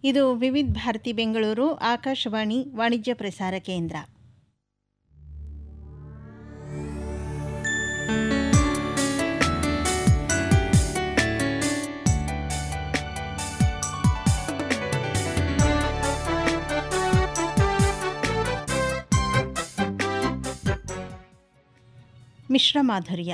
ಇದು ವಿವಿಧ ಭಾರತಿ ಬೆಂಗಳೂರು ಆಕಾಶವಾಣಿ ವಾಣಿಜ್ಯ ಪ್ರಸಾರ ಕೇಂದ್ರ. ಮಿಶ್ರ ಮಾಧುರ್ಯ.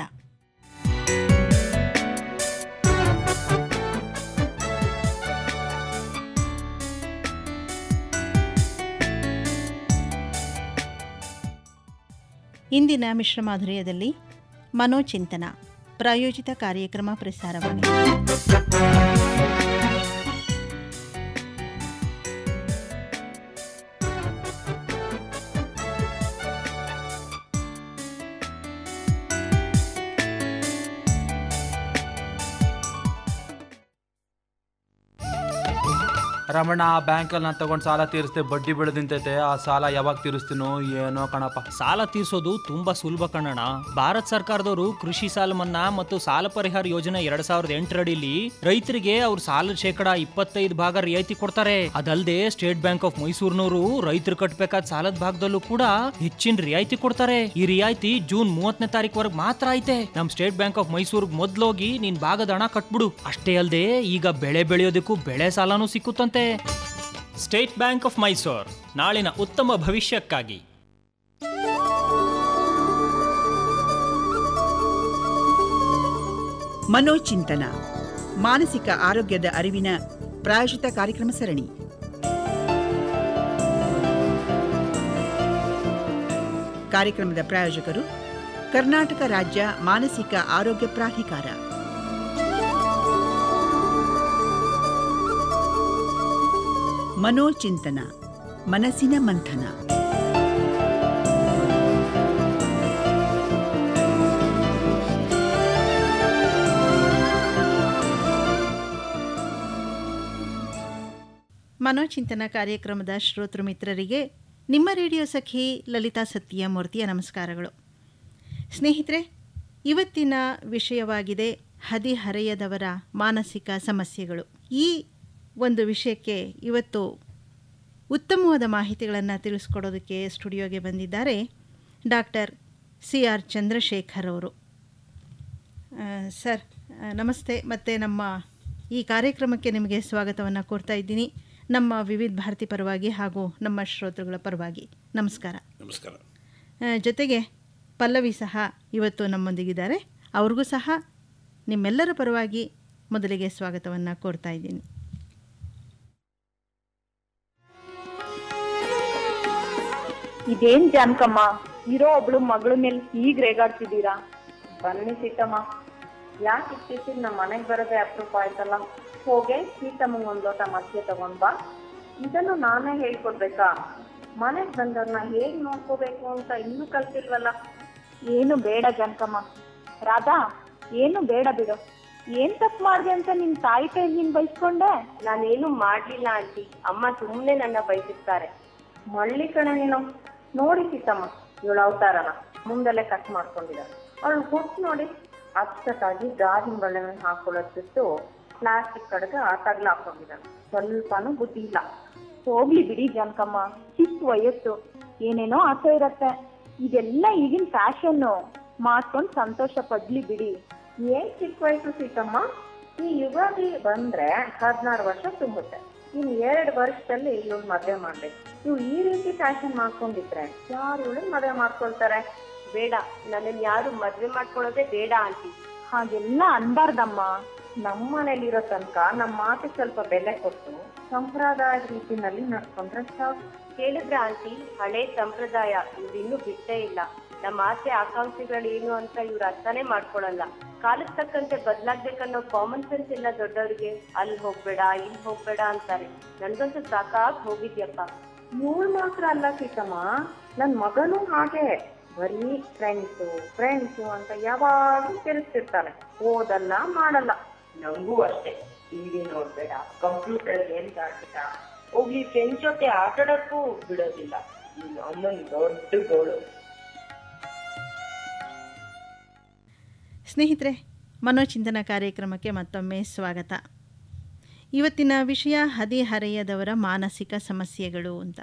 ಇಂದಿನ ಮಿಶ್ರ ಮಾಧುರ್ಯದಲ್ಲಿ ಮನೋಚಿಂತನ ಪ್ರಾಯೋಜಿತ ಕಾರ್ಯಕ್ರಮ ಪ್ರಸಾರವಾಗಿದೆ. ರಮಣ, ಬ್ಯಾಂಕಲ್ಲಿ ನಾನು ತಗೊಂಡು ಸಾಲ ತೀರಿಸ್ದೆ, ಬಡ್ಡಿ ಬೆಳೆದಿಂತೈತೆ. ಆ ಸಾಲ ಯಾವಾಗ ತೀರಿಸ್ತೀನೋ ಏನೋ ಕಣಪ್ಪ. ಸಾಲ ತೀರ್ಸೋದು ತುಂಬಾ ಸುಲಭ ಕಣಣ್ಣ. ಭಾರತ ಸರ್ಕಾರದವರು ಕೃಷಿ ಸಾಲ ಮನ್ನಾ ಮತ್ತು ಸಾಲ ಪರಿಹಾರ ಯೋಜನೆ 2008 ಅಡಿಲಿ ರೈತರಿಗೆ ಅವ್ರ ಸಾಲದ 25% ರಿಯಾಯಿತಿ ಕೊಡ್ತಾರೆ. ಅದಲ್ಲದೆ ಸ್ಟೇಟ್ ಬ್ಯಾಂಕ್ ಆಫ್ ಮೈಸೂರಿನವರು ರೈತರು ಕಟ್ಟಬೇಕಾದ ಸಾಲದ ಭಾಗದಲ್ಲೂ ಕೂಡ ಹೆಚ್ಚಿನ ರಿಯಾಯಿತಿ ಕೊಡ್ತಾರೆ. ಈ ರಿಯಾಯಿತಿ ಜೂನ್ 30ನೇ ತಾರೀಕುವರೆಗೆ ಮಾತ್ರ ಐತೆ. ನಮ್ ಸ್ಟೇಟ್ ಬ್ಯಾಂಕ್ ಆಫ್ ಮೈಸೂರ್ಗ್ ಮೊದ್ಲೋಗಿ ನೀನ್ ಭಾಗದ ಹಣ ಕಟ್ಬಿಡು. ಅಷ್ಟೇ ಅಲ್ಲದೆ ಈಗ ಬೆಳೆ ಬೆಳೆಯೋದಕ್ಕೂ ಬೆಳೆ ಸಾಲನೂ ಸಿಕ್ಕುತ್ತಂತೆ. ಸ್ಟೇಟ್ ಬ್ಯಾಂಕ್ ಆಫ್ ಮೈಸೂರ್, ನಾಳಿನ ಉತ್ತಮ ಭವಿಷ್ಯಕ್ಕಾಗಿ. ಮನೋಚಿಂತನ ಮಾನಸಿಕ ಆರೋಗ್ಯದ ಅರಿವಿನ ಪ್ರಾಯೋಜಿತ ಕಾರ್ಯಕ್ರಮ ಸರಣಿ. ಕಾರ್ಯಕ್ರಮದ ಪ್ರಾಯೋಜಕರು ಕರ್ನಾಟಕ ರಾಜ್ಯ ಮಾನಸಿಕ ಆರೋಗ್ಯ ಪ್ರಾಧಿಕಾರ. ಮನೋಚಿಂತನ ಮನಸ್ಸಿನ ಮಂಥನ. ಮನೋಚಿಂತನ ಕಾರ್ಯಕ್ರಮದ ಶ್ರೋತೃ ಮಿತ್ರರಿಗೆ ನಿಮ್ಮ ರೇಡಿಯೋ ಸಖಿ ಲಲಿತಾ ಸತ್ಯಮೂರ್ತಿಯ ನಮಸ್ಕಾರಗಳು. ಸ್ನೇಹಿತರೆ, ಇವತ್ತಿನ ವಿಷಯವಾಗಿದೆ ಹದಿಹರೆಯದವರ ಮಾನಸಿಕ ಸಮಸ್ಯೆಗಳು. ಈ ಒಂದು ವಿಷಯಕ್ಕೆ ಇವತ್ತು ಉತ್ತಮವಾದ ಮಾಹಿತಿಗಳನ್ನು ತಿಳಿಸ್ಕೊಡೋದಕ್ಕೆ ಸ್ಟುಡಿಯೋಗೆ ಬಂದಿದ್ದಾರೆ ಡಾಕ್ಟರ್ CR ಚಂದ್ರಶೇಖರ್ ಅವರು. ಸರ್ ನಮಸ್ತೆ. ಮತ್ತು ನಮ್ಮ ಈ ಕಾರ್ಯಕ್ರಮಕ್ಕೆ ನಿಮಗೆ ಸ್ವಾಗತವನ್ನು ಕೋರ್ತಾ ಇದ್ದೀನಿ, ನಮ್ಮ ವಿವಿಧ ಭಾರತಿ ಪರವಾಗಿ ಹಾಗೂ ನಮ್ಮ ಶ್ರೋತೃಗಳ ಪರವಾಗಿ. ನಮಸ್ಕಾರ. ನಮಸ್ಕಾರ. ಜೊತೆಗೆ ಪಲ್ಲವಿ ಸಹ ಇವತ್ತು ನಮ್ಮೊಂದಿಗಿದ್ದಾರೆ. ಅವ್ರಿಗೂ ಸಹ ನಿಮ್ಮೆಲ್ಲರ ಪರವಾಗಿ ಮೊದಲಿಗೆ ಸ್ವಾಗತವನ್ನು ಕೋರ್ತಾ ಇದ್ದೀನಿ. ಇದೇನ್ ಜಾನ್ಕಮ್ಮ, ಇರೋ ಒಬ್ಳು ಮಗಳ ಮೇಲೆ ಈಗ ರೇಗಾಡ್ತಿದ್ದೀರಾ? ಬನ್ನಿ ಸೀತಮ್ಮ, ಯಾಕೆ ಇತ್ತೀಚಿಗೆ ನಮ್ಮ ಮನೆಗೆ ಬರೋದೇ ಅಪರೂಪ ಆಯ್ತಲ್ಲ. ಹೋಗೆ ಸೀತಮ್ಮಂಗ್ ಒಂದ್ ಲೋಟ ಮಜ್ಜಿಗೆ ತಗೊಂಡ್ ಬಾ. ಇದನ್ನು ನಾನೇ ಹೇಳ್ಕೊಡ್ಬೇಕಾ? ಮನೆಗ್ ಬಂದವ್ರನ್ನ ಹೇಗ್ ನೋಡ್ಕೋಬೇಕು ಅಂತ ಇನ್ನೂ ಕಲ್ತಿಲ್ವಲ್ಲ. ಏನು ಬೇಡ ಜಾನ್ಕಮ್ಮ. ರಾಧಾ, ಏನು ಬೇಡ ಬಿಡು. ಏನ್ ತಪ್ಪು ಮಾಡ್ದೆ ಅಂತ ನಿನ್ ತಾಯಿ ಕೈ ನೀನ್ ಬೈಸ್ಕೊಂಡೆ? ನಾನೇನು ಮಾಡ್ಲಿಲ್ಲ ಆಂಟಿ, ಅಮ್ಮ ಸುಮ್ನೆ ನನ್ನ ಬೈಸಿರ್ತಾರೆ. ಮಳ್ಳಿ ಕಣ ನೀನು. ನೋಡಿ ಸೀತಮ್ಮ, ಇವಳು ಅವತಾರನ ಮುಂದೆಲ್ಲೇ ಕಟ್ ಮಾಡ್ಕೊಂಡಿದ್ದಾರೆ. ಅವಳು ಹುಟ್ಟು ನೋಡಿ ಅಚ್ಚಟಾಗಿ ಗಾಜಿನ ಬಳೆ ಹಾಕೊಳ್ಳೋದಿಟ್ಟು ಪ್ಲಾಸ್ಟಿಕ್ ಕಡೆಗ ತಗ್ಲ ಹಾಕೊಂಡಿದ್ದಾಳೆ. ಸ್ವಲ್ಪನೂ ಬುದ್ಧಿ ಇಲ್ಲ. ಹೋಗ್ಲಿ ಬಿಡಿ ಜಾನ್ಕಮ್ಮ, ಚಿಕ್ಕ ವಯಸ್ಸು, ಏನೇನೋ ಆಸೆ ಇರತ್ತೆ. ಇದೆಲ್ಲ ಈಗಿನ ಫ್ಯಾಷನ್ನು, ಮಾಡ್ಕೊಂಡು ಸಂತೋಷ ಪಡ್ಲಿ ಬಿಡಿ. ಏನ್ ಚಿಕ್ಕ ವಯಸ್ಸು ಸೀತಮ್ಮ, ಈ ಯುಗಾದಿ ಬಂದ್ರೆ 16 ವರ್ಷ ತುಂಬುತ್ತೆ. ಇನ್ 2 ವರ್ಷದಲ್ಲಿ ಇವಳು ಮದುವೆ ಮಾಡ್ಬೇಕು. ಇವ್ ಈ ರೀತಿ ಫ್ಯಾಷನ್ ಮಾಡ್ಕೊಂಡಿದ್ರೆ ಯಾರು ಇವಳು ಮದುವೆ ಮಾಡ್ಕೊಳ್ತಾರೆ? ಬೇಡ, ನನ್ನನ್ನು ಯಾರು ಮದುವೆ ಮಾಡ್ಕೊಳ್ಳೋದೇ ಬೇಡ ಆಂಟಿ. ಹಾಗೆಲ್ಲ ಅನ್ಬಾರ್ದಮ್ಮ. ನಮ್ಮ ಮನೇಲಿರೋ ತನಕ ನಮ್ಮ ಮಾತಿಗೆ ಸ್ವಲ್ಪ ಬೆಲೆ ಕೊಟ್ಟು ಸಂಪ್ರದಾಯದ ರೀತಿನಲ್ಲಿ ನಡ್ಕೊಂಡ್ರೆ ಸಾಕು. ಕೇಳಿದ್ರೆ ಆಂಟಿ, ಹಳೆ ಸಂಪ್ರದಾಯ ಇವ್ರಿನ್ನೂ ಬಿಟ್ಟೇ ಇಲ್ಲ. ನಮ್ಮ ಆಸೆ ಆಕಾಂಕ್ಷೆಗಳು ಏನು ಅಂತ ಇವ್ರು ಅರ್ಥನೇ ಮಾಡ್ಕೊಳಲ್ಲ. ಕಾಲಕ್ಕೆ ತಕ್ಕಂತೆ ಬದಲಾಗ್ಬೇಕನ್ನೋ ಕಾಮನ್ ಸೆನ್ಸ್ ಇಲ್ಲ ದೊಡ್ಡವ್ರಿಗೆ. ಅಲ್ಲಿ ಹೋಗ್ಬೇಡ, ಇಲ್ಲಿ ಹೋಗ್ಬೇಡ ಅಂತಾರೆ. ನನ್ಗಂತೂ ಸಾಕಾಗ್ ಹೋಗಿದ್ಯಪ್ಪ. ಇವಳು ಮಾತ್ರ ಅಲ್ಲ ಸೀತಮ್ಮ, ನನ್ ಮಗನೂ ಹಾಗೆ ಬರೀ ಫ್ರೆಂಡ್ಸು ಅಂತ ಯಾವಾಗ್ಲೂ ತಿರುಗ್ತಿರ್ತಾನೆ. ಓದಲ್ಲ, ಮಾಡಲ್ಲ. ನಂಗೂ ಅಷ್ಟೇ, ಟಿವಿ ನೋಡ್ಬೇಡ, ಕಂಪ್ಯೂಟರ್ ಗೇಮ್ಸ್ ಆಡ್ಬೇಡ, ಹೋಗ್ಲಿ ಫ್ರೆಂಡ್ಸ್ ಜೊತೆ ಆಟಾಡಕ್ಕೂ ಬಿಡೋದಿಲ್ಲ. ಅಮ್ಮನ್ ದೊಡ್ಡ ಗೋಳು. ಸ್ನೇಹಿತರೆ, ಮನೋಚಿಂತನ ಕಾರ್ಯಕ್ರಮಕ್ಕೆ ಮತ್ತೊಮ್ಮೆ ಸ್ವಾಗತ. ಇವತ್ತಿನ ವಿಷಯ ಹದಿಹರೆಯದವರ ಮಾನಸಿಕ ಸಮಸ್ಯೆಗಳು ಅಂತ.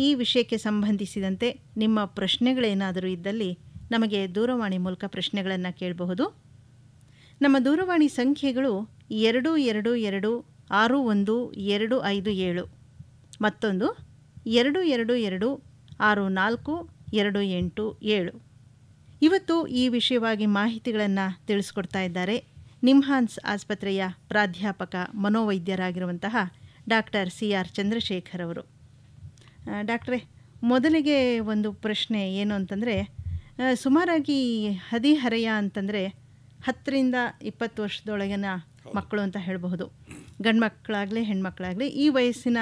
ಈ ವಿಷಯಕ್ಕೆ ಸಂಬಂಧಿಸಿದಂತೆ ನಿಮ್ಮ ಪ್ರಶ್ನೆಗಳೇನಾದರೂ ಇದ್ದಲ್ಲಿ ನಮಗೆ ದೂರವಾಣಿ ಮೂಲಕ ಪ್ರಶ್ನೆಗಳನ್ನು ಕೇಳಬಹುದು. ನಮ್ಮ ದೂರವಾಣಿ ಸಂಖ್ಯೆಗಳು 22261257, ಮತ್ತೊಂದು 22264287. ಇವತ್ತು ಈ ವಿಷಯವಾಗಿ ಮಾಹಿತಿಗಳನ್ನು ತಿಳಿಸ್ಕೊಡ್ತಾ ಇದ್ದಾರೆ ನಿಮ್ಹಾನ್ಸ್ ಆಸ್ಪತ್ರೆಯ ಪ್ರಾಧ್ಯಾಪಕ ಮನೋವೈದ್ಯರಾಗಿರುವಂತಹ ಡಾಕ್ಟರ್ CR ಚಂದ್ರಶೇಖರ್ ಅವರು. ಡಾಕ್ಟ್ರೇ, ಮೊದಲಿಗೆ ಒಂದು ಪ್ರಶ್ನೆ ಏನು ಅಂತಂದರೆ, ಸುಮಾರಾಗಿ ಹದಿಹರೆಯ ಅಂತಂದರೆ 10ರಿಂದ 20 ವರ್ಷದೊಳಗಿನ ಮಕ್ಕಳು ಅಂತ ಹೇಳಬಹುದು. ಗಂಡು ಮಕ್ಕಳಾಗಲಿ ಹೆಣ್ಮಕ್ಳಾಗಲಿ ಈ ವಯಸ್ಸಿನ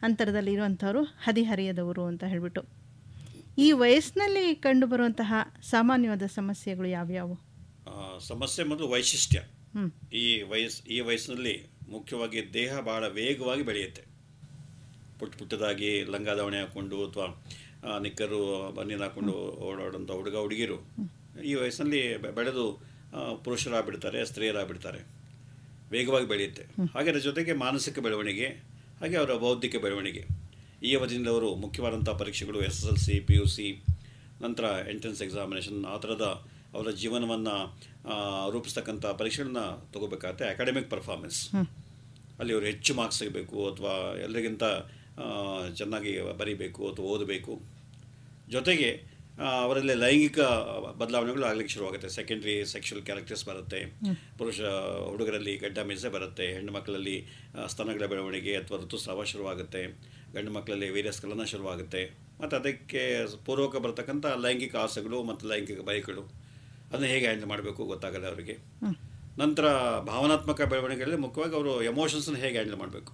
ಅಂತರದಲ್ಲಿರುವಂಥವರು ಹದಿಹರೆಯದವರು ಅಂತ ಹೇಳಿಬಿಟ್ಟು, ಈ ವಯಸ್ಸಿನಲ್ಲಿ ಕಂಡುಬರುವಂತಹ ಸಾಮಾನ್ಯವಾದ ಸಮಸ್ಯೆಗಳು ಯಾವ್ಯಾವು? ಸಮಸ್ಯೆ ಮೊದಲು ವೈಶಿಷ್ಟ್ಯ. ಈ ವಯಸ್ಸಿನಲ್ಲಿ ಮುಖ್ಯವಾಗಿ ದೇಹ ಬಹಳ ವೇಗವಾಗಿ ಬೆಳೆಯುತ್ತೆ. ಪುಟ್ಟದಾಗಿ ಲಂಗಾದಾವಣೆ ಹಾಕ್ಕೊಂಡು ಅಥವಾ ನಿಕ್ಕರು ಬನ್ನಿನ ಹಾಕ್ಕೊಂಡು ಓಡಾಡೋಂಥ ಹುಡುಗಿರು ಈ ವಯಸ್ಸಿನಲ್ಲಿ ಬೆಳೆದು ಪುರುಷರಾಗ್ಬಿಡ್ತಾರೆ, ಸ್ತ್ರೀಯರಾಗ್ಬಿಡ್ತಾರೆ. ವೇಗವಾಗಿ ಬೆಳೆಯುತ್ತೆ. ಹಾಗೆ ಅದರ ಜೊತೆಗೆ ಮಾನಸಿಕ ಬೆಳವಣಿಗೆ, ಹಾಗೆ ಅವರ ಬೌದ್ಧಿಕ ಬೆಳವಣಿಗೆ. ಈ ಅವಧಿಯಿಂದ ಅವರು ಮುಖ್ಯವಾದಂಥ ಪರೀಕ್ಷೆಗಳು SSLC, PUC, ನಂತರ ಎಂಟ್ರೆನ್ಸ್ ಎಕ್ಸಾಮಿನೇಷನ್, ಆ ಥರದ ಅವರ ಜೀವನವನ್ನು ರೂಪಿಸ್ತಕ್ಕಂಥ ಪರೀಕ್ಷೆಗಳನ್ನ ತೊಗೋಬೇಕಾಗತ್ತೆ. ಅಕಾಡೆಮಿಕ್ ಪರ್ಫಾರ್ಮೆನ್ಸ್ ಅಲ್ಲಿ ಅವರು ಹೆಚ್ಚು ಮಾರ್ಕ್ಸ್ ಸಿಗಬೇಕು ಅಥವಾ ಎಲ್ಲರಿಗಿಂತ ಚೆನ್ನಾಗಿ ಬರೀಬೇಕು ಅಥವಾ ಓದಬೇಕು. ಜೊತೆಗೆ ಅವರಲ್ಲಿ ಲೈಂಗಿಕ ಬದಲಾವಣೆಗಳು ಆಗಲಿಕ್ಕೆ ಶುರುವಾಗುತ್ತೆ. ಸೆಕೆಂಡ್ರಿ ಸೆಕ್ಷುವಲ್ ಕ್ಯಾರೆಕ್ಟರ್ಸ್ ಬರುತ್ತೆ. ಹುಡುಗರಲ್ಲಿ ಗಡ್ಡ ಮೀಸೆ ಬರುತ್ತೆ. ಹೆಣ್ಣು ಮಕ್ಕಳಲ್ಲಿ ಸ್ತನಗಳ ಬೆಳವಣಿಗೆ ಅಥವಾ ಋತುಸ್ರಾವ ಶುರುವಾಗುತ್ತೆ. ಗಂಡು ಮಕ್ಕಳಲ್ಲಿ ವೈರಸ್ಗಳನ್ನ ಶುರುವಾಗುತ್ತೆ. ಮತ್ತು ಅದಕ್ಕೆ ಪೂರ್ವಕ ಬರ್ತಕ್ಕಂಥ ಲೈಂಗಿಕ ಆಸೆಗಳು ಮತ್ತು ಲೈಂಗಿಕ ಬಯಕೆಗಳು ಅದನ್ನು ಹೇಗೆ ಹ್ಯಾಂಡಲ್ ಮಾಡಬೇಕು ಗೊತ್ತಾಗಲ್ಲ ಅವರಿಗೆ. ನಂತರ ಭಾವನಾತ್ಮಕ ಬೆಳವಣಿಗೆಗಳಲ್ಲಿ ಮುಖ್ಯವಾಗಿ ಅವರು ಎಮೋಷನ್ಸನ್ನು ಹೇಗೆ ಹ್ಯಾಂಡಲ್ ಮಾಡಬೇಕು,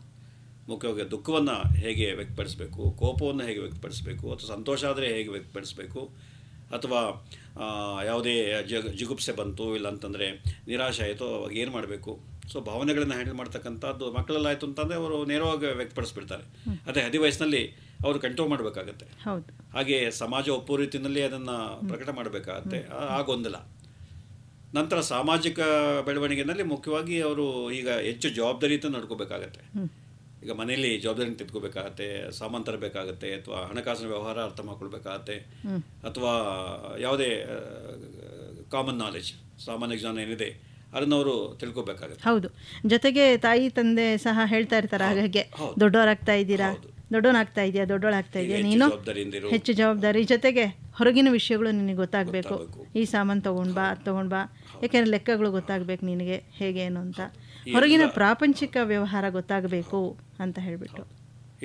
ಮುಖ್ಯವಾಗಿ ದುಃಖವನ್ನು ಹೇಗೆ ವ್ಯಕ್ತಪಡಿಸಬೇಕು, ಕೋಪವನ್ನು ಹೇಗೆ ವ್ಯಕ್ತಪಡಿಸಬೇಕು, ಅಥವಾ ಸಂತೋಷ ಆದರೆ ಹೇಗೆ ವ್ಯಕ್ತಪಡಿಸಬೇಕು, ಅಥವಾ ಯಾವುದೇ ಜಿಗುಪ್ಸೆ ಬಂತು ಇಲ್ಲ ಅಂತಂದರೆ ನಿರಾಶೆ ಆಯಿತು ಅವಾಗ ಏನು ಮಾಡಬೇಕು. ಸೊ ಭಾವನೆಗಳನ್ನು ಹ್ಯಾಂಡಲ್ ಮಾಡ್ತಕ್ಕಂಥದ್ದು ಮಕ್ಕಳಲ್ಲಾಯಿತು ಅಂತಂದರೆ ಅವರು ನೇರವಾಗಿ ವ್ಯಕ್ತಪಡಿಸ್ಬಿಡ್ತಾರೆ. ಅದೇ ವಯಸ್ಸಿನಲ್ಲಿ ಅವರು ಕಂಟ್ರೋಲ್ ಮಾಡಬೇಕಾಗತ್ತೆ. ಹಾಗೆ ಸಮಾಜ ಒಪ್ಪೋ ರೀತಿಯಲ್ಲಿ ಅದನ್ನು ಪ್ರಕಟ ಮಾಡಬೇಕಾಗತ್ತೆ. ಆಗೊಂದಿಲ್ಲ. ನಂತರ ಸಾಮಾಜಿಕ ಬೆಳವಣಿಗೆಯಲ್ಲಿ ಮುಖ್ಯವಾಗಿ ಅವರು ಈಗ ಹೆಚ್ಚು ಜವಾಬ್ದಾರಿಯುತ ನಡ್ಕೋಬೇಕಾಗತ್ತೆ. ಈಗ ಮನೆಯಲ್ಲಿ ಜವಾಬ್ದಾರಿ ತೆಗೆದುಕೋಬೇಕಾಗತ್ತೆ, ಸಾಮಾನು ತರಬೇಕಾಗತ್ತೆ, ಅಥವಾ ಹಣಕಾಸಿನ ವ್ಯವಹಾರ ಅರ್ಥ ಮಾಡ್ಕೊಳ್ಬೇಕಾಗತ್ತೆ, ಅಥವಾ ಯಾವುದೇ ಕಾಮನ್ ನಾಲೆಜ್, ಸಾಮಾನ್ಯ ಜ್ಞಾನ ಏನಿದೆ ಅದನ್ನು ಅವರು ತಿಳ್ಕೊಬೇಕಾಗತ್ತೆ. ಹೌದು. ಜೊತೆಗೆ ತಾಯಿ ತಂದೆ ಸಹ ಹೇಳ್ತಾ ಇರ್ತಾರೆ, ಹಾಗಾಗಿ ದೊಡ್ಡವರಾಗ್ತಾ ಇದ್ದೀರಾ, ದೊಡ್ಡವನಾಗ್ತಾ ಇದೆಯಾ, ದೊಡ್ಡವಳಾಗ್ತಾ ಇದೆಯಾ, ನೀನು ಹೆಚ್ಚು ಜವಾಬ್ದಾರಿ, ಜೊತೆಗೆ ಹೊರಗಿನ ವಿಷಯಗಳು ನಿನಗೆ ಗೊತ್ತಾಗಬೇಕು. ಈ ಸಾಮಾನು ತೊಗೊಂಡ್ಬಾ, ಅದು ತೊಗೊಂಡ್ಬಾ, ಯಾಕೆಂದರೆ ಲೆಕ್ಕಗಳು ಗೊತ್ತಾಗಬೇಕು ನಿನಗೆ ಹೇಗೆ ಏನು ಅಂತ, ಹೊರಗಿನ ಪ್ರಾಪಂಚಿಕ ವ್ಯವಹಾರ ಗೊತ್ತಾಗಬೇಕು ಅಂತ ಹೇಳಿಬಿಟ್ಟು.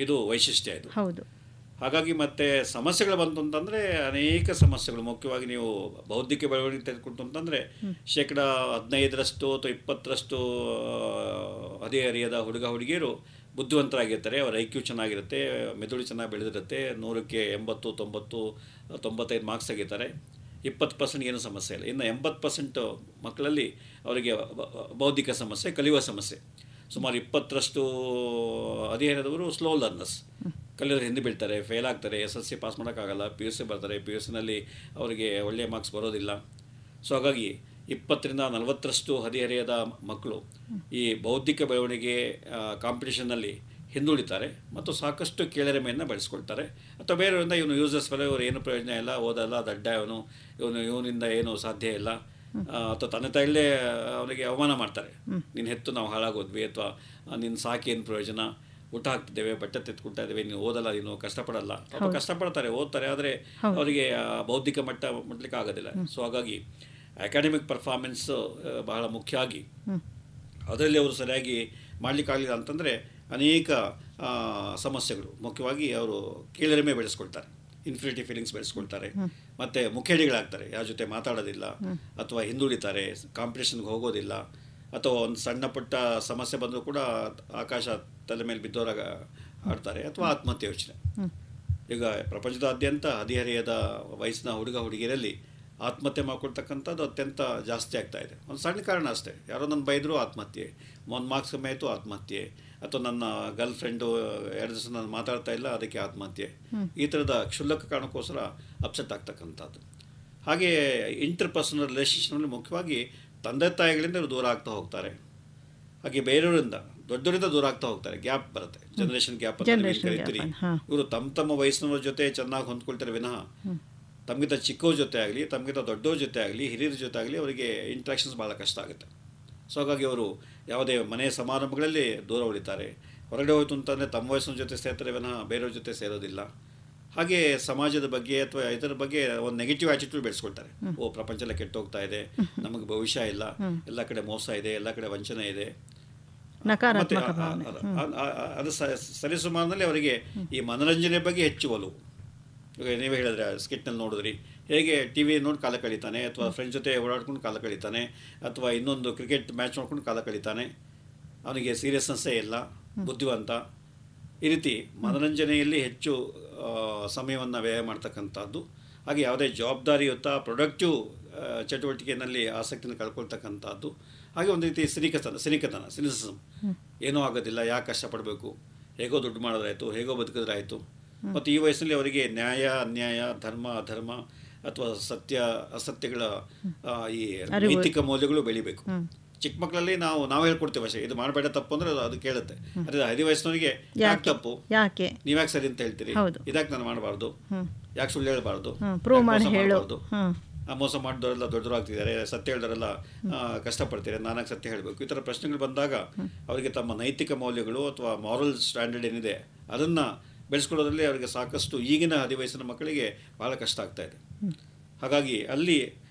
ಇದು ವೈಶಿಷ್ಟ್ಯ ಇದು. ಹೌದು. ಹಾಗಾಗಿ ಮತ್ತೆ ಸಮಸ್ಯೆಗಳು ಬಂತು ಅಂತಂದರೆ ಅನೇಕ ಸಮಸ್ಯೆಗಳು. ಮುಖ್ಯವಾಗಿ ನೀವು ಬೌದ್ಧಿಕ ಬೆಳವಣಿಗೆ ತೆಗೆದುಕೊಳ್ತು ಅಂತಂದರೆ 15% ಅಥವಾ 20% ಹದಿಹರೆಯದ ಹುಡುಗಿಯರು ಬುದ್ಧಿವಂತರಾಗಿರ್ತಾರೆ. ಅವರ IQ ಚೆನ್ನಾಗಿರುತ್ತೆ, ಮೆದುಳು ಚೆನ್ನಾಗಿ ಬೆಳೆದಿರುತ್ತೆ, 100ಕ್ಕೆ 80, 90, 95 ಮಾರ್ಕ್ಸ್ ತೆಗಿತಾರೆ. 20% ಏನೂ ಸಮಸ್ಯೆ ಇಲ್ಲ. ಇನ್ನು 80% ಮಕ್ಕಳಲ್ಲಿ ಅವರಿಗೆ ಬೌದ್ಧಿಕ ಸಮಸ್ಯೆ, ಕಲಿಯುವ ಸಮಸ್ಯೆ. ಸುಮಾರು 20% ಹದಿಹರೆಯದವರು ಸ್ಲೋ ಲರ್ನರ್ಸ್, ಕಲಿಯೋರು ಹಿಂದೆ ಬೀಳ್ತಾರೆ, ಫೇಲ್ ಆಗ್ತಾರೆ, SSLC ಪಾಸ್ ಮಾಡೋಕ್ಕಾಗಲ್ಲ, PUC ಬರ್ತಾರೆ, PUCನಲ್ಲಿ ಅವರಿಗೆ ಒಳ್ಳೆಯ ಮಾರ್ಕ್ಸ್ ಬರೋದಿಲ್ಲ. ಸೊ ಹಾಗಾಗಿ 20ರಿಂದ 40% ಹದಿಹರೆಯದ ಮಕ್ಕಳು ಈ ಬೌದ್ಧಿಕ ಬೆಳವಣಿಗೆ ಕಾಂಪಿಟೇಷನ್ನಲ್ಲಿ ಹಿಂದುಳಿತಾರೆ ಮತ್ತು ಸಾಕಷ್ಟು ಕೀಳರಿಮೆಯನ್ನು ಬೆಳೆಸ್ಕೊಳ್ತಾರೆ. ಅಥವಾ ಬೇರೆಯವರಿಂದ ಇವನು ಯೂಸಸ್ ಫೆಲೋ, ಇವರು ಏನು ಪ್ರಯೋಜನ ಇಲ್ಲ, ಓದಲ್ಲ, ದಡ್ಡ ಇವನಿಂದ ಏನು ಸಾಧ್ಯ ಇಲ್ಲ, ಅಥವಾ ತಂದೆ ತಾಯಿಗಳೇ ಅವನಿಗೆ ಅವಮಾನ ಮಾಡ್ತಾರೆ. ನೀನು ಹೆತ್ತು ನಾವು ಹಾಳಾಗೋದ್ವಿ, ಅಥವಾ ನಿನ್ನ ಸಾಕಿ ಏನು ಪ್ರಯೋಜನ, ಊಟ ಹಾಕ್ತಿದ್ದೇವೆ, ಬಟ್ಟೆ ತೆತ್ಕೊಳ್ತಾ ಇದ್ದೇವೆ, ನೀನು ಓದಲ್ಲ, ನೀನು ಕಷ್ಟಪಡಲ್ಲ. ಅಥವಾ ಕಷ್ಟಪಡ್ತಾರೆ, ಓದ್ತಾರೆ, ಆದರೆ ಅವರಿಗೆ ಬೌದ್ಧಿಕ ಮಟ್ಟ ಮುಟ್ಲಿಕ್ಕೆ ಆಗೋದಿಲ್ಲ. ಸೊ ಹಾಗಾಗಿ ಅಕಾಡೆಮಿಕ್ ಪರ್ಫಾರ್ಮೆನ್ಸ್ ಬಹಳ ಮುಖ್ಯ ಆಗಿ ಅದರಲ್ಲಿ ಅವರು ಸರಿಯಾಗಿ ಮಾಡಲಿಕ್ಕಾಗಲಿಲ್ಲ ಅಂತಂದರೆ ಅನೇಕ ಸಮಸ್ಯೆಗಳು, ಮುಖ್ಯವಾಗಿ ಅವರು ಕೀಳರಿಮೆ ಬೆಳೆಸ್ಕೊಳ್ತಾರೆ, ಇನ್ಫಿನಿಟಿ ಫೀಲಿಂಗ್ಸ್ ಬೆಳೆಸ್ಕೊಳ್ತಾರೆ, ಮತ್ತು ಮುಖೇಡಿಗಳಾಗ್ತಾರೆ, ಯಾರ ಜೊತೆ ಮಾತಾಡೋದಿಲ್ಲ, ಅಥವಾ ಹಿಂದುಳಿತಾರೆ, ಕಾಂಪಿಟೇಷನ್ಗೆ ಹೋಗೋದಿಲ್ಲ, ಅಥವಾ ಒಂದು ಸಣ್ಣ ಪುಟ್ಟ ಸಮಸ್ಯೆ ಬಂದರೂ ಕೂಡ ಆಕಾಶ ತಲೆ ಮೇಲೆ ಬಿದ್ದೋರಾಗ ಆಡ್ತಾರೆ, ಅಥವಾ ಆತ್ಮಹತ್ಯೆ ಯೋಚನೆ. ಈಗ ಪ್ರಪಂಚದಾದ್ಯಂತ ಹದಿಹರೆಯದ ವಯಸ್ಸಿನ ಹುಡುಗಿಯರಲ್ಲಿ ಆತ್ಮಹತ್ಯೆ ಮಾಡ್ಕೊಳ್ತಕ್ಕಂಥದ್ದು ಅತ್ಯಂತ ಜಾಸ್ತಿ ಆಗ್ತಾಯಿದೆ. ಒಂದು ಸಣ್ಣ ಕಾರಣ ಅಷ್ಟೇ, ಯಾರೋ ನನ್ನ ಬೈದರೂ ಆತ್ಮಹತ್ಯೆ, ಒಂದು ಮಾರ್ಕ್ಸ್ ಕಮ್ಮಿ ಆಯಿತು ಆತ್ಮಹತ್ಯೆ, ಅಥವಾ ನನ್ನ ಗರ್ಲ್ ಫ್ರೆಂಡು 2 ದಿವಸ ನಾನು ಮಾತಾಡ್ತಾ ಇಲ್ಲ ಅದಕ್ಕೆ ಆತ್ಮಹತ್ಯೆ. ಈ ಥರದ ಕ್ಷುಲ್ಲಕ ಕಾರಣಕ್ಕೋಸ್ಕರ ಅಪ್ಸೆಟ್ ಆಗ್ತಕ್ಕಂಥದ್ದು. ಹಾಗೆ ಇಂಟರ್ ಪರ್ಸನಲ್ ರಿಲೇಷನ್ಶಿಪ್ನಲ್ಲಿ ಮುಖ್ಯವಾಗಿ ತಂದೆ ತಾಯಿಗಳಿಂದ ದೂರ ಆಗ್ತಾ ಹೋಗ್ತಾರೆ. ಹಾಗೆ ಬೇರೆಯವರಿಂದ ದೊಡ್ಡವರಿಂದ ದೂರ ಆಗ್ತಾ ಹೋಗ್ತಾರೆ, ಗ್ಯಾಪ್ ಬರುತ್ತೆ, ಜನರೇಷನ್ ಗ್ಯಾಪ್ ಅಂತ ಕರಿತೀರಿ. ಇವರು ತಮ್ಮ ವಯಸ್ಸಿನವ್ರ ಜೊತೆ ಚೆನ್ನಾಗಿ ಹೊಂದ್ಕೊಳ್ತಾರೆ ವಿನಃ ತಮಗಿಂತ ಚಿಕ್ಕವ್ರ ಜೊತೆ ಆಗಲಿ, ತಮಗಿಂತ ದೊಡ್ಡವ್ರ ಜೊತೆ ಆಗಲಿ, ಹಿರಿಯರ ಜೊತೆ ಆಗಲಿ ಅವರಿಗೆ ಇಂಟ್ರಾಕ್ಷನ್ಸ್ ಭಾಳ ಕಷ್ಟ ಆಗುತ್ತೆ. ಸೊ ಹಾಗಾಗಿ ಅವರು ಯಾವುದೇ ಮನೆ ಸಮಾರಂಭಗಳಲ್ಲಿ ದೂರ ಉಳಿತಾರೆ. ಹೊರಗಡೆ ಹೋಯ್ತು ಅಂತಂದರೆ ತಮ್ಮ ವಯಸ್ಸಿನ ಜೊತೆ ಸೇರ್ತಾರೆ ವಿನಃ ಬೇರೆಯವ್ರ ಜೊತೆ ಸೇರೋದಿಲ್ಲ. ಹಾಗೆ ಸಮಾಜದ ಬಗ್ಗೆ ಅಥವಾ ಇದರ ಬಗ್ಗೆ ಒಂದು ನೆಗೆಟಿವ್ ಆ್ಯಟಿಟ್ಯೂಡ್ ಬೆಳೆಸ್ಕೊಳ್ತಾರೆ. ಪ್ರಪಂಚ ಎಲ್ಲ ಕೆಟ್ಟು ಹೋಗ್ತಾ ಇದೆ, ನಮಗೆ ಭವಿಷ್ಯ ಇಲ್ಲ, ಎಲ್ಲ ಕಡೆ ಮೋಸ ಇದೆ, ಎಲ್ಲ ಕಡೆ ವಂಚನೆ ಇದೆ. ಮತ್ತು ಅದು ಸರಿಸುಮಾರಿನಲ್ಲಿ ಅವರಿಗೆ ಈ ಮನೋರಂಜನೆ ಬಗ್ಗೆ ಹೆಚ್ಚು ಒಲವು. ಇವಾಗ ನೀವೇ ಹೇಳಿದ್ರೆ ಸ್ಕಿಟ್ನಲ್ಲಿ ನೋಡಿದ್ರಿ, ಹೇಗೆ ಟಿ ವಿ ನೋಡಿ ಕಾಲ ಕಳೀತಾನೆ, ಅಥವಾ ಫ್ರೆಂಡ್ಸ್ ಜೊತೆ ಓಡಾಡ್ಕೊಂಡು ಕಾಲ ಕಳೀತಾನೆ, ಅಥವಾ ಇನ್ನೊಂದು ಕ್ರಿಕೆಟ್ ಮ್ಯಾಚ್ ನೋಡ್ಕೊಂಡು ಕಾಲ ಕಳೀತಾನೆ. ಅವನಿಗೆ ಸೀರಿಯಸ್ನೆಸ್ಸೇ ಇಲ್ಲ, ಬುದ್ಧಿವಂತ. ಈ ರೀತಿ ಮನೋರಂಜನೆಯಲ್ಲಿ ಹೆಚ್ಚು ಸಮಯವನ್ನು ವ್ಯಯ ಮಾಡ್ತಕ್ಕಂಥದ್ದು. ಹಾಗೆ ಯಾವುದೇ ಜವಾಬ್ದಾರಿಯುತ ಪ್ರೊಡಕ್ಟಿವ್ ಚಟುವಟಿಕೆಯಲ್ಲಿ ಆಸಕ್ತಿಯನ್ನು ಕಳ್ಕೊಳ್ತಕ್ಕಂಥದ್ದು. ಹಾಗೆ ಒಂದು ರೀತಿ ಸಿನಿಸಿಸಮ್, ಏನೂ ಆಗೋದಿಲ್ಲ, ಯಾಕೆ ಕಷ್ಟಪಡಬೇಕು, ಹೇಗೋ ದುಡ್ಡು ಮಾಡೋದಾಯಿತು, ಹೇಗೋ ಬದುಕಿದ್ರಾಯಿತು. ಮತ್ತು ಈ ವಯಸ್ಸಲ್ಲಿ ಅವರಿಗೆ ನ್ಯಾಯ ಅನ್ಯಾಯ, ಧರ್ಮ ಅಧರ್ಮ ಅಥವಾ ಸತ್ಯ ಅಸತ್ಯಗಳ ಈ ನೈತಿಕ ಮೌಲ್ಯಗಳು ಬೆಳಿಬೇಕು. ಚಿಕ್ಕ ಮಕ್ಕಳಲ್ಲಿ ನಾವು ಹೇಳ್ಕೊಡ್ತೇವೆ ಅಷ್ಟೇ, ಇದು ಮಾಡಬೇಡ ತಪ್ಪು ಅಂದರೆ ಅದು ಕೇಳುತ್ತೆ. ಅದೇ 5 ವಯಸ್ಸಿನವರಿಗೆ ಯಾಕೆ ತಪ್ಪು, ನೀವ್ಯಾಕೆ ಸರಿ ಅಂತ ಹೇಳ್ತೀರಿ, ಇದಾಕೆ ನಾನು ಮಾಡಬಾರ್ದು, ಯಾಕೆ ಸುಳ್ಳು ಹೇಳ್ಬಾರ್ದು, ಮಾಡಬಾರ್ದು, ಮೋಸ ಮಾಡಿದವರೆಲ್ಲ ದೊಡ್ಡವರಾಗ್ತಿದ್ದಾರೆ, ಸತ್ಯ ಹೇಳಿದವರೆಲ್ಲ ಕಷ್ಟಪಡ್ತಾರೆ, ನಾನಾಗಿ ಸತ್ಯ ಹೇಳಬೇಕು. ಈ ಥರ ಪ್ರಶ್ನೆಗಳು ಬಂದಾಗ ಅವರಿಗೆ ತಮ್ಮ ನೈತಿಕ ಮೌಲ್ಯಗಳು ಅಥವಾ ಮಾರಲ್ ಸ್ಟ್ಯಾಂಡರ್ಡ್ ಏನಿದೆ ಅದನ್ನು ಬೆಳೆಸ್ಕೊಳ್ಳೋದ್ರಲ್ಲಿ ಅವರಿಗೆ ಸಾಕಷ್ಟು ಈಗಿನ 10 ವಯಸ್ಸಿನ ಮಕ್ಕಳಿಗೆ ಭಾಳ ಕಷ್ಟ ಆಗ್ತಾಯಿದೆ. ಹಾಗಾಗಿ ಅಲ್ಲಿ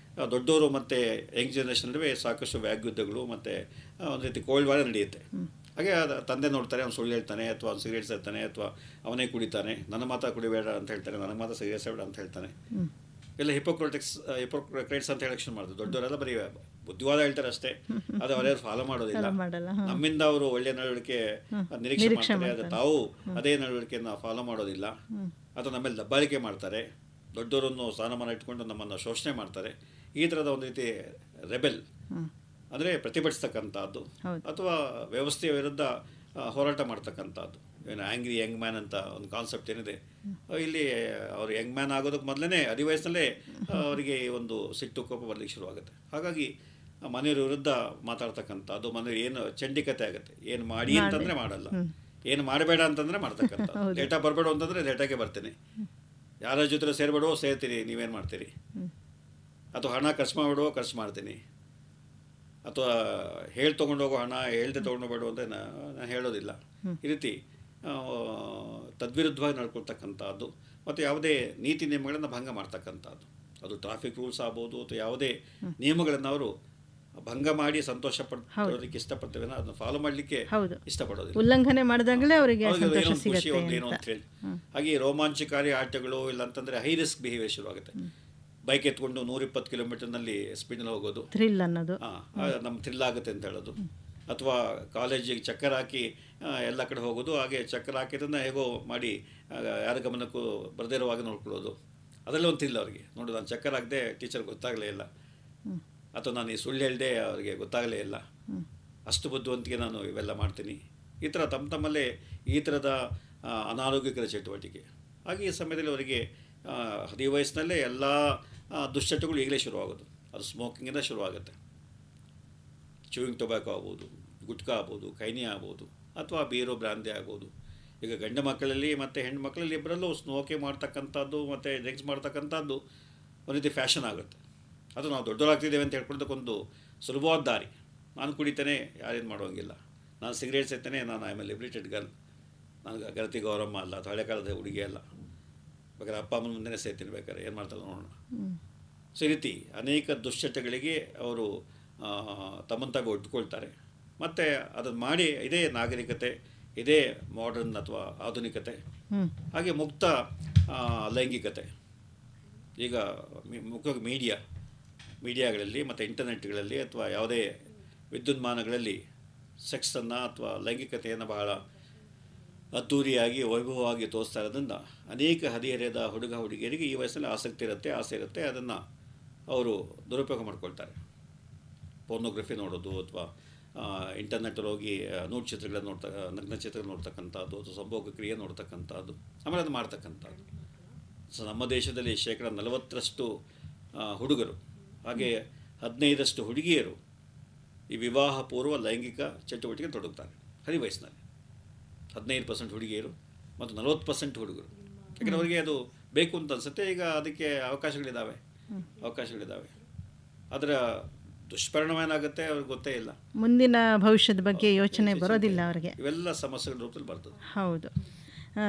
ದೊಡ್ಡವರು ಮತ್ತು ಯಂಗ್ ಜನರೇಷನ್ ನಡುವೆ ಸಾಕಷ್ಟು ವ್ಯಾಗ್ಯುದ್ಧಗಳು ಮತ್ತು ಒಂದು ರೀತಿ ಕೋಲ್ಡ್ ವಾರ್ ನಡೆಯುತ್ತೆ. ಹಾಗೆ ತಂದೆ ನೋಡ್ತಾರೆ, ಅವ್ನು ಸುಳ್ಳು ಹೇಳ್ತಾನೆ, ಅಥವಾ ಅವ್ನು ಸಿಗರೇಟ್ ಸೇರ್ತಾನೆ, ಅಥವಾ ಅವನೇ ಕುಡಿತಾನೆ, ನನ್ನ ಮಾತ್ರ ಕುಡಿಬೇಡ ಅಂತ ಹೇಳ್ತಾನೆ, ನನಗೆ ಮಾತ್ರ ಸಿಗರೇಟ್ ಸೇಬೇಡ ಅಂತ ಹೇಳ್ತಾನೆ. ಎಲ್ಲ ಹಿಪೋಕ್ರೇಟ್ಸ್ ಅಂತ ಹೇಳಕ್ಕೆ ಶುರು ಮಾಡಿದ್ರು. ದೊಡ್ಡವರೆಲ್ಲ ಬರೀ ಬುದ್ಧಿವಾದ ಹೇಳ್ತಾರೆ ಅಷ್ಟೇ, ಅದು ಅವರ್ಯಾರು ಫಾಲೋ ಮಾಡೋದಿಲ್ಲ. ನಮ್ಮಿಂದ ಅವರು ಒಳ್ಳೆಯ ನಡವಳಿಕೆ ನಿರೀಕ್ಷೆ ಮಾಡ್ತಾರೆ, ಅದು ತಾವು ಅದೇ ನಡವಳಿಕೆಯನ್ನು ಫಾಲೋ ಮಾಡೋದಿಲ್ಲ, ಅಥವಾ ನಮ್ಮೇಲೆ ದಬ್ಬಾಳಿಕೆ ಮಾಡ್ತಾರೆ, ದೊಡ್ಡವರನ್ನು ಸ್ಥಾನಮಾನ ಇಟ್ಕೊಂಡು ನಮ್ಮನ್ನು ಶೋಷಣೆ ಮಾಡ್ತಾರೆ. ಈ ಥರದ ಒಂದು ರೀತಿ ರೆಬೆಲ್ ಅಂದರೆ ಪ್ರತಿಭಟಿಸ್ತಕ್ಕಂಥದ್ದು, ಅಥವಾ ವ್ಯವಸ್ಥೆಯ ವಿರುದ್ಧ ಹೋರಾಟ ಮಾಡ್ತಕ್ಕಂಥದ್ದು. ಏನು ಆ್ಯಂಗ್ರಿ ಯಂಗ್ ಮ್ಯಾನ್ ಅಂತ ಒಂದು ಕಾನ್ಸೆಪ್ಟ್ ಏನಿದೆ, ಇಲ್ಲಿ ಅವರು ಯಂಗ್ ಮ್ಯಾನ್ ಆಗೋದಕ್ಕೆ ಮೊದಲೇ 10 ವಯಸ್ಸಲ್ಲೇ ಅವರಿಗೆ ಒಂದು ಸಿಟ್ಟು ಕೋಪ ಬರಲಿಕ್ಕೆ ಶುರುವಾಗುತ್ತೆ. ಹಾಗಾಗಿ ಮನೆಯವ್ರ ವಿರುದ್ಧ ಮಾತಾಡ್ತಕ್ಕಂಥದ್ದು, ಮನೆಯವ್ರು ಏನು ಚಂಡಿಕತೆ ಆಗುತ್ತೆ, ಏನು ಮಾಡಿ ಅಂತಂದರೆ ಮಾಡಲ್ಲ, ಏನು ಮಾಡಬೇಡ ಅಂತಂದರೆ ಮಾಡ್ತಕ್ಕಂಥದ್ದು. ಲೇಟಾಗಿ ಬರಬೇಡ ಅಂತಂದರೆ ಲೇಟಾಗೆ ಬರ್ತೀನಿ, ಯಾರ ಜೊತೆ ಸೇರ್ಬೇಡೋ ಸೇರ್ತೀರಿ, ನೀವೇನು ಮಾಡ್ತೀರಿ, ಅಥವಾ ಹಣ ಖರ್ಚು ಮಾಡಿಬಿಡೋ ಖರ್ಚು ಮಾಡ್ತೀನಿ, ಅಥವಾ ಹೇಳಿ ತೊಗೊಂಡೋಗೋ ಹಣ ಹೇಳ್ದೆ ತೊಗೊಂಡೋಗ್ಬೇಡು ಅಂತ ನಾನು ಹೇಳೋದಿಲ್ಲ. ಈ ರೀತಿ ತದ್ವಿರುದ್ಧವಾಗಿ ನಡ್ಕೊಳ್ತಕ್ಕಂಥದ್ದು, ಮತ್ತು ಯಾವುದೇ ನೀತಿ ನಿಯಮಗಳನ್ನು ಭಂಗ ಮಾಡ್ತಕ್ಕಂಥದ್ದು. ಅದು ಟ್ರಾಫಿಕ್ ರೂಲ್ಸ್ ಆಗ್ಬೋದು, ಅಥವಾ ಯಾವುದೇ ನಿಯಮಗಳನ್ನು ಅವರು ಭಂಗ ಮಾಡಿ ಸಂತೋಷ ಪಡೋದಕ್ಕೆ ಇಷ್ಟಪಡ್ತೇವೆ, ಅದನ್ನು ಫಾಲೋ ಮಾಡಲಿಕ್ಕೆ ಇಷ್ಟಪಡೋದಿಲ್ಲ. ಉಲ್ಲಂಘನೆ ಮಾಡಿದಾಗಲೇ ಅವರಿಗೆ ಖುಷಿ ಏನೋ ಅಂತ ಹೇಳಿ. ಹಾಗೆ ರೋಮಾಂಚಕಾರಿ ಆಟಗಳು, ಇಲ್ಲ ಅಂತಂದರೆ ಹೈ ರಿಸ್ಕ್ ಬಿಹೇವಿಯರ್ ಶುರುವಾಗುತ್ತೆ. ಬೈಕ್ ಎತ್ಕೊಂಡು 120 ಕಿಲೋಮೀಟರ್ನಲ್ಲಿ ಸ್ಪೀಡ್ನಲ್ಲಿ ಹೋಗೋದು, ಥ್ರಿಲ್ ಅನ್ನೋದು, ನಮ್ಮ ಥ್ರಿಲ್ ಆಗುತ್ತೆ ಅಂತ ಹೇಳೋದು. ಅಥವಾ ಕಾಲೇಜಿಗೆ ಚಕ್ಕರ್ ಹಾಕಿ ಎಲ್ಲ ಕಡೆ ಹೋಗೋದು, ಹಾಗೆ ಚಕ್ಕರ್ ಹಾಕಿದ್ದನ್ನು ಹೇಗೋ ಮಾಡಿ ಯಾರ ಗಮನಕ್ಕೂ ಬರದೇ ಇರುವಾಗ ನೋಡ್ಕೊಳ್ಳೋದು, ಅದರಲ್ಲೇ ಒಂದು ಥ್ರಿಲ್ ಅವರಿಗೆ. ನೋಡು, ನಾನು ಚಕ್ಕರ್ ಹಾಕಿದೆ, ಟೀಚರ್ಗೆ ಗೊತ್ತಾಗಲೇ ಇಲ್ಲ, ಅಥವಾ ನಾನು ಈ ಸುಳ್ಳು ಹೇಳಿದೆ, ಅವರಿಗೆ ಗೊತ್ತಾಗಲೇ ಇಲ್ಲ, ಅಷ್ಟು ಬುದ್ಧಿವಂತಿಕೆ ನಾನು ಇವೆಲ್ಲ ಮಾಡ್ತೀನಿ. ಈ ಥರ ತಮ್ಮಲ್ಲೇ ಈ ಥರದ ಅನಾರೋಗ್ಯಕರ ಚಟುವಟಿಕೆ. ಹಾಗೆ ಈ ಸಮಯದಲ್ಲಿ ಅವರಿಗೆ 10 ವಯಸ್ಸಿನಲ್ಲೇ ಎಲ್ಲ ದುಶ್ಚಟಗಳು ಈಗಲೇ ಶುರುವಾಗೋದು. ಅದು ಸ್ಮೋಕಿಂಗಿಂದ ಶುರುವಾಗುತ್ತೆ. ಚೂಯಿಂಗ್ ಟೊಬ್ಯಾಕೋ ಆಗ್ಬೋದು, ಗುಟ್ಕಾ ಆಗ್ಬೋದು, ಕೈನಿ ಆಗ್ಬೋದು, ಅಥವಾ ಬೀರೋ ಬ್ರಾಂದಿ ಆಗ್ಬೋದು. ಈಗ ಗಂಡು ಮಕ್ಕಳಲ್ಲಿ ಮತ್ತು ಹೆಣ್ಣು ಮಕ್ಕಳಲ್ಲಿ ಇಬ್ಬರಲ್ಲೂ ಸ್ಮೋಕಿಂಗ್ ಮಾಡ್ತಕ್ಕಂಥದ್ದು ಮತ್ತು ಡ್ರಿಂಕ್ಸ್ ಮಾಡ್ತಕ್ಕಂಥದ್ದು ಒಂದು ರೀತಿ ಫ್ಯಾಷನ್ ಆಗುತ್ತೆ. ಅದು ನಾವು ದೊಡ್ಡವರಾಗ್ತಿದ್ದೇವೆ ಅಂತ ಹೇಳ್ಕೊಳ್ಳೋದಕ್ಕೊಂದು ಸುಲಭವಾದ ದಾರಿ. ನಾನು ಕುಡಿತೇನೆ, ಯಾರೇನು ಮಾಡೋಂಗಿಲ್ಲ, ನಾನು ಸಿಗರೇಟ್ ಸೇರ್ತೇನೆ, ನಾನು I am A liberated girl, ನನಗೆ ಗರತಿ ಗೌರಮ್ಮ ಅಲ್ಲ, ಅದು ಹಳೆ ಕಾಲದ ಹುಡುಗಿ ಅಲ್ಲ, ಬೇಕಾದ್ರೆ ಅಪ್ಪ ಅಮ್ಮನ ಮುಂದೆನೇ ಸೇರ್ತೀನಿ, ಬೇಕಾದ್ರೆ ಏನು ಮಾಡ್ತಾರೆ ನೋಡೋಣ. ಸೊ ಈ ರೀತಿ ಅನೇಕ ದುಶ್ಚಟಗಳಿಗೆ ಅವರು ತಮ್ಮಂತಾಗಿ ಒಡ್ಕೊಳ್ತಾರೆ. ಮತ್ತು ಅದನ್ನು ಮಾಡಿ ಇದೇ ನಾಗರಿಕತೆ, ಇದೇ ಮಾಡರ್ನ್ ಅಥವಾ ಆಧುನಿಕತೆ, ಹಾಗೆ ಮುಕ್ತ ಲೈಂಗಿಕತೆ. ಈಗ ಮುಖ್ಯವಾಗಿ ಮೀಡಿಯಾಗಳಲ್ಲಿ ಮತ್ತು ಇಂಟರ್ನೆಟ್ಗಳಲ್ಲಿ ಅಥವಾ ಯಾವುದೇ ವಿದ್ಯುನ್ಮಾನಗಳಲ್ಲಿ ಸೆಕ್ಸನ್ನು ಅಥವಾ ಲೈಂಗಿಕತೆಯನ್ನು ಬಹಳ ಅದ್ದೂರಿಯಾಗಿ ವೈಭವವಾಗಿ ತೋರಿಸ್ತಾ ಇರೋದ್ರಿಂದ ಅನೇಕ ಹದಿಹರೆಯದ ಹುಡುಗಿಯರಿಗೆ ಈ ವಯಸ್ಸಲ್ಲಿ ಆಸಕ್ತಿ ಇರುತ್ತೆ, ಆಸೆ ಇರುತ್ತೆ. ಅದನ್ನು ಅವರು ದುರುಪಯೋಗ ಮಾಡ್ಕೊಳ್ತಾರೆ. ಪೋರ್ನೋಗ್ರಫಿ ನೋಡೋದು, ಅಥವಾ ಇಂಟರ್ನೆಟ್ಟಲ್ಲಿ ಹೋಗಿ ನೂಡ್ ಚಿತ್ರಗಳನ್ನು ನಗ್ನ ಚಿತ್ರಗಳು ನೋಡ್ತಕ್ಕಂಥದ್ದು, ಅಥವಾ ಸಂಭೋಗ ಕ್ರಿಯೆ ನೋಡ್ತಕ್ಕಂಥದ್ದು, ಆಮೇಲೆ ಅದು ಮಾಡ್ತಕ್ಕಂಥದ್ದು. ಸೊ ನಮ್ಮ ದೇಶದಲ್ಲಿ 40% ಹುಡುಗರು, ಹಾಗೆ 15% ಹುಡುಗಿಯರು ಈ ವಿವಾಹ ಪೂರ್ವ ಲೈಂಗಿಕ ಚಟುವಟಿಕೆ ತೊಡಗುತ್ತಾರೆ ಹದಿವಯಸ್ಸಿನಲ್ಲಿ. 15% ಹುಡುಗಿಯರು ಮತ್ತು 40% ಹುಡುಗರು. ಯಾಕಂದರೆ ಅವರಿಗೆ ಅದು ಬೇಕು ಅಂತ ಅನಿಸುತ್ತೆ. ಈಗ ಅದಕ್ಕೆ ಅವಕಾಶಗಳಿದ್ದಾವೆ. ಅದರ ದುಷ್ಪರಿಣಾಮ ಏನಾಗುತ್ತೆ ಅವ್ರಿಗೆ ಗೊತ್ತೇ ಇಲ್ಲ. ಮುಂದಿನ ಭವಿಷ್ಯದ ಬಗ್ಗೆ ಯೋಚನೆ ಬರೋದಿಲ್ಲ ಅವರಿಗೆ. ಇವೆಲ್ಲ ಸಮಸ್ಯೆಗಳ ರೂಪದಲ್ಲಿ ಬರ್ತದೆ. ಹೌದು.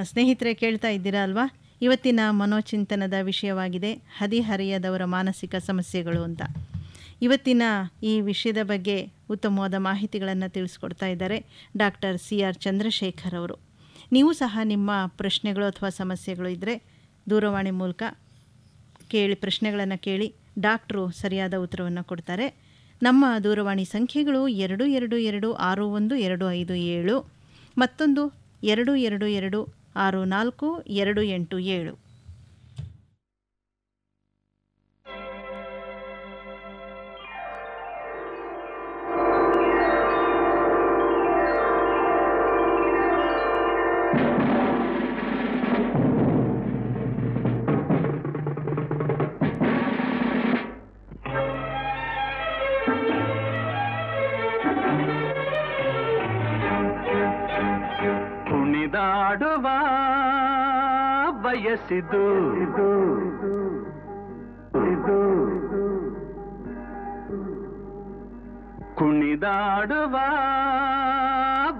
ಸ್ನೇಹಿತರೆ, ಕೇಳ್ತಾ ಇದ್ದೀರಾ ಅಲ್ವಾ? ಇವತ್ತಿನ ಮನೋಚಿಂತನದ ವಿಷಯವಾಗಿದೆ ಹದಿಹರೆಯದವರ ಮಾನಸಿಕ ಸಮಸ್ಯೆಗಳು ಅಂತ. ಇವತ್ತಿನ ಈ ವಿಷಯದ ಬಗ್ಗೆ ಉತ್ತಮವಾದ ಮಾಹಿತಿಗಳನ್ನು ತಿಳಿಸ್ಕೊಡ್ತಾ ಇದ್ದಾರೆ ಡಾಕ್ಟರ್ CR ಚಂದ್ರಶೇಖರ್ ಅವರು. ನೀವು ಸಹ ನಿಮ್ಮ ಪ್ರಶ್ನೆಗಳು ಅಥವಾ ಸಮಸ್ಯೆಗಳು ಇದ್ದರೆ ದೂರವಾಣಿ ಮೂಲಕ ಪ್ರಶ್ನೆಗಳನ್ನು ಕೇಳಿ ಡಾಕ್ಟ್ರು ಸರಿಯಾದ ಉತ್ತರವನ್ನು ಕೊಡ್ತಾರೆ. ನಮ್ಮ ದೂರವಾಣಿ ಸಂಖ್ಯೆಗಳು 22261257 ಮತ್ತೊಂದು 22264287. ಕುಣಿದಾಡುವ ಬಯಸಿದು ಕುಣಿದಾಡುವ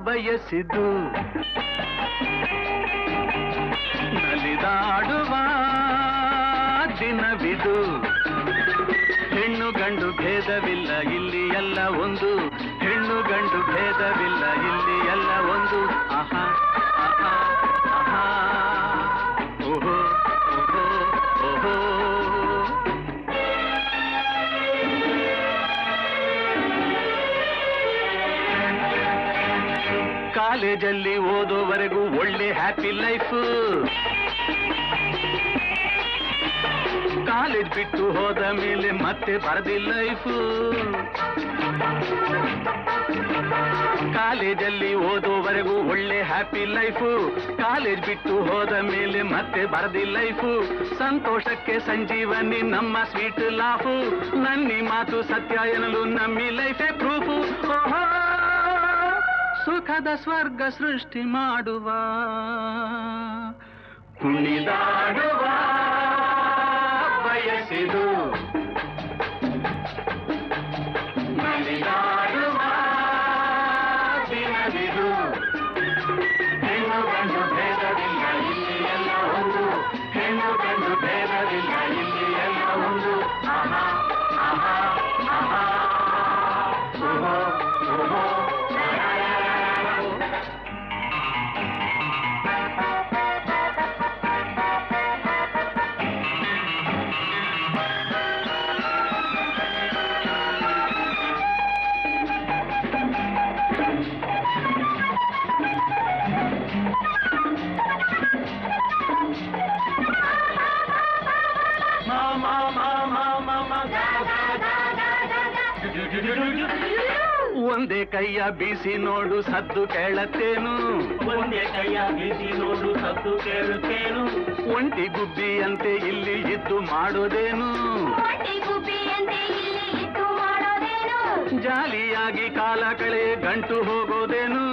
ಬಯಸಿದು ನಲಿದಾಡುವ ದಿನವಿದು. ಹೆಣ್ಣು ಗಂಡು ಭೇದವಿಲ್ಲ ಇಲ್ಲಿ ಎಲ್ಲ ಒಂದು, ಹೆಣ್ಣು ಗಂಡು ಭೇದವಿಲ್ಲ ಇಲ್ಲಿ ಎಲ್ಲ ಒಂದು. ಆಹಾ ಆಹಾ ಆಹಾ ಓಹೋ ಓಹೋ ಓಹೋ. ಕಾಲೇಜಲ್ಲಿ ಓದೋವರೆಗೂ ಒಳ್ಳೆ ಹ್ಯಾಪಿ ಲೈಫ್. ಕಾಲೇಜ್ ಬಿಟ್ಟು ಹೋದ ಮೇಲೆ ಮತ್ತೆ ಬರದಿ ಲೈಫ್. ಕಾಲೇಜಲ್ಲಿ ಓದೋವರೆಗೂ ಒಳ್ಳೆ ಹ್ಯಾಪಿ ಲೈಫು. ಕಾಲೇಜ್ ಬಿಟ್ಟು ಹೋದ ಮೇಲೆ ಮತ್ತೆ ಬರದಿ ಲೈಫು. ಸಂತೋಷಕ್ಕೆ ಸಂಜೀವನಿ ನಮ್ಮ ಸ್ವೀಟ್ ಲಾಫು. ನನ್ನಿ ಮಾತು ಸತ್ಯ ಎನ್ನಲು ನಮ್ಮಿ ಲೈಫೇ ಪ್ರೂಫು. ಓಹೋ ಸುಖದ ಸ್ವರ್ಗ ಸೃಷ್ಟಿ ಮಾಡುವ ಕುಣಿದಾಡುವ ಬಯಸಿದು ನಲಿದಾಡುವ ದಿನವಿದು. ಹೆಣ್ಣು ಗಂಡು ಭೇದವಿಲ್ಲ ಇಲ್ಲಿ ಎಲ್ಲ ಒಂದು, ಹೆಣ್ಣು ಗಂಡು ಭೇದವಿಲ್ಲ ಇಲ್ಲಿ ಎಲ್ಲ ಒಂದು. ಆಹಾ ಆಹಾ ಆಹಾ ಓಹೋ ಓಹೋ. ಒಂದೇ ಕೈಯ ಬೀಸಿ ನೋಡು ಸದ್ದು ಕೇಳತ್ತೇನು, ಒಂದೇ ಕೈಯ ಬೀಸಿ ನೋಡು ಸದ್ದು ಕೇಳುತ್ತೇನು. ಒಂಟಿ ಗುಬ್ಬಿಯಂತೆ ಇಲ್ಲಿ ಇದ್ದು ಮಾಡೋದೇನು, ಜಾಲಿಯಾಗಿ ಕಾಲ ಕಳೆಯ ಗಂಟು ಹೋಗೋದೇನು,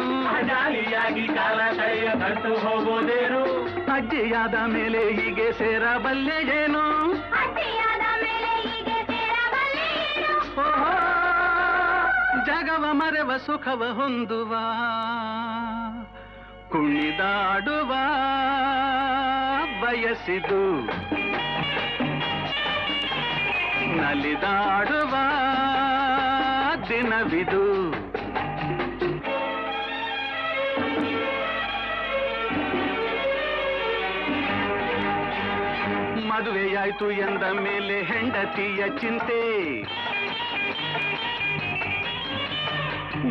ಜಾಲಿಯಾಗಿ ಕಾಲ ಕಳೆಯ ಗಂಟು ಹೋಗೋದೇನು. ಅಜ್ಜಿಯಾದ ಮೇಲೆ ಹೀಗೆ ಸೇರಬಲ್ಲೆ ಏನು, ಜಗವ ಮರೆವ ಸುಖವ ಹೊಂದುವ ಕುಣಿದಾಡುವ ಬಯಸಿದು ನಲಿದಾಡುವ ದಿನವಿದು. ಮದುವೆಯಾಯ್ತು ಎಂದ ಮೇಲೆ ಹೆಂಡತಿಯ ಚಿಂತೆ,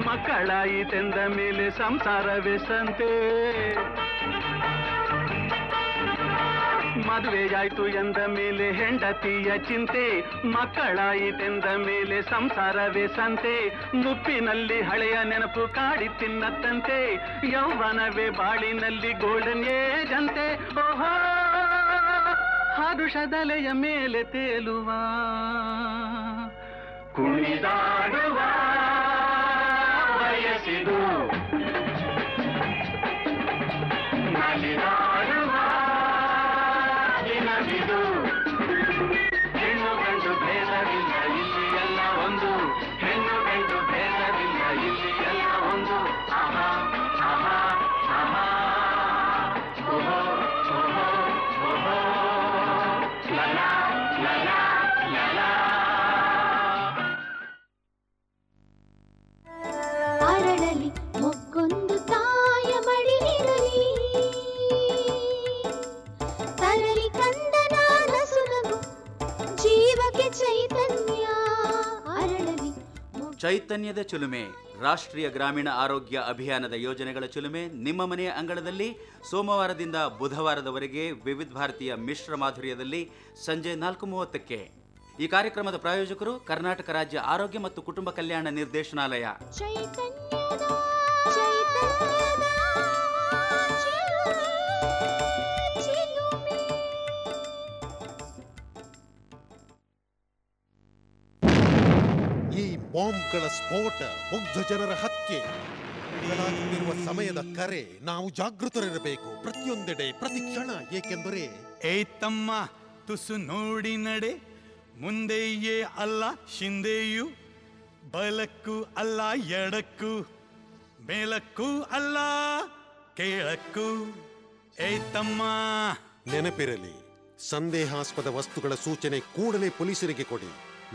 ಮಕ್ಕಳಾಯಿತೆಂದ ಮೇಲೆ ಸಂಸಾರವೇ ಸಂತೆ. ಮದುವೆಯಾಯ್ತು ಎಂದ ಮೇಲೆ ಹೆಂಡತಿಯ ಚಿಂತೆ, ಮಕ್ಕಳಾಯಿತೆಂದ ಮೇಲೆ ಸಂಸಾರವೇ ಸಂತೆ. ಮುಪ್ಪಿನಲ್ಲಿ ಹಳೆಯ ನೆನಪು ಕಾಡಿ ತಿನ್ನತ್ತಂತೆ, ಯೌವನವೇ ಬಾಳಿನಲ್ಲಿ ಗೋಲ್ಡನ್ ಏಜಂತೆ. ಓಹೋ ಹರುಷದಲೆಯ ಮೇಲೆ ತೇಲುವ ಕುಣಿದಾಡುವ ಕನಸಿದು ನಲಿದಾಡುವ ದಿನವಿದು ಹೆಣ್ಣು ಗಂಡು ಭೇದವಿಲ್ಲ ಇಲ್ಲಿ ಎಲ್ಲ ಒಂದು ಹೆಣ್ಣು ಗಂಡು ಭೇದವಿಲ್ಲ ಇಲ್ಲಿ ಎಲ್ಲ ಒಂದು ಆಹಾ ಆಹಾ ಆಹಾ ಓಹೋ ಓಹೋ ಓಹೋ ಲಲಾ ಲಲಾ ಲಲಾ ಅರಳಲಿ ಮೊಗ್ಗೊಂದು ತಾಯ ಮಡಿಲಿರಲಿ ತರಲಿ ಕಂದನಾದ ಸುಲಭ ಜೀವಕ್ಕೆ ಚೈತನ್ಯ ಅರಳಲಿ ಚೈತನ್ಯದ ಚಿಲುಮೆ ರಾಷ್ಟ್ರೀಯ ಗ್ರಾಮೀಣ ಆರೋಗ್ಯ ಅಭಿಯಾನದ ಯೋಜನೆಗಳ ಚಿಲುಮೆ ನಿಮ್ಮ ಮನೆಯ ಅಂಗಳದಲ್ಲಿ ಸೋಮವಾರದಿಂದ ಬುಧವಾರದವರೆಗೆ ವಿವಿಧ ಭಾರತೀಯ ಮಿಶ್ರ ಮಾಧುರ್ಯದಲ್ಲಿ ಸಂಜೆ 4:30ಕ್ಕೆ. ಈ ಕಾರ್ಯಕ್ರಮದ ಪ್ರಾಯೋಜಕರು ಕರ್ನಾಟಕ ರಾಜ್ಯ ಆರೋಗ್ಯ ಮತ್ತು ಕುಟುಂಬ ಕಲ್ಯಾಣ ನಿರ್ದೇಶನಾಲಯ. ಚೈತನ್ಯದ ಚಿಲುಮೆ. ಈ ಬಾಂಬ್ಗಳ ಸ್ಫೋಟ, ಮುಗ್ಧ ಜನರ ಹತ್ಯೆ ಬದಲಾಗುತ್ತಿರುವ ಸಮಯದ ಕರೆ. ನಾವು ಜಾಗೃತರಿರಬೇಕು ಪ್ರತಿಯೊಂದೆಡೆ ಪ್ರತಿ ಕ್ಷಣ. ಏಕೆಂದರೆ ತಮ್ಮ ತುಸು ನೋಡಿ ನಡೆ, ಮುಂದೆಯೇ ಅಲ್ಲ ಹಿಂದೆಯೂ, ಬಲಕ್ಕೂ ಅಲ್ಲ ಎಡಕ್ಕೂ, ಮೇಲಕ್ಕೂ ಅಲ್ಲ ಕೇಳಕ್ಕೂ. ತಮ್ಮ ನೆನಪಿರಲಿ, ಸಂದೇಹಾಸ್ಪದ ವಸ್ತುಗಳ ಸೂಚನೆ ಕೂಡಲೇ ಪೊಲೀಸರಿಗೆ ಕೊಡಿ.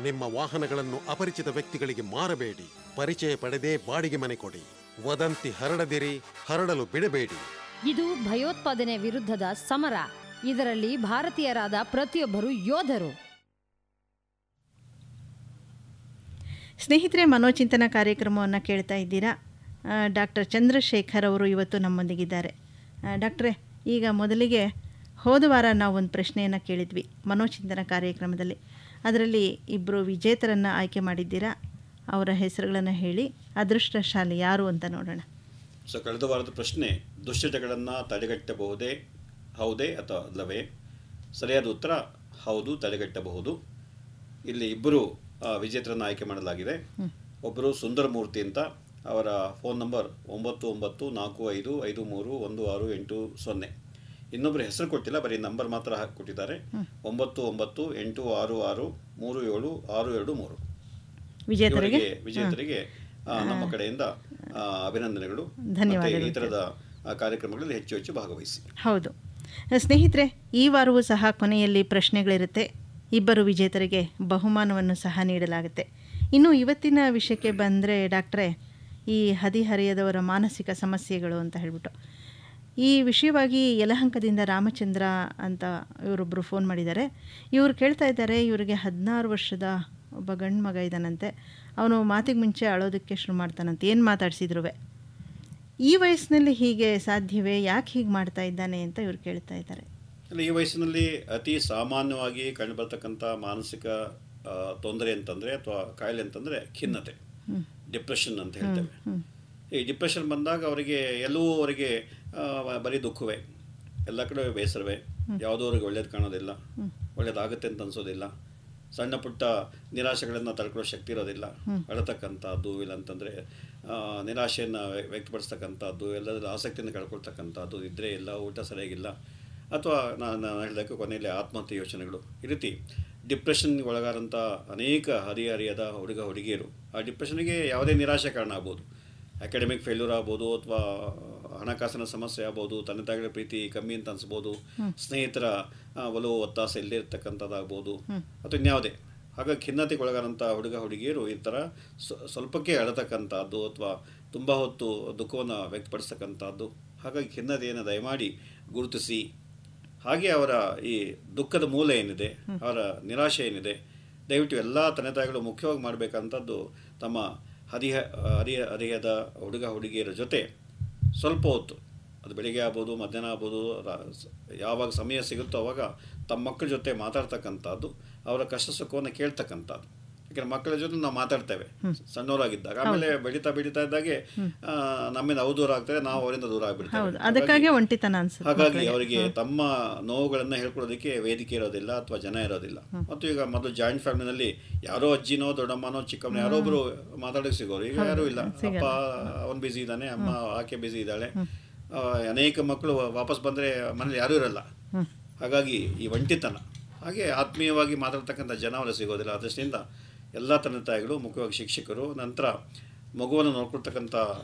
ನಿಮ್ಮ ವಾಹನಗಳನ್ನು ಅಪರಿಚಿತ ವ್ಯಕ್ತಿಗಳಿಗೆ ಮಾರಬೇಡಿ. ಪರಿಚಯ ಪಡೆದೇ ಬಾಡಿಗೆ ಮನೆ ಕೊಡಿ. ವದಂತಿ ಹರಡದಿರಿ, ಹರಡಲು ಬಿಡಬೇಡಿ. ಇದು ಭಯೋತ್ಪಾದನೆ ವಿರುದ್ಧದ ಸಮರ. ಇದರಲ್ಲಿ ಭಾರತೀಯರಾದ ಪ್ರತಿಯೊಬ್ಬರು ಯೋಧರು. ಸ್ನೇಹಿತರೆ, ಮನೋಚಿಂತನ ಕಾರ್ಯಕ್ರಮವನ್ನು ಕೇಳ್ತಾ ಇದ್ದೀರಾ. ಡಾಕ್ಟರ್ ಚಂದ್ರಶೇಖರ್ ಅವರು ಇವತ್ತು ನಮ್ಮೊಂದಿಗಿದ್ದಾರೆ. ಡಾಕ್ಟ್ರೇ, ಈಗ ಮೊದಲಿಗೆ ಹೋದ ವಾರ ನಾವು ಒಂದು ಪ್ರಶ್ನೆಯನ್ನು ಕೇಳಿದ್ವಿ ಮನೋಚಿಂತನ ಕಾರ್ಯಕ್ರಮದಲ್ಲಿ. ಅದರಲ್ಲಿ ಇಬ್ಬರು ವಿಜೇತರನ್ನು ಆಯ್ಕೆ ಮಾಡಿದ್ದೀರಾ. ಅವರ ಹೆಸರುಗಳನ್ನು ಹೇಳಿ, ಅದೃಷ್ಟಶಾಲಿ ಯಾರು ಅಂತ ನೋಡೋಣ. ಸೊ ಕಳೆದ ವಾರದ ಪ್ರಶ್ನೆ, ದುಶ್ಚಟಗಳನ್ನು ತಡೆಗಟ್ಟಬಹುದೇ, ಹೌದೇ ಅಥವಾ ಅಲ್ಲವೇ? ಸರಿಯಾದ ಉತ್ತರ ಹೌದು, ತಡೆಗಟ್ಟಬಹುದು. ಇಲ್ಲಿ ಇಬ್ಬರು ವಿಜೇತರನ್ನು ಆಯ್ಕೆ ಮಾಡಲಾಗಿದೆ. ಒಬ್ಬರು ಸುಂದರಮೂರ್ತಿ ಅಂತ, ಅವರ ಫೋನ್ ನಂಬರ್ 9945531680. ಇನ್ನೊಬ್ಬರು ಹೆಸರು ಕೊಟ್ಟಿಲ್ಲ, ಬರೀ ನಂಬರ್ ಮಾತ್ರ ಕೊಟ್ಟಿದ್ದಾರೆ. 9986637623. ವಿಜೇತರಿಗೆ ನಮ್ಮ ಕಡೆಯಿಂದ ಅಭಿನಂದನೆಗಳು. ಧನ್ಯವಾದಗಳು. ಈ ಥರದ ಕಾರ್ಯಕ್ರಮಗಳಲ್ಲಿ ಹೆಚ್ಚು ಹೆಚ್ಚು ಭಾಗವಹಿಸಿ. ಹೌದು ಸ್ನೇಹಿತರೆ, ಈ ವಾರವೂ ಸಹ ಕೊನೆಯಲ್ಲಿ ಪ್ರಶ್ನೆಗಳಿರುತ್ತೆ. ಇಬ್ಬರು ವಿಜೇತರಿಗೆ ಬಹುಮಾನವನ್ನು ಸಹ ನೀಡಲಾಗುತ್ತೆ. ಇನ್ನು ಇವತ್ತಿನ ವಿಷಯಕ್ಕೆ ಬಂದರೆ ಡಾಕ್ಟ್ರೇ, ಈ ಹದಿಹರೆಯದವರ ಮಾನಸಿಕ ಸಮಸ್ಯೆಗಳು ಅಂತ ಹೇಳ್ಬಿಟ್ಟು ಈ ವಿಷಯವಾಗಿ ಯಲಹಂಕದಿಂದ ರಾಮಚಂದ್ರ ಅಂತ ಇವರೊಬ್ಬರು ಫೋನ್ ಮಾಡಿದ್ದಾರೆ. ಇವರು ಕೇಳ್ತಾ ಇದ್ದಾರೆ, ಇವರಿಗೆ 16 ವರ್ಷದ ಒಬ್ಬ ಗಂಡು ಮಗ ಇದ್ದಾನಂತೆ. ಅವನು ಮಾತಿಗೆ ಮುಂಚೆ ಅಳೋದಕ್ಕೆ ಶುರು ಮಾಡ್ತಾನಂತೆ, ಏನು ಮಾತಾಡಿಸಿದ್ರು. ಈ ವಯಸ್ಸಿನಲ್ಲಿ ಹೀಗೆ ಸಾಧ್ಯವೇ? ಯಾಕೆ ಹೀಗೆ ಮಾಡ್ತಾ ಇದ್ದಾನೆ ಅಂತ ಇವರು ಕೇಳ್ತಾ ಇದ್ದಾರೆ. ಈ ವಯಸ್ಸಿನಲ್ಲಿ ಅತಿ ಸಾಮಾನ್ಯವಾಗಿ ಕಂಡುಬರ್ತಕ್ಕಂಥ ಮಾನಸಿಕ ತೊಂದರೆ ಅಂತಂದರೆ ಅಥವಾ ಕಾಯಿಲೆ ಅಂತಂದರೆ ಖಿನ್ನತೆ, ಡಿಪ್ರೆಷನ್ ಅಂತ ಹೇಳ್ತೇವೆ. ಈ ಡಿಪ್ರೆಷನ್ ಬಂದಾಗ ಅವರಿಗೆ ಎಲ್ಲವೂ ಅವರಿಗೆ ಬರೀ ದುಃಖವೇ, ಎಲ್ಲ ಕಡೆ ಬೇಸರವೇ, ಯಾವುದೋ ಅವ್ರಿಗೆ ಒಳ್ಳೇದು ಕಾಣೋದಿಲ್ಲ, ಒಳ್ಳೇದಾಗುತ್ತೆ ಅಂತ ಅನಿಸೋದಿಲ್ಲ, ಸಣ್ಣ ಪುಟ್ಟ ನಿರಾಶೆಗಳನ್ನು ತಡ್ಕೊಳ್ಳೋ ಶಕ್ತಿ ಇರೋದಿಲ್ಲ, ಅಳತಕ್ಕಂಥದ್ದು, ಇಲ್ಲಂತಂದರೆ ನಿರಾಶೆಯನ್ನು ವ್ಯಕ್ತಪಡಿಸ್ತಕ್ಕಂಥದ್ದು, ಎಲ್ಲದರ ಆಸಕ್ತಿಯನ್ನು ಕಳ್ಕೊಳ್ತಕ್ಕಂಥದ್ದು ಇದ್ದರೆ ಇಲ್ಲ, ಊಟ ಸರಿಯಾಗಿಲ್ಲ, ಅಥವಾ ನಾನು ಹೇಳಿದಾಗ ಕೊನೆಯಲ್ಲಿ ಆತ್ಮಹತ್ಯೆ ಯೋಚನೆಗಳು. ಈ ರೀತಿ ಡಿಪ್ರೆಷನ್ಗೆ ಒಳಗಾದಂಥ ಅನೇಕ ಹರಿಹರಿಯದ ಹುಡುಗ ಹುಡುಗಿಯರು ಆ ಡಿಪ್ರೆಷನ್ಗೆ ಯಾವುದೇ ನಿರಾಶೆ ಕಾರಣ ಆಗ್ಬೋದು. ಅಕಾಡೆಮಿಕ್ ಫೇಲ್ಯೂರ್ ಆಗ್ಬೋದು, ಅಥವಾ ಹಣಕಾಸಿನ ಸಮಸ್ಯೆ ಆಗ್ಬೋದು, ತಂದೆ ತಾಯಿಗಳ ಪ್ರೀತಿ ಕಮ್ಮಿ ಅಂತ ಅನಿಸ್ಬೋದು, ಸ್ನೇಹಿತರ ಒಲವು ಒತ್ತಾಸ ಇಲ್ಲದೇ ಇರ್ತಕ್ಕಂಥದ್ದಾಗ್ಬೋದು, ಅಥವಾ ಇನ್ಯಾವುದೇ. ಹಾಗಾಗಿ ಖಿನ್ನತೆಗೆ ಒಳಗಾದಂಥ ಹುಡುಗ ಹುಡುಗಿಯರು ಈ ಥರ ಸ್ವಲ್ಪಕ್ಕೆ ಅಳತಕ್ಕಂಥದ್ದು ಅಥವಾ ತುಂಬ ಹೊತ್ತು ದುಃಖವನ್ನು ವ್ಯಕ್ತಪಡಿಸ್ತಕ್ಕಂಥದ್ದು. ಹಾಗಾಗಿ ಖಿನ್ನತೆಯನ್ನು ದಯಮಾಡಿ ಗುರುತಿಸಿ, ಹಾಗೆ ಅವರ ಈ ದುಃಖದ ಮೂಲ ಏನಿದೆ, ಅವರ ನಿರಾಶೆ ಏನಿದೆ, ದಯವಿಟ್ಟು ಎಲ್ಲ ತಂದೆ ತಾಯಿಗಳು ಮುಖ್ಯವಾಗಿ ಮಾಡಬೇಕಂಥದ್ದು ತಮ್ಮ ಹರಿಹದ ಹುಡುಗ ಹುಡುಗಿಯರ ಜೊತೆ ಸ್ವಲ್ಪ ಹೊತ್ತು, ಅದು ಬೆಳಿಗ್ಗೆ ಆಗ್ಬೋದು, ಮಧ್ಯಾಹ್ನ ಆಗ್ಬೋದು, ಯಾವಾಗ ಸಮಯ ಸಿಗುತ್ತೋ ಆವಾಗ ತಮ್ಮ ಮಕ್ಕಳ ಜೊತೆ ಮಾತಾಡ್ತಕ್ಕಂಥದ್ದು, ಅವರ ಕಷ್ಟ ಸುಖವನ್ನು ಕೇಳ್ತಕ್ಕಂಥದ್ದು. ಯಾಕಂದ್ರೆ ಮಕ್ಕಳ ಜೊತೆ ನಾವು ಮಾತಾಡ್ತೇವೆ ಸಣ್ಣವರಾಗಿದ್ದಾಗ, ಆಮೇಲೆ ಬೆಳೀತಾ ಇದ್ದಾಗೆ ನಮ್ಮಿಂದ ಅವ್ರು ದೂರ ಆಗ್ತಾರೆ, ನಾವು ಅವರಿಂದ ದೂರ ಆಗ್ಬಿಡ್ತೇವೆ. ಅದಕ್ಕಾಗಿ ಒಂಟಿತನ ಅನ್ಸುತ್ತೆ. ಹಾಗಾಗಿ ಅವರಿಗೆ ತಮ್ಮ ನೋವುಗಳನ್ನ ಹೇಳ್ಕೊಳ್ಳೋದಕ್ಕೆ ವೇದಿಕೆ ಇರೋದಿಲ್ಲ ಅಥವಾ ಜನ ಇರೋದಿಲ್ಲ. ಮತ್ತು ಈಗ ಮೊದಲು ಜಾಯಿಂಟ್ ಫ್ಯಾಮಿಲಿನಲ್ಲಿ ಯಾರೋ ಅಜ್ಜಿನೋ ದೊಡ್ಡಮ್ಮನೋ ಚಿಕ್ಕಮ್ಮನೋ ಯಾರೋ ಒಬ್ರು ಮಾತಾಡೋಕೆ ಸಿಗೋರು, ಈಗ ಯಾರೂ ಇಲ್ಲ. ಅಪ್ಪ ಅವನು ಬ್ಯುಸಿ ಇದ್ದಾನೆ, ಅಮ್ಮ ಆಕೆ ಬ್ಯುಸಿ ಇದ್ದಾಳೆ, ಅನೇಕ ಮಕ್ಕಳು ವಾಪಸ್ ಬಂದರೆ ಮನೇಲಿ ಯಾರೂ ಇರಲ್ಲ. ಹಾಗಾಗಿ ಈ ಒಂಟಿತನ, ಹಾಗೆ ಆತ್ಮೀಯವಾಗಿ ಮಾತಾಡ್ತಕ್ಕಂಥ ಜನ ಅವರ ಸಿಗೋದಿಲ್ಲ. ಅದರಿಂದ ಎಲ್ಲ ತಂದೆ ತಾಯಿಗಳು, ಮುಖ್ಯವಾಗಿ ಶಿಕ್ಷಕರು, ನಂತರ ಮಗುವನ್ನು ನೋಡ್ಕೊಳ್ತಕ್ಕಂಥ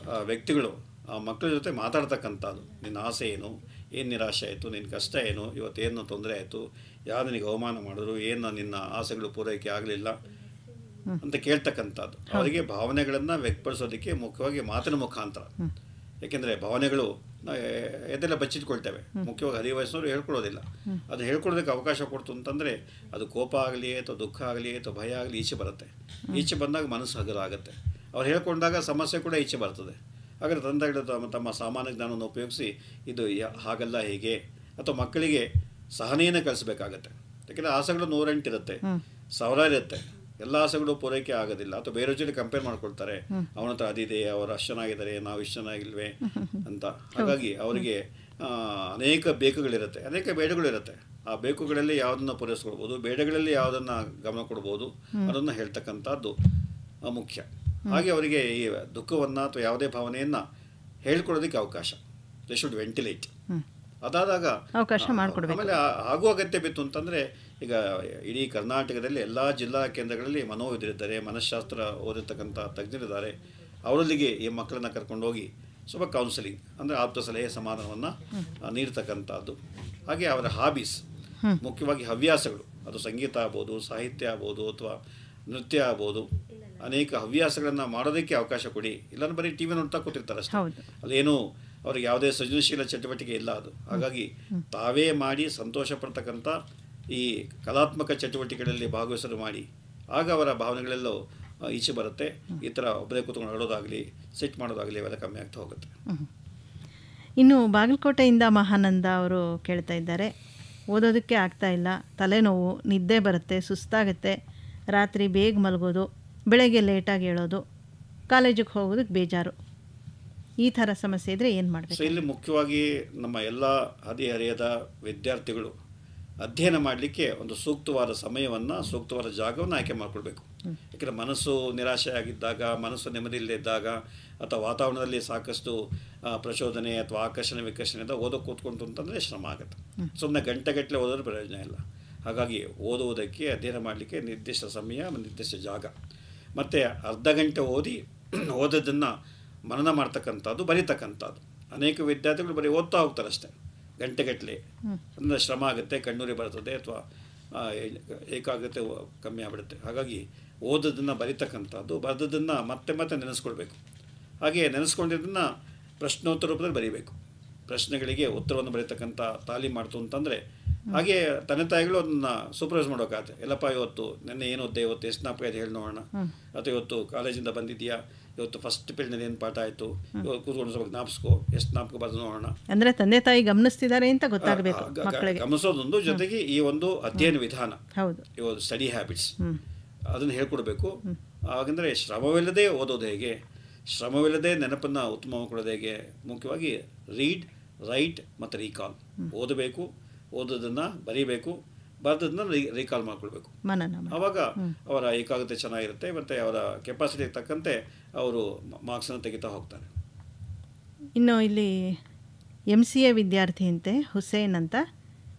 ವ್ಯಕ್ತಿಗಳು ಆ ಮಕ್ಕಳ ಜೊತೆ ಮಾತಾಡ್ತಕ್ಕಂಥದ್ದು. ನಿನ್ನ ಆಸೆ ಏನು, ಏನು ನಿರಾಶೆ ಆಯಿತು, ನಿನ್ನ ಕಷ್ಟ ಏನು, ಇವತ್ತೇನು ತೊಂದರೆ ಆಯಿತು, ಯಾರು ನಿನಗೆ ಅವಮಾನ ಮಾಡಿದ್ರು, ಏನು ನಿನ್ನ ಆಸೆಗಳು ಪೂರೈಕೆ ಆಗಲಿಲ್ಲ ಅಂತ ಕೇಳ್ತಕ್ಕಂಥದ್ದು. ಅವರಿಗೆ ಭಾವನೆಗಳನ್ನು ವ್ಯಕ್ತಪಡಿಸೋದಕ್ಕೆ ಮುಖ್ಯವಾಗಿ ಮಾತಿನ ಮುಖಾಂತರ. ಯಾಕೆಂದರೆ ಭಾವನೆಗಳು ಎದೆಲ್ಲ ಬಚ್ಚಿಟ್ಕೊಳ್ತೇವೆ, ಮುಖ್ಯವಾಗಿ ಹದಿವಯಸ್ಸಿನವರು ಹೇಳ್ಕೊಳ್ಳೋದಿಲ್ಲ. ಅದು ಹೇಳ್ಕೊಳ್ಳೋದಕ್ಕೆ ಅವಕಾಶ ಕೊಡ್ತು ಅಂತಂದರೆ ಅದು ಕೋಪ ಆಗಲಿ ಅಥವಾ ದುಃಖ ಆಗಲಿ ಅಥವಾ ಭಯ ಆಗಲಿ ಈಚೆ ಬರುತ್ತೆ. ಈಚೆ ಬಂದಾಗ ಮನಸ್ಸು ಹಗುರ ಆಗುತ್ತೆ. ಅವ್ರು ಹೇಳ್ಕೊಂಡಾಗ ಸಮಸ್ಯೆ ಕೂಡ ಈಚೆ ಬರ್ತದೆ. ಹಾಗಾದರೆ ತಂದೆಗಳು ತಮ್ಮ ಸಾಮಾನ್ಯ ಜ್ಞಾನವನ್ನು ಉಪಯೋಗಿಸಿ ಇದು ಹಾಗಲ್ಲ ಹೇಗೆ, ಅಥವಾ ಮಕ್ಕಳಿಗೆ ಸಹನೆಯನ್ನು ಕಲಿಸಬೇಕಾಗತ್ತೆ. ಯಾಕೆಂದರೆ ಆಸೆಗಳು 108 ಇರುತ್ತೆ, 1000 ಇರುತ್ತೆ. ಎಲ್ಲ ಆಸೆಗಳು ಪೂರೈಕೆ ಆಗೋದಿಲ್ಲ, ಅಥವಾ ಬೇರೆ ಜೊತೆ ಕಂಪೇರ್ ಮಾಡ್ಕೊಳ್ತಾರೆ. ಅವನ ಹತ್ರ ಅದಿದೆ, ಅವರು ಅಷ್ಟು ಚೆನ್ನಾಗಿದ್ದಾರೆ, ನಾವು ಇಷ್ಟು ಚೆನ್ನಾಗಿಲ್ವೇ ಅಂತ. ಹಾಗಾಗಿ ಅವರಿಗೆ ಅನೇಕ ಬೇಕುಗಳಿರುತ್ತೆ, ಅನೇಕ ಬೇಡಗಳಿರುತ್ತೆ. ಆ ಬೇಕುಗಳಲ್ಲಿ ಯಾವುದನ್ನು ಪೂರೈಸ್ಕೊಳ್ಬೋದು, ಬೇಡಗಳಲ್ಲಿ ಯಾವುದನ್ನು ಗಮನ ಕೊಡ್ಬೋದು, ಅದನ್ನು ಹೇಳ್ತಕ್ಕಂಥದ್ದು ಮುಖ್ಯ. ಹಾಗೆ ಅವರಿಗೆ ಈ ದುಃಖವನ್ನು ಅಥವಾ ಯಾವುದೇ ಭಾವನೆಯನ್ನು ಹೇಳ್ಕೊಳ್ಳೋದಕ್ಕೆ ಅವಕಾಶ, ದೇ ಶುಡ್ ವೆಂಟಿಲೇಟ್. ಅದಾದಾಗ ಅವಕಾಶ ಮಾಡಿಕೊಡ್ಬೇಕು. ಆಮೇಲೆ ಆಗುವ ಅಗತ್ಯ ಬಿತ್ತು ಅಂತಂದರೆ, ಈಗ ಇಡೀ ಕರ್ನಾಟಕದಲ್ಲಿ ಎಲ್ಲ ಜಿಲ್ಲಾ ಕೇಂದ್ರಗಳಲ್ಲಿ ಮನೋವಿದ್ರಿದ್ದಾರೆ, ಮನಃಶಾಸ್ತ್ರ ಓದಿರ್ತಕ್ಕಂಥ ತಜ್ಞರಿದ್ದಾರೆ. ಅವರಲ್ಲಿಗೆ ಈ ಮಕ್ಕಳನ್ನು ಕರ್ಕೊಂಡೋಗಿ ಸ್ವಲ್ಪ ಕೌನ್ಸಿಲಿಂಗ್ ಅಂದರೆ ಆಪ್ತ ಸಲಹೆ ಸಮಾಧಾನವನ್ನು ನೀಡ್ತಕ್ಕಂಥದ್ದು. ಹಾಗೆ ಅವರ ಹಾಬೀಸ್, ಮುಖ್ಯವಾಗಿ ಹವ್ಯಾಸಗಳು, ಅದು ಸಂಗೀತ ಆಗ್ಬೋದು, ಸಾಹಿತ್ಯ ಆಗ್ಬೋದು, ಅಥವಾ ನೃತ್ಯ ಆಗ್ಬೋದು, ಅನೇಕ ಹವ್ಯಾಸಗಳನ್ನು ಮಾಡೋದಕ್ಕೆ ಅವಕಾಶ ಕೊಡಿ. ಇಲ್ಲಾಂದ್ರೆ ಬರೀ ಟಿ ವಿ ನೋಡ್ತಾ ಕೂತಿರ್ತಾರೆ ಅಷ್ಟೇ. ಅದೇನು ಅವ್ರಿಗೆ ಯಾವುದೇ ಸೃಜನಶೀಲ ಚಟುವಟಿಕೆ ಇಲ್ಲ ಅದು. ಹಾಗಾಗಿ ತಾವೇ ಮಾಡಿ ಸಂತೋಷ ಪಡ್ತಕ್ಕಂಥ ಈ ಕಲಾತ್ಮಕ ಚಟುವಟಿಕೆಗಳಲ್ಲಿ ಭಾಗವಹಿಸಲು ಮಾಡಿ, ಆಗ ಅವರ ಭಾವನೆಗಳೆಲ್ಲವೂ ಈಚೆ ಬರುತ್ತೆ. ಈ ಥರ ಒಬ್ಬರೇ ಕೂತ್ಕೊಂಡು ಆಡೋದಾಗಲಿ, ಸೆಟ್ ಮಾಡೋದಾಗಲಿ ಅವೆಲ್ಲ ಕಮ್ಮಿ ಆಗ್ತಾ ಹೋಗುತ್ತೆ. ಇನ್ನು ಬಾಗಲಕೋಟೆಯಿಂದ ಮಹಾನಂದ ಅವರು ಕೇಳ್ತಾ ಇದ್ದಾರೆ, ಓದೋದಕ್ಕೆ ಆಗ್ತಾ ಇಲ್ಲ, ತಲೆನೋವು, ನಿದ್ದೆ ಬರುತ್ತೆ, ಸುಸ್ತಾಗುತ್ತೆ, ರಾತ್ರಿ ಬೇಗ ಮಲಗೋದು, ಬೆಳಗ್ಗೆ ಲೇಟಾಗಿ ಹೇಳೋದು, ಕಾಲೇಜಿಗೆ ಹೋಗೋದಕ್ಕೆ ಬೇಜಾರು, ಈ ಥರ ಸಮಸ್ಯೆ ಇದ್ದರೆ ಏನು ಮಾಡಬೇಕು? ಸೊ ಇಲ್ಲಿ ಮುಖ್ಯವಾಗಿ ನಮ್ಮ ಎಲ್ಲ ಹದಿಹರೆಯದ ವಿದ್ಯಾರ್ಥಿಗಳು ಅಧ್ಯಯನ ಮಾಡಲಿಕ್ಕೆ ಒಂದು ಸೂಕ್ತವಾದ ಸಮಯವನ್ನು, ಸೂಕ್ತವಾದ ಜಾಗವನ್ನು ಆಯ್ಕೆ ಮಾಡಿಕೊಳ್ಬೇಕು. ಯಾಕೆಂದರೆ ಮನಸ್ಸು ನಿರಾಶೆ ಆಗಿದ್ದಾಗ, ಮನಸ್ಸು ನೆಮ್ಮದಿ ಇಲ್ಲದಿದ್ದಾಗ, ಅಥವಾ ವಾತಾವರಣದಲ್ಲಿ ಸಾಕಷ್ಟು ಪ್ರಚೋದನೆ ಅಥವಾ ಆಕರ್ಷಣೆ ವಿಕರ್ಷಣೆಯಿಂದ ಓದೋಕೆ ಕೂತ್ಕೊಂತು ಅಂತಂದರೆ ಶ್ರಮ ಆಗುತ್ತೆ. ಸುಮ್ಮನೆ ಗಂಟೆಗಟ್ಟಲೆ ಓದೋದ್ರ ಪ್ರಯೋಜನ ಇಲ್ಲ. ಹಾಗಾಗಿ ಓದುವುದಕ್ಕೆ, ಅಧ್ಯಯನ ಮಾಡಲಿಕ್ಕೆ ನಿರ್ದಿಷ್ಟ ಸಮಯ, ನಿರ್ದಿಷ್ಟ ಜಾಗ, ಮತ್ತು ಅರ್ಧ ಗಂಟೆ ಓದೋದನ್ನು ಮನನ ಮಾಡ್ತಕ್ಕಂಥದ್ದು, ಬರೀತಕ್ಕಂಥದ್ದು. ಅನೇಕ ವಿದ್ಯಾರ್ಥಿಗಳು ಬರೀ ಓದ್ತಾ ಹೋಗ್ತಾರೆ ಅಷ್ಟೇ, ಗಂಟೆಗಟ್ಟಲೆ. ಅಂದರೆ ಶ್ರಮ ಆಗುತ್ತೆ, ಕಣ್ಣೂರಿ ಬರ್ತದೆ, ಅಥವಾ ಏಕಾಗ್ರತೆ ಕಮ್ಮಿ ಆಗಿಬಿಡುತ್ತೆ. ಹಾಗಾಗಿ ಓದೋದನ್ನು ಬರೀತಕ್ಕಂಥದ್ದು, ಬರೆದದ್ದನ್ನು ಮತ್ತೆ ಮತ್ತೆ ನೆನೆಸ್ಕೊಳ್ಬೇಕು. ಹಾಗೆ ನೆನೆಸ್ಕೊಂಡಿದ್ದನ್ನು ಪ್ರಶ್ನೋತ್ತರ ರೂಪದಲ್ಲಿ ಬರೀಬೇಕು. ಪ್ರಶ್ನೆಗಳಿಗೆ ಉತ್ತರವನ್ನು ಬರೀತಕ್ಕಂಥ ತಾಲೀಮ್ ಮಾಡ್ತು ಅಂತಂದರೆ, ಹಾಗೆ ತಂದೆ ತಾಯಿಗಳು ಅದನ್ನು ಸೂಪರ್ವೈಸ್ ಮಾಡೋಕ್ಕಾಗುತ್ತೆ. ಎಲ್ಲಪ್ಪ ಇವತ್ತು ನೆನ್ನೆ ಏನು ಓದ್ದೆ, ಇವತ್ತು ಎಷ್ಟು ಜ್ಞಾಪಕ ಇದೆ ಹೇಳಿ ನೋಡೋಣ, ಅಥವಾ ಇವತ್ತು ಕಾಲೇಜಿಂದ ಬಂದಿದೆಯಾ, ಇವತ್ತು ಫಸ್ಟ್ ಪೀರಿಯಡ್ನಲ್ಲಿ ಏನು ಪಾಠ ಆಯಿತು, ಇವತ್ತು ಕೂತ್ಕೊಂಡು ಸ್ವಲ್ಪ ಜ್ಞಾಪಿಸ್ಕೋ, ಎಷ್ಟು ಜ್ಞಾಪಕ ಬರೆದು ನೋಡೋಣ. ಅಂದರೆ ತಂದೆ ತಾಯಿ ಗಮನಿಸ್ತಿದ್ದಾರೆ ಅಂತ ಗೊತ್ತಾಗಬೇಕು ಮಕ್ಕಳಿಗೆ. ಗಮನಿಸೋದೊಂದು, ಜೊತೆಗೆ ಈ ಒಂದು ಅಧ್ಯಯನ ವಿಧಾನ, ಹೌದು, ಇವಾಗ ಸ್ಟಡಿ ಹ್ಯಾಬಿಟ್ಸ್ ಅದನ್ನು ಹೇಳ್ಕೊಡ್ಬೇಕು. ಹಾಗಂದರೆ ಶ್ರಮವಿಲ್ಲದೆ ಓದೋದು ಹೇಗೆ, ಶ್ರಮವಿಲ್ಲದೆ ನೆನಪನ್ನು ಉತ್ತಮ ಕೊಡೋದು ಹೇಗೆ, ಮುಖ್ಯವಾಗಿ ರೀಡ್, ರೈಟ್ ಮತ್ತು ರೀಕಾಲ್. ಓದಬೇಕು, ಓದೋದನ್ನು ಬರೀಬೇಕು, ಬರೆದದನ್ನ ರೀಕಾಲ್ ಮಾಡ್ಕೊಳ್ಬೇಕು. ಆವಾಗ ಅವರ ಏಕಾಗ್ರತೆ ಚೆನ್ನಾಗಿರುತ್ತೆ, ಮತ್ತು ಅವರ ಕೆಪಾಸಿಟಿಗೆ ತಕ್ಕಂತೆ ಅವರು ಮಾರ್ಕ್ಸನ್ನು ತೆಗಿತಾ ಹೋಗ್ತಾರೆ. ಇನ್ನು ಇಲ್ಲಿ MCA ವಿದ್ಯಾರ್ಥಿ ಅಂತೆ ಹುಸೇನ್ ಅಂತ,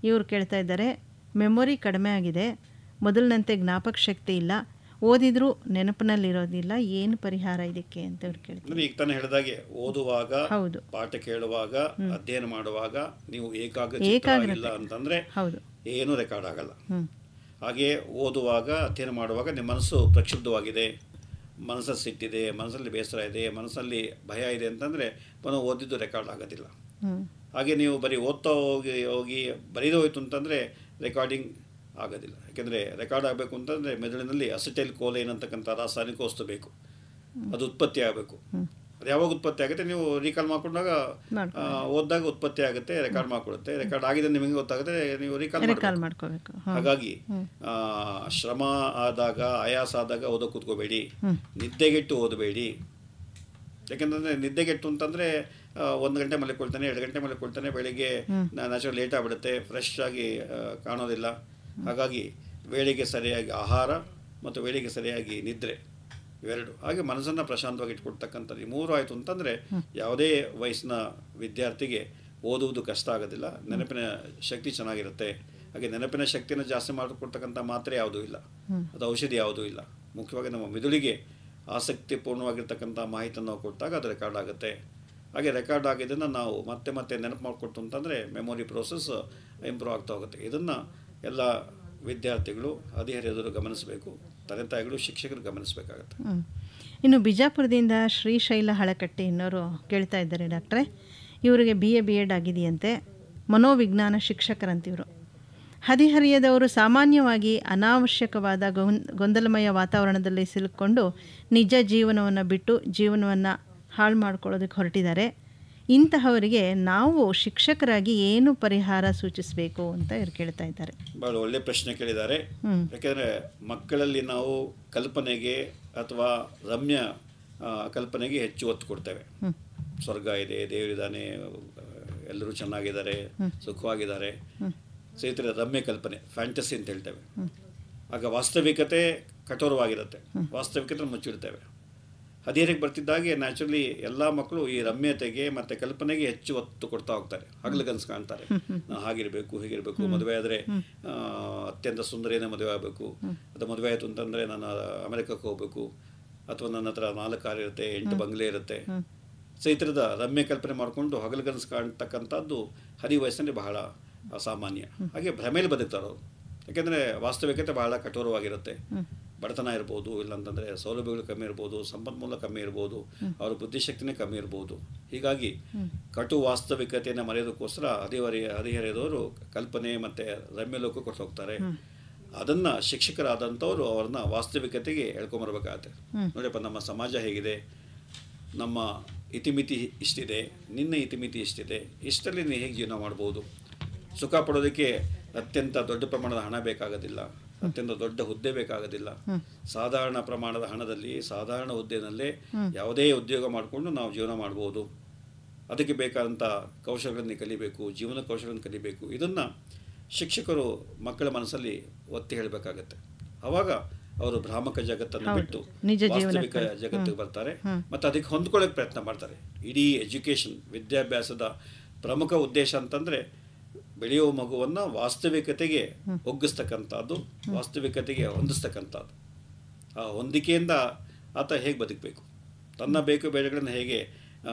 ಇವರು ಕೇಳ್ತಾ ಇದ್ದಾರೆ, ಮೆಮೊರಿ ಕಡಿಮೆ ಆಗಿದೆ, ಮೊದಲಿನಂತೆ ಜ್ಞಾಪಕ ಶಕ್ತಿ ಇಲ್ಲ, ಓದಿದ್ರು ನೆನಪಿನಲ್ಲಿರೋದಿಲ್ಲ, ಏನು ಪರಿಹಾರ ಇದಕ್ಕೆ ಅಂತ ಇವ್ರು ಕೇಳ್ತಾರೆ. ಈಗ ತಾನೇ ಹೇಳಿದಾಗೆ, ಓದುವಾಗ, ಪಾಠ ಕೇಳುವಾಗ, ಅಧ್ಯಯನ ಮಾಡುವಾಗ ನೀವು ಏಕಾಗ್ರತೆ ಇಲ್ಲ ಅಂತಂದರೆ ಏನೂ ರೆಕಾರ್ಡ್ ಆಗಲ್ಲ. ಹಾಗೆ ಓದುವಾಗ, ಅಧ್ಯಯನ ಮಾಡುವಾಗ ನಿಮ್ಮ ಮನಸ್ಸು ಪ್ರಕ್ಷುಬ್ಧವಾಗಿದೆ, ಮನಸ್ಸಲ್ಲಿ ಸಿಟ್ಟಿದೆ, ಮನಸ್ಸಲ್ಲಿ ಬೇಸರ ಇದೆ, ಮನಸ್ಸಲ್ಲಿ ಭಯ ಇದೆ ಅಂತಂದರೆ ಪುನಃ ಓದಿದ್ದು ರೆಕಾರ್ಡ್ ಆಗೋದಿಲ್ಲ. ಹಾಗೆ ನೀವು ಬರೀ ಓದ್ತಾ ಹೋಗಿ ಬರೀದು ಹೋಯ್ತು ಅಂತಂದರೆ ರೆಕಾರ್ಡಿಂಗ್ ಆಗೋದಿಲ್ಲ. ಯಾಕೆಂದರೆ ರೆಕಾರ್ಡ್ ಆಗಬೇಕು ಅಂತಂದರೆ ಮೆದುಳಿನಲ್ಲಿ ಅಸಿಟೈಲ್ ಕೋಲೈನ್ ಅಂತಕ್ಕಂಥ ರಾಸಾಯನಿಕ ವಸ್ತು ಬೇಕು, ಅದು ಉತ್ಪತ್ತಿ ಆಗಬೇಕು. ಅದು ಯಾವಾಗ ಉತ್ಪತ್ತಿ ಆಗುತ್ತೆ ನೀವು ರೀಕಾಲ್ ಮಾಡ್ಕೊಂಡಾಗ ಓದಿದಾಗ ಉತ್ಪತ್ತಿ ಆಗುತ್ತೆ, ರೆಕಾರ್ಡ್ ಮಾಡ್ಕೊಳುತ್ತೆ. ರೆಕಾರ್ಡ್ ಆಗಿದೆ ನಿಮಗೆ ಗೊತ್ತಾಗುತ್ತೆ, ನೀವು ರೀಕಾಲ್ ಮಾಡ್ಕೋಬೇಕು. ಹಾಗಾಗಿ ಶ್ರಮ ಆದಾಗ, ಆಯಾಸ ಆದಾಗ ಓದೋಕೆ ಕೂತ್ಕೋಬೇಡಿ, ನಿದ್ದೆಗೆಟ್ಟು ಓದಬೇಡಿ. ಯಾಕೆಂತಂದರೆ ನಿದ್ದೆಗೆಟ್ಟು ಅಂತಂದರೆ 1 ಗಂಟೆ ಮಲ್ಕೊಳ್ತಾನೆ, 2 ಗಂಟೆ ಮಲ್ಕೊಳ್ತಾನೆ, ಬೆಳಿಗ್ಗೆ ನ್ಯಾಚುರಲ್ ಲೇಟ್ ಆಗಿಬಿಡುತ್ತೆ, ಫ್ರೆಶ್ ಆಗಿ ಕಾಣೋದಿಲ್ಲ. ಹಾಗಾಗಿ ವೇಳೆಗೆ ಸರಿಯಾಗಿ ಆಹಾರ ಮತ್ತು ವೇಳೆಗೆ ಸರಿಯಾಗಿ ನಿದ್ರೆ, ಇವೆರಡು. ಹಾಗೆ ಮನಸ್ಸನ್ನು ಪ್ರಶಾಂತವಾಗಿ ಇಟ್ಕೊಳ್ತಕ್ಕಂಥದ್ದು ಈ 3 ಆಯಿತು ಅಂತಂದರೆ ಯಾವುದೇ ವಯಸ್ಸಿನ ವಿದ್ಯಾರ್ಥಿಗೆ ಓದುವುದು ಕಷ್ಟ ಆಗೋದಿಲ್ಲ, ನೆನಪಿನ ಶಕ್ತಿ ಚೆನ್ನಾಗಿರುತ್ತೆ. ಹಾಗೆ ನೆನಪಿನ ಶಕ್ತಿಯನ್ನು ಜಾಸ್ತಿ ಮಾಡಿಕೊಡ್ತಕ್ಕಂಥ ಮಾತ್ರೆ ಯಾವುದೂ ಇಲ್ಲ, ಅದು ಔಷಧಿ ಯಾವುದೂ ಇಲ್ಲ. ಮುಖ್ಯವಾಗಿ ನಮ್ಮ ಮೆದುಳಿಗೆ ಆಸಕ್ತಿಪೂರ್ಣವಾಗಿರ್ತಕ್ಕಂಥ ಮಾಹಿತಿಯನ್ನು ನಾವು ಕೊಟ್ಟಾಗ ಅದು ರೆಕಾರ್ಡ್ ಆಗುತ್ತೆ. ಹಾಗೆ ರೆಕಾರ್ಡ್ ಆಗಿದ್ದನ್ನು ನಾವು ಮತ್ತೆ ಮತ್ತೆ ನೆನಪು ಮಾಡಿಕೊಡ್ತು ಅಂತಂದರೆ ಮೆಮೊರಿ ಪ್ರೋಸೆಸ್ ಇಂಪ್ರೂವ್ ಆಗ್ತಾ ಹೋಗುತ್ತೆ. ಇದನ್ನು ಎಲ್ಲ ವಿದ್ಯಾರ್ಥಿಗಳು, ಹದಿಹರೆಯದವರು ಗಮನಿಸಬೇಕು, ತಂದೆ ತಾಯಿಗಳು, ಶಿಕ್ಷಕರು ಗಮನಿಸಬೇಕಾಗತ್ತೆ. ಇನ್ನು ಬಿಜಾಪುರದಿಂದ ಶ್ರೀಶೈಲ ಹಳಕಟ್ಟಿ ಇನ್ನೋರು ಕೇಳ್ತಾ ಇದ್ದಾರೆ ಡಾಕ್ಟ್ರೇ, ಇವರಿಗೆ BA B.Ed ಆಗಿದೆಯಂತೆ, ಮನೋವಿಜ್ಞಾನ ಶಿಕ್ಷಕರಂತಿವರು. ಹದಿಹರೆಯದವರು ಸಾಮಾನ್ಯವಾಗಿ ಅನಾವಶ್ಯಕವಾದ ಗೊಂದಲಮಯ ವಾತಾವರಣದಲ್ಲಿ ಸಿಲುಕೊಂಡು ನಿಜ ಜೀವನವನ್ನು ಬಿಟ್ಟು ಜೀವನವನ್ನು ಹಾಳು ಮಾಡ್ಕೊಳ್ಳೋದಕ್ಕೆ ಹೊರಟಿದ್ದಾರೆ. ಇಂತಹವರಿಗೆ ನಾವು ಶಿಕ್ಷಕರಾಗಿ ಏನು ಪರಿಹಾರ ಸೂಚಿಸಬೇಕು ಅಂತ ಇವ್ರು ಕೇಳ್ತಾ ಇದ್ದಾರೆ. ಭಾಳ ಒಳ್ಳೆ ಪ್ರಶ್ನೆ ಕೇಳಿದ್ದಾರೆ. ಯಾಕೆಂದರೆ ಮಕ್ಕಳಲ್ಲಿ ನಾವು ಕಲ್ಪನೆಗೆ ಅಥವಾ ರಮ್ಯ ಕಲ್ಪನೆಗೆ ಹೆಚ್ಚು ಒತ್ತು ಕೊಡ್ತೇವೆ. ಸ್ವರ್ಗ ಇದೆ, ದೇವರಿದ್ದಾನೆ, ಎಲ್ಲರೂ ಚೆನ್ನಾಗಿದ್ದಾರೆ, ಸುಖವಾಗಿದ್ದಾರೆ, ಸೊ ಈ ಥರ ರಮ್ಯ ಕಲ್ಪನೆ, ಫ್ಯಾಂಟಸಿ ಅಂತ ಹೇಳ್ತೇವೆ. ಆಗ ವಾಸ್ತವಿಕತೆ ಕಠೋರವಾಗಿರುತ್ತೆ, ವಾಸ್ತವಿಕತೆ ಮುಚ್ಚಿಡ್ತೇವೆ. ಹದಿಹರೆಗೆ ಬರ್ತಿದ್ದಾಗೆ ನ್ಯಾಚುರಲಿ ಎಲ್ಲ ಮಕ್ಕಳು ಈ ರಮ್ಯತೆಗೆ ಮತ್ತು ಕಲ್ಪನೆಗೆ ಹೆಚ್ಚು ಒತ್ತು ಕೊಡ್ತಾ ಹೋಗ್ತಾರೆ. ಹಗಲುಗನಸು ಕಾಣ್ತಾರೆ, ನಾನು ಹಾಗಿರಬೇಕು, ಹೀಗಿರಬೇಕು, ಮದುವೆ ಆದರೆ ಅತ್ಯಂತ ಸುಂದರಿಯೇ ಮದುವೆ ಆಗಬೇಕು, ಅದು ಮದುವೆ ಆಯಿತು ಅಂತಂದರೆ ನಾನು ಅಮೆರಿಕಕ್ಕೆ ಹೋಗಬೇಕು, ಅಥವಾ ನನ್ನ ಹತ್ರ 4 ಕಾರ್ ಇರುತ್ತೆ, 8 ಬಂಗ್ಲೆ ಇರುತ್ತೆ. ಸೊ ಈ ಥರದ ರಮ್ಯ ಕಲ್ಪನೆ ಮಾಡಿಕೊಂಡು ಹಗಲುಗನಸು ಕಾಣ್ತಕ್ಕಂಥದ್ದು ವಯಸ್ಸಿನಲ್ಲಿ ಬಹಳ ಅಸಾಮಾನ್ಯ. ಹಾಗೆ ಭ್ರಮೆಯಲ್ಲಿ ಬದುಕ್ತಾರೆ ಅವರು. ಯಾಕೆಂದರೆ ವಾಸ್ತವಿಕತೆ ಬಹಳ ಕಠೋರವಾಗಿರುತ್ತೆ. ಬಡತನ ಇರ್ಬೋದು, ಇಲ್ಲಾಂತಂದರೆ ಸೌಲಭ್ಯಗಳು ಕಮ್ಮಿ ಇರ್ಬೋದು, ಸಂಪನ್ಮೂಲ ಕಮ್ಮಿ ಇರ್ಬೋದು, ಅವರ ಬುದ್ಧಿಶಕ್ತಿನೇ ಕಮ್ಮಿ ಇರ್ಬೋದು. ಹೀಗಾಗಿ ಕಟು ವಾಸ್ತವಿಕತೆಯನ್ನು ಮರೆಯೋದಕ್ಕೋಸ್ಕರ ಹದಿಹರೆಯದವರು ಕಲ್ಪನೆ ಮತ್ತು ರಮ್ಯ ಲೋಕ ಕೊಟ್ಟು ಹೋಗ್ತಾರೆ. ಅದನ್ನು ಶಿಕ್ಷಕರಾದಂಥವರು ಅವ್ರನ್ನ ವಾಸ್ತವಿಕತೆಗೆ ಎಳ್ಕೊಂಬರ್ಬೇಕಾಗತ್ತೆ. ನೋಡಿಯಪ್ಪ, ನಮ್ಮ ಸಮಾಜ ಹೇಗಿದೆ, ನಮ್ಮ ಇತಿಮಿತಿ ಇಷ್ಟಿದೆ, ನಿನ್ನ ಇತಿಮಿತಿ ಇಷ್ಟಿದೆ, ಇಷ್ಟರಲ್ಲಿ ನೀವು ಹೇಗೆ ಜೀವನ ಮಾಡ್ಬೋದು. ಸುಖ ಪಡೋದಕ್ಕೆ ಅತ್ಯಂತ ದೊಡ್ಡ ಪ್ರಮಾಣದ ಹಣ ಬೇಕಾಗೋದಿಲ್ಲ, ಅತ್ಯಂತ ದೊಡ್ಡ ಹುದ್ದೆ ಬೇಕಾಗೋದಿಲ್ಲ. ಸಾಧಾರಣ ಪ್ರಮಾಣದ ಹಣದಲ್ಲಿ, ಸಾಧಾರಣ ಹುದ್ದೆನಲ್ಲೇ ಯಾವುದೇ ಉದ್ಯೋಗ ಮಾಡಿಕೊಂಡು ನಾವು ಜೀವನ ಮಾಡ್ಬೋದು. ಅದಕ್ಕೆ ಬೇಕಾದಂಥ ಕೌಶಲ್ಯಗಳನ್ನು ಕಲಿಬೇಕು, ಜೀವನ ಕೌಶಲ್ಯಗಳನ್ನು ಕಲಿಬೇಕು. ಇದನ್ನು ಶಿಕ್ಷಕರು ಮಕ್ಕಳ ಮನಸ್ಸಲ್ಲಿ ಒತ್ತಿ ಹೇಳಬೇಕಾಗತ್ತೆ. ಆವಾಗ ಅವರು ಭ್ರಾಮಕ ಜಗತ್ತನ್ನು ಬಿಟ್ಟು ವಾಸ್ತವಿಕ ಜಗತ್ತಿಗೆ ಬರ್ತಾರೆ ಮತ್ತು ಅದಕ್ಕೆ ಹೊಂದ್ಕೊಳ್ಳೋಕೆ ಪ್ರಯತ್ನ ಮಾಡ್ತಾರೆ. ಇಡೀ ಎಜುಕೇಷನ್, ವಿದ್ಯಾಭ್ಯಾಸದ ಪ್ರಮುಖ ಉದ್ದೇಶ ಅಂತಂದರೆ ಬೆಳೆಯುವ ಮಗುವನ್ನು ವಾಸ್ತವಿಕತೆಗೆ ಒಗ್ಗಿಸ್ತಕ್ಕಂಥದ್ದು, ವಾಸ್ತವಿಕತೆಗೆ ಹೊಂದಿಸ್ತಕ್ಕಂಥದ್ದು. ಆ ಹೊಂದಿಕೆಯಿಂದ ಆತ ಹೇಗೆ ಬದುಕಬೇಕು, ತನ್ನ ಬೇಕು ಬೇಡಗಳನ್ನು ಹೇಗೆ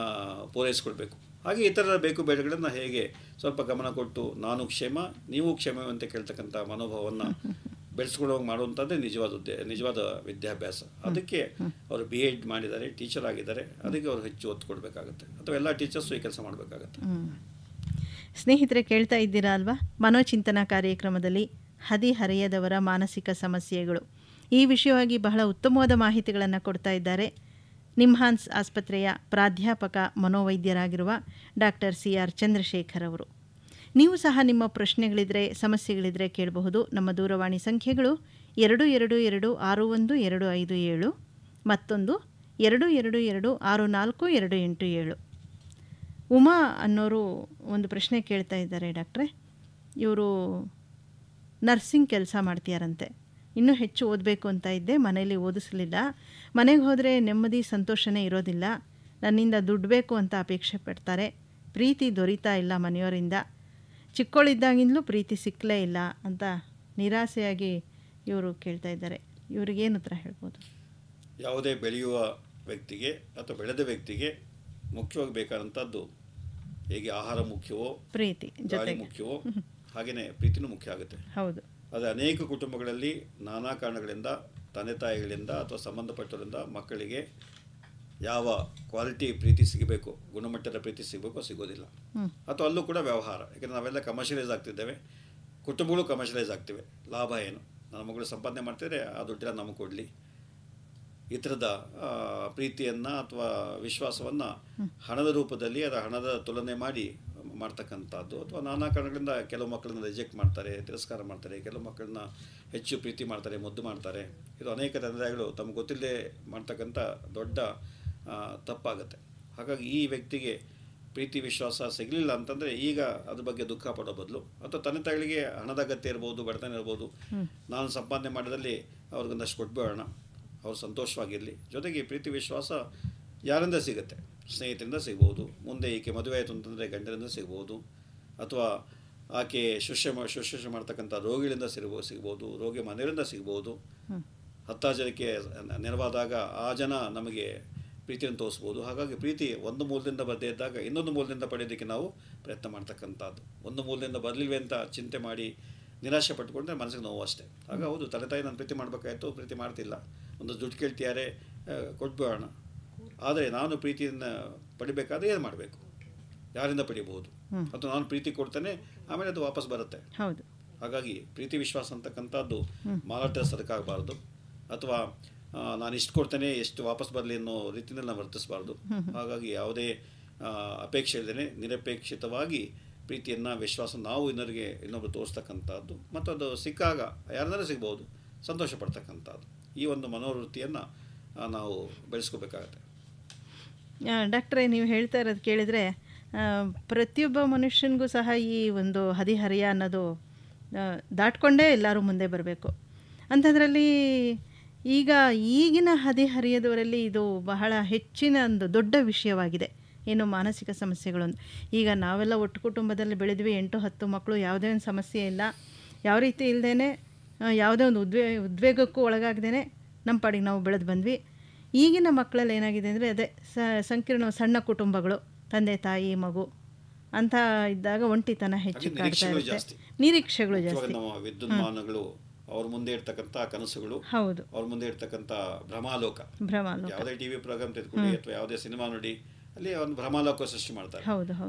ಪೂರೈಸ್ಕೊಳ್ಬೇಕು, ಹಾಗೆ ಇತರರ ಬೇಕು ಬೇಡಗಳನ್ನು ಹೇಗೆ ಸ್ವಲ್ಪ ಗಮನ ಕೊಟ್ಟು ನಾನು ಕ್ಷೇಮ ನೀವು ಕ್ಷೇಮ ಅಂತ ಕೇಳ್ತಕ್ಕಂಥ ಮನೋಭಾವವನ್ನು ಬೆಳೆಸ್ಕೊಳ್ಳೋಗಿ ಮಾಡುವಂಥದ್ದೇ ನಿಜವಾದ ವಿದ್ಯಾಭ್ಯಾಸ. ಅದಕ್ಕೆ ಅವರು B.Ed ಮಾಡಿದ್ದಾರೆ, ಟೀಚರ್ ಆಗಿದ್ದಾರೆ, ಅದಕ್ಕೆ ಅವರು ಹೆಚ್ಚು ಒತ್ತು ಕೊಡಬೇಕಾಗತ್ತೆ, ಅಥವಾ ಎಲ್ಲ ಟೀಚರ್ಸು ಈ ಕೆಲಸ ಮಾಡಬೇಕಾಗತ್ತೆ. ಸ್ನೇಹಿತರೆ, ಕೇಳ್ತಾ ಇದ್ದೀರಾ ಅಲ್ವಾ, ಮನೋಚಿಂತನ ಕಾರ್ಯಕ್ರಮದಲ್ಲಿ ಹದಿಹರೆಯದವರ ಮಾನಸಿಕ ಸಮಸ್ಯೆಗಳು ಈ ವಿಷಯವಾಗಿ ಬಹಳ ಉತ್ತಮವಾದ ಮಾಹಿತಿಗಳನ್ನು ಕೊಡ್ತಾ ಇದ್ದಾರೆ ನಿಮ್ಹಾನ್ಸ್ ಆಸ್ಪತ್ರೆಯ ಪ್ರಾಧ್ಯಾಪಕ ಮನೋವೈದ್ಯರಾಗಿರುವ ಡಾಕ್ಟರ್ CR ಚಂದ್ರಶೇಖರ್ ಅವರು. ನೀವು ಸಹ ನಿಮ್ಮ ಪ್ರಶ್ನೆಗಳಿದ್ರೆ, ಸಮಸ್ಯೆಗಳಿದ್ರೆ ಕೇಳಬಹುದು. ನಮ್ಮ ದೂರವಾಣಿ ಸಂಖ್ಯೆಗಳು 22261257 ಮತ್ತೊಂದು 22264287. ಉಮಾ ಅನ್ನೋರು ಒಂದು ಪ್ರಶ್ನೆ ಕೇಳ್ತಾ ಇದ್ದಾರೆ ಡಾಕ್ಟ್ರೆ. ಇವರು ನರ್ಸಿಂಗ್ ಕೆಲಸ ಮಾಡ್ತೀಯಾರಂತೆ. ಇನ್ನೂ ಹೆಚ್ಚು ಓದಬೇಕು ಅಂತ ಇದ್ದೆ, ಮನೆಯಲ್ಲಿ ಓದಿಸಲಿಲ್ಲ. ಮನೆಗೆ ಹೋದರೆ ನೆಮ್ಮದಿ ಸಂತೋಷನೇ ಇರೋದಿಲ್ಲ. ನನ್ನಿಂದ ದುಡ್ಡು ಬೇಕು ಅಂತ ಅಪೇಕ್ಷೆ ಪಡ್ತಾರೆ. ಪ್ರೀತಿ ದೊರೀತಾ ಇಲ್ಲ ಮನೆಯವರಿಂದ. ಚಿಕ್ಕವಳಿದ್ದಾಗಿಂದಲೂ ಪ್ರೀತಿ ಸಿಕ್ಕಲೇ ಇಲ್ಲ ಅಂತ ನಿರಾಸೆಯಾಗಿ ಇವರು ಕೇಳ್ತಾ ಇದ್ದಾರೆ. ಇವರಿಗೇನು ಉತ್ತರ ಹೇಳ್ಬೋದು? ಯಾವುದೇ ಬೆಳೆಯುವ ವ್ಯಕ್ತಿಗೆ ಅಥವಾ ಬೆಳೆದ ವ್ಯಕ್ತಿಗೆ ಮುಖ್ಯವಾಗಿ ಬೇಕಾದಂಥದ್ದು ಹೇಗೆ ಆಹಾರ ಮುಖ್ಯವೋ, ಪ್ರೀತಿ ಗಾಳಿ ಮುಖ್ಯವೋ, ಹಾಗೆಯೇ ಪ್ರೀತಿನೂ ಮುಖ್ಯ ಆಗುತ್ತೆ. ಹೌದು. ಅದು ಅನೇಕ ಕುಟುಂಬಗಳಲ್ಲಿ ನಾನಾ ಕಾರಣಗಳಿಂದ, ತಂದೆ ತಾಯಿಗಳಿಂದ ಅಥವಾ ಸಂಬಂಧಪಟ್ಟವರಿಂದ ಮಕ್ಕಳಿಗೆ ಯಾವ ಕ್ವಾಲಿಟಿ ಪ್ರೀತಿ ಸಿಗಬೇಕು, ಗುಣಮಟ್ಟದ ಪ್ರೀತಿ ಸಿಗಬೇಕು, ಸಿಗೋದಿಲ್ಲ. ಅಥವಾ ಅಲ್ಲೂ ಕೂಡ ವ್ಯವಹಾರ, ಯಾಕೆಂದರೆ ನಾವೆಲ್ಲ ಕಮರ್ಷಿಯಲೈಸ್ ಆಗ್ತಿದ್ದೇವೆ, ಕುಟುಂಬಗಳು ಕಮರ್ಷಿಯಲೈಸ್ ಆಗ್ತಿವೆ. ಲಾಭ ಏನು, ನನ್ನ ಮಗಳು ಸಂಪಾದನೆ ಮಾಡ್ತಿದ್ರೆ ಆ ದುಡ್ಡೆಲ್ಲ ನಮಗೆ ಕೊಡಲಿ, ಈ ಥರದ ಪ್ರೀತಿಯನ್ನು ಅಥವಾ ವಿಶ್ವಾಸವನ್ನು ಹಣದ ರೂಪದಲ್ಲಿ ಅದರ ಹಣದ ತುಲನೆ ಮಾಡಿ ಮಾಡ್ತಕ್ಕಂಥದ್ದು, ಅಥವಾ ನಾನಾ ಕಾರಣಗಳಿಂದ ಕೆಲವು ಮಕ್ಕಳನ್ನ ರಿಜೆಕ್ಟ್ ಮಾಡ್ತಾರೆ, ತಿರಸ್ಕಾರ ಮಾಡ್ತಾರೆ, ಕೆಲವು ಮಕ್ಕಳನ್ನ ಹೆಚ್ಚು ಪ್ರೀತಿ ಮಾಡ್ತಾರೆ, ಮುದ್ದು ಮಾಡ್ತಾರೆ. ಇದು ಅನೇಕ ತಂದೆಗಳು ತಮಗೆ ಗೊತ್ತಿಲ್ಲದೆ ಮಾಡ್ತಕ್ಕಂಥ ದೊಡ್ಡ ತಪ್ಪಾಗುತ್ತೆ. ಹಾಗಾಗಿ ಈ ವ್ಯಕ್ತಿಗೆ ಪ್ರೀತಿ ವಿಶ್ವಾಸ ಸಿಗಲಿಲ್ಲ ಅಂತಂದರೆ ಈಗ ಅದ್ರ ಬಗ್ಗೆ ದುಃಖ ಪಡೋ ಬದಲು, ಅಥವಾ ತಂದೆ ತಾಯಿಗಳಿಗೆ ಹಣದ ಅಗತ್ಯ ಇರ್ಬೋದು, ಬಡತನ ಇರ್ಬೋದು, ನಾನು ಸಂಪಾದನೆ ಮಾಡೋದಲ್ಲಿ ಅವ್ರಿಗೊಂದಷ್ಟು ಕೊಟ್ಬೇಡೋಣ, ಅವ್ರು ಸಂತೋಷವಾಗಿರಲಿ. ಜೊತೆಗೆ ಪ್ರೀತಿ ವಿಶ್ವಾಸ ಯಾರಿಂದ ಸಿಗುತ್ತೆ? ಸ್ನೇಹಿತರಿಂದ ಸಿಗ್ಬೋದು, ಮುಂದೆ ಈಕೆ ಮದುವೆ ಆಯಿತು ಅಂತಂದರೆ ಗಂಡನಿಂದ ಸಿಗ್ಬೋದು, ಅಥವಾ ಆಕೆ ಶುಶ್ರೂಷೆ ಮಾಡ್ತಕ್ಕಂಥ ರೋಗಿಗಳಿಂದ ಸಿಗ್ಬೋದು, ರೋಗಿ ಮನೆಯವರಿಂದ ಸಿಗ್ಬೋದು. 10 ಜನಕ್ಕೆ ನೆರವಾದಾಗ ಆ ಜನ ನಮಗೆ ಪ್ರೀತಿಯನ್ನು ತೋರಿಸ್ಬೋದು. ಹಾಗಾಗಿ ಪ್ರೀತಿ ಒಂದು ಮೂಲದಿಂದ ಬರದೇ ಇದ್ದಾಗ ಇನ್ನೊಂದು ಮೂಲದಿಂದ ಪಡೆಯೋದಕ್ಕೆ ನಾವು ಪ್ರಯತ್ನ ಮಾಡ್ತಕ್ಕಂಥದ್ದು. ಒಂದು ಮೂಲದಿಂದ ಬರಲಿಲ್ವೇ ಅಂತ ಚಿಂತೆ ಮಾಡಿ ನಿರಾಶೆ ಪಟ್ಕೊಂಡ್ರೆ ಮನಸ್ಸಿಗೆ ನೋವು ಅಷ್ಟೇ. ಆಗ ಹೌದು, ತಂದೆ ತಾಯಿ ನಾನು ಪ್ರೀತಿ ಮಾಡಬೇಕಾಯ್ತು, ಪ್ರೀತಿ ಮಾಡ್ತಿಲ್ಲ, ಒಂದು ದುಡ್ಡು ಕೇಳ್ತಿದ್ದಾರೆ, ಕೊಟ್ಬೇಡೋಣ. ಆದರೆ ನಾನು ಪ್ರೀತಿಯನ್ನು ಪಡಿಬೇಕಾದ್ರೆ ಏನು ಮಾಡಬೇಕು, ಯಾರಿಂದ ಪಡಿಬಹುದು, ಅಥವಾ ನಾನು ಪ್ರೀತಿ ಕೊಡ್ತೇನೆ ಆಮೇಲೆ ಅದು ವಾಪಸ್ ಬರುತ್ತೆ. ಹೌದು. ಹಾಗಾಗಿ ಪ್ರೀತಿ ವಿಶ್ವಾಸ ಅಂತಕ್ಕಂಥದ್ದು ಮಾರಾಟ ಸರಕಾಗಬಾರ್ದು, ಅಥವಾ ನಾನು ಇಷ್ಟು ಕೊಡ್ತೇನೆ ಎಷ್ಟು ವಾಪಸ್ ಬರಲಿ ಅನ್ನೋ ರೀತಿಯಲ್ಲಿ ನಾವು ವರ್ತಿಸಬಾರ್ದು. ಹಾಗಾಗಿ ಯಾವುದೇ ಅಪೇಕ್ಷೆ ಇಲ್ಲದೇ ನಿರಪೇಕ್ಷಿತವಾಗಿ ಪ್ರೀತಿಯನ್ನು ವಿಶ್ವಾಸ ನಾವು ಇನ್ನೊಬ್ಬರು ತೋರಿಸ್ತಕ್ಕಂಥದ್ದು, ಮತ್ತು ಅದು ಸಿಕ್ಕಾಗ ಯಾರನ್ನಾರು ಸಿಗ್ಬೋದು, ಸಂತೋಷ ಪಡ್ತಕ್ಕಂಥದ್ದು. ಈ ಒಂದು ಮನೋವೃತ್ತಿಯನ್ನು ನಾವು ಬೆಳೆಸ್ಕೋಬೇಕಾಗತ್ತೆ. ಡಾಕ್ಟ್ರೇ, ನೀವು ಹೇಳ್ತಾ ಇರೋದು ಕೇಳಿದರೆ ಪ್ರತಿಯೊಬ್ಬ ಮನುಷ್ಯನಿಗೂ ಸಹ ಈ ಒಂದು ಹದಿಹರೆಯ ಅನ್ನೋದು ದಾಟ್ಕೊಂಡೇ ಎಲ್ಲರೂ ಮುಂದೆ ಬರಬೇಕು. ಅಂಥದ್ರಲ್ಲಿ ಈಗಿನ ಹದಿಹರೆಯದವರಲ್ಲಿ ಇದು ಬಹಳ ಹೆಚ್ಚಿನ ಒಂದು ದೊಡ್ಡ ವಿಷಯವಾಗಿದೆ. ಏನು ಮಾನಸಿಕ ಸಮಸ್ಯೆಗಳು. ಈಗ ನಾವೆಲ್ಲ ಒಟ್ಟು ಕುಟುಂಬದಲ್ಲಿ ಬೆಳೆದ್ವಿ, 8-10 ಮಕ್ಕಳು, ಯಾವುದೇ ಒಂದು ಸಮಸ್ಯೆ ಇಲ್ಲ, ಯಾವ ರೀತಿ ಇಲ್ಲದೇ ಯಾವುದೇ ಒಂದು ಉದ್ವೇಗಕ್ಕೂ ಒಳಗಾಗ್ದೇ ನಮ್ಮ ಪಾಡಿಗೆ ನಾವು ಬೆಳೆದು ಬಂದ್ವಿ. ಈಗಿನ ಮಕ್ಕಳಲ್ಲಿ ಏನಾಗಿದೆ ಅಂದರೆ ಅದೇ ಸಂಕೀರ್ಣ ಸಣ್ಣ ಕುಟುಂಬಗಳು, ತಂದೆ ತಾಯಿ ಮಗು ಅಂತ ಇದ್ದಾಗ ಒಂಟಿತನ ಹೆಚ್ಚು ಕಾಡ್ತಾ ಇರುತ್ತೆ, ನಿರೀಕ್ಷೆಗಳು ಜಾಸ್ತಿ, ವಿದ್ಯುನ್ಮಾನಗಳು, ಅವ್ರ ಮುಂದೆ ಇರ್ತಕ್ಕಂಥ ಕನಸುಗಳು, ಹೌದು, ಅವ್ರ ಮುಂದೆ ಇರ್ತಕ್ಕಂಥ ಭ್ರಮಾಲೋಕ. ಯಾವುದೇ ಟಿವಿ ಪ್ರೋಗ್ರಾಮ್ ತೆಗೆದುಕೊಳ್ಳಿ ಅಥವಾ ಯಾವುದೇ ಸಿನಿಮಾ ನೋಡಿ, ಅಲ್ಲಿ ಒಂದು ಭ್ರಮಾಲೋಕ ಸೃಷ್ಟಿ ಮಾಡ್ತಾರೆ.